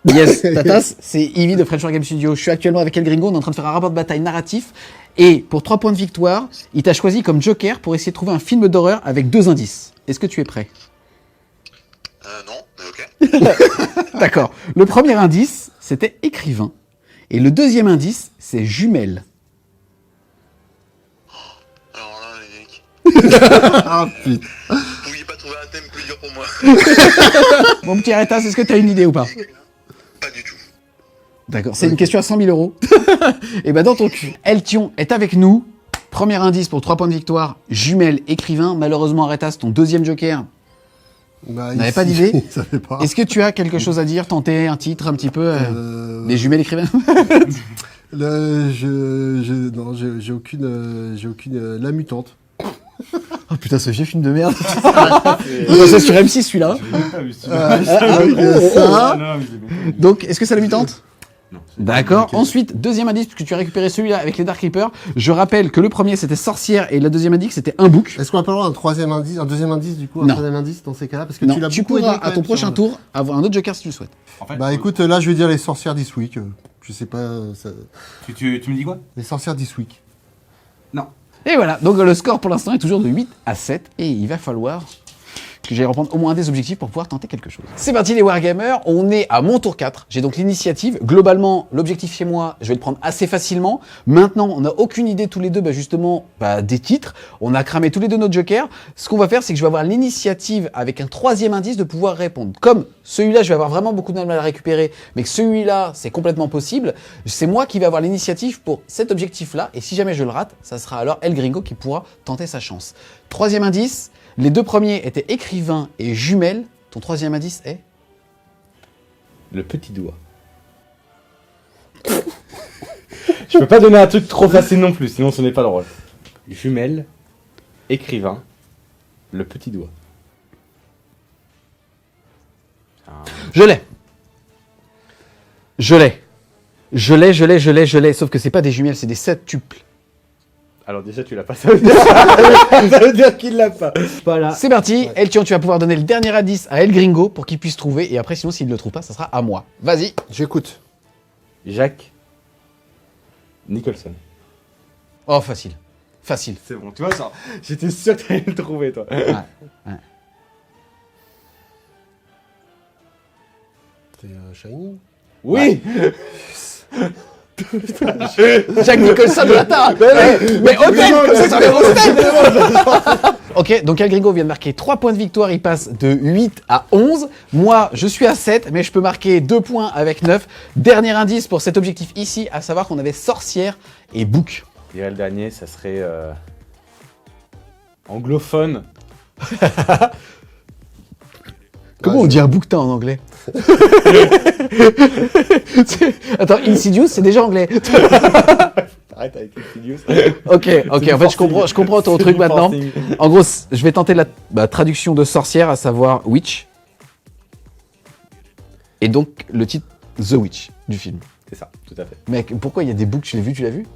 Ouais. Yes, Tatas, c'est Ivy de French War Game Studio. Je suis actuellement avec El Gringo, on est en train de faire un rapport de bataille narratif. Et pour 3 points de victoire, il t'a choisi comme joker pour essayer de trouver un film d'horreur avec 2 indices. Est-ce que tu es prêt? Non, mais ok. D'accord. Le premier indice, c'était écrivain. Et le deuxième indice, c'est jumelle. Alors là, les mecs, Ah putain. vous pouviez pas trouver un thème plus dur pour moi. Mon petit Aretas, est-ce que tu as une idée ou pas? Pas du tout. D'accord, c'est une question à 100 000 euros. Et bah dans ton cul. Eltion est avec nous. Premier indice pour 3 points de victoire. Jumelle, écrivain. Malheureusement, Aretas, ton deuxième joker. Bah, n'avez pas d'idée? Il savait pas. Est-ce que tu as quelque chose à dire? Tenter un titre un petit peu Les jumelles écrivains. Là, non, j'ai aucune... La mutante. Oh putain, ce vieux film de merde. C'est sur M6 celui-là. J'ai même pas vu ce Ça. Non, mais j'ai même pas vu. Donc, est-ce que c'est la mutante? Non. D'accord. Ok. Ensuite, deuxième indice, puisque tu as récupéré celui-là avec les Dark Reapers. Je rappelle que le premier c'était sorcière et le deuxième indice c'était un bouc. Est-ce qu'on va pas avoir un troisième indice, un deuxième indice du coup, un Non. troisième indice dans ces cas-là? Parce que Non, tu l'as tu beaucoup aidé pourras quand à ton même prochain sur- tour avoir un autre joker si tu le souhaites. En fait, Bah écoute, là je vais dire les sorcières this week. Je sais pas. tu me dis quoi? Les sorcières this week. Non. Et voilà, donc le score pour l'instant est toujours de 8 à 7 et il va falloir que j'allais reprendre au moins un des objectifs pour pouvoir tenter quelque chose. C'est parti les Wargamers, on est à mon tour 4. J'ai donc l'initiative. Globalement, l'objectif chez moi, je vais le prendre assez facilement. Maintenant, on n'a aucune idée tous les deux justement des titres. On a cramé tous les deux nos jokers. Ce qu'on va faire, c'est que je vais avoir l'initiative avec un troisième indice de pouvoir répondre. Comme celui-là, je vais avoir vraiment beaucoup de mal à le récupérer, mais que celui-là, c'est complètement possible. C'est moi qui vais avoir l'initiative pour cet objectif-là. Et si jamais je le rate, ça sera alors El Gringo qui pourra tenter sa chance. Troisième indice, les deux premiers étaient écrivain et jumelle. Ton troisième indice est Le petit doigt. Je peux pas donner un truc trop facile non plus, sinon ce n'est pas drôle. Jumelle, écrivain, le petit doigt. Je l'ai. Je l'ai. Sauf que c'est pas des jumelles, c'est des septuples. Alors déjà tu l'as pas, ça veut dire qu'il l'a pas. Voilà. C'est parti, El Tion, tu vas pouvoir donner le dernier indice à El Gringo pour qu'il puisse trouver. Et après, sinon, s'il ne le trouve pas, ça sera à moi. Vas-y. J'écoute. Jacques Nicholson. Oh, facile. Facile. C'est bon, tu vois ça. J'étais sûr que t'allais le trouver toi. Ouais. C'est Shiny. Oui. Jack Nicholson, attends. Mais hôtel, comme ça les grosses têtes. Ok, donc El Gringo vient de marquer 3 points de victoire, il passe de 8 à 11. Moi, je suis à 7, mais je peux marquer 2 points avec 9. Dernier indice pour cet objectif ici, à savoir qu'on avait sorcière et bouc. Je dirais le dernier, ça serait anglophone. Comment on dit un bouquetin en anglais? Attends, Insidious, c'est déjà anglais. Arrête avec Insidious. Ok, en fait, je comprends ton truc maintenant. En gros, je vais tenter la traduction de sorcière, à savoir witch. Et donc, le titre The Witch du film. C'est ça, tout à fait. Mec, pourquoi il y a des boucs? Tu l'as vu?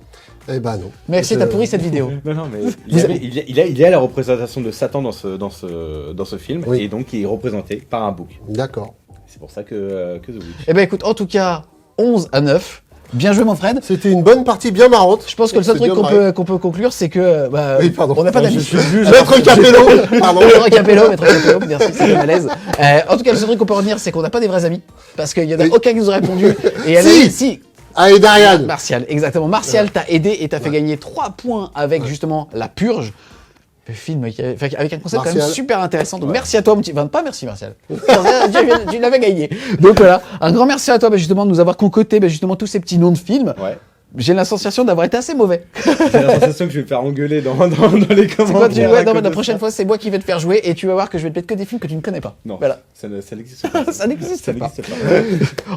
Eh ben non. Merci, t'as pourri cette vidéo. Non, mais il y a la représentation de Satan dans ce film, Oui. et donc il est représenté par un bouc. D'accord. C'est pour ça que The Witch. Eh ben écoute, en tout cas, 11 à 9. Bien joué, mon Fred. C'était une bonne partie bien marrante. Je pense que le seul truc qu'on peut conclure, c'est que Oui, pardon. on n'a pas d'amis. Maître Capello. Pardon. Maître Capello, merci, c'est le malaise. En tout cas, le seul truc qu'on peut retenir, c'est qu'on n'a pas des vrais amis, parce qu'il y en a aucun qui nous a répondu. Et elle a dit, si. Allez, Darian. Martial, exactement. Martial t'a aidé et t'a fait gagner 3 points avec justement La Purge. Le film avec un concept quand même super intéressant. Donc merci à toi, mon petit. Enfin, pas merci, Martial. Tu l'avais gagné. Donc voilà, un grand merci à toi justement de nous avoir concocté justement tous ces petits noms de films. Ouais. J'ai la sensation d'avoir été assez mauvais. J'ai la sensation que je vais me faire engueuler dans les C'est quoi, commentaires. la prochaine fois, c'est moi qui vais te faire jouer et tu vas voir que je vais te mettre que des films que tu ne connais pas. Non, Voilà. ça n'existe pas. Ça n'existe pas.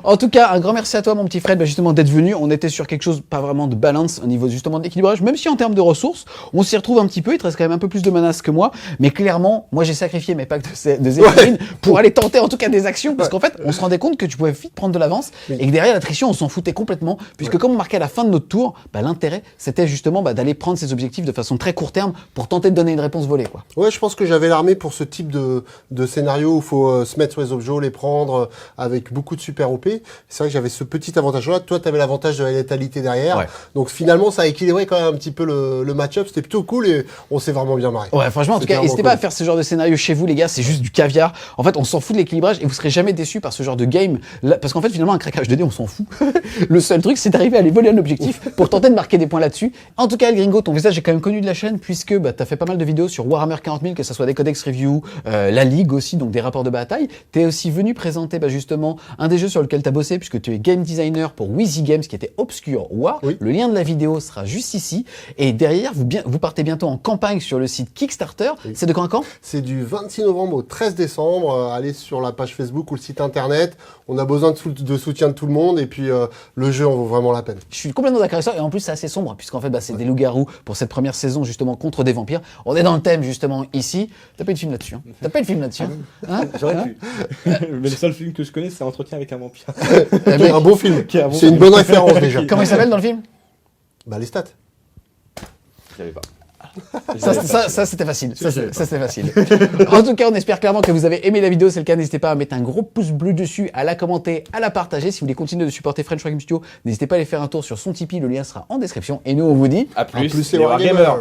En tout cas, un grand merci à toi, mon petit Fred, justement d'être venu. On était sur quelque chose, pas vraiment de balance au niveau justement d'équilibrage, même si en termes de ressources, on s'y retrouve un petit peu. Il te reste quand même un peu plus de menaces que moi, mais clairement, moi j'ai sacrifié mes packs de Zéphyrine pour aller tenter en tout cas des actions, parce qu'en fait, on se rendait compte que tu pouvais vite prendre de l'avance et que derrière l'attrition, on s'en foutait complètement, puisque comme on marquait à la fin de notre tour, l'intérêt, c'était justement d'aller prendre ces objectifs de façon très court terme pour tenter de donner une réponse volée, quoi. Ouais, je pense que j'avais l'armée pour ce type de scénario où il faut se mettre sur les objets, les prendre avec beaucoup de super OP. C'est vrai que j'avais ce petit avantage-là. Toi, tu avais l'avantage de la létalité derrière. Ouais. Donc finalement, ça a équilibré quand même un petit peu le match-up. C'était plutôt cool et on s'est vraiment bien marré. Ouais, franchement, en tout cas, n'hésitez pas à faire ce genre de scénario chez vous, les gars. C'est juste du caviar. En fait, on s'en fout de l'équilibrage et vous serez jamais déçus par ce genre de game. Là, parce qu'en fait, finalement, un craquage de dés, on s'en fout. Le seul truc, c'est d'arriver à aller voler un objectif pour tenter de marquer des points là-dessus. En tout cas, El Gringo, ton visage est quand même connu de la chaîne puisque t'as fait pas mal de vidéos sur Warhammer 40 000, que ce soit des codex review, la Ligue aussi, donc des rapports de bataille. T'es aussi venu présenter justement un des jeux sur lequel t'as bossé puisque tu es game designer pour Wheezy Games qui était Obscure War. Oui. Le lien de la vidéo sera juste ici. Et derrière, vous partez bientôt en campagne sur le site Kickstarter. Oui. C'est de quand à quand? C'est du 26 novembre au 13 décembre. Allez sur la page Facebook ou le site internet. On a besoin de soutien de tout le monde et puis le jeu en vaut vraiment la peine. Je suis complètement d'accord avec ça et en plus c'est assez sombre puisqu'en fait c'est des loups-garous pour cette première saison justement contre des vampires. On est dans le thème justement ici. T'as pas eu de film là-dessus, hein? T'as pas eu de film là-dessus, hein? J'aurais pu. Mais le seul film que je connais c'est Entretien avec un vampire. C'est un bon film. C'est une bonne référence déjà. Comment il s'appelle dans le film? Les stats. J'avais pas. Ça c'était facile. Ça c'était facile. En tout cas, on espère clairement que vous avez aimé la vidéo. C'est le cas, n'hésitez pas à mettre un gros pouce bleu dessus, à la commenter, à la partager. Si vous voulez continuer de supporter French Game Studio, n'hésitez pas à aller faire un tour sur son Tipeee. Le lien sera en description. Et nous, on vous dit à plus les Wargamers.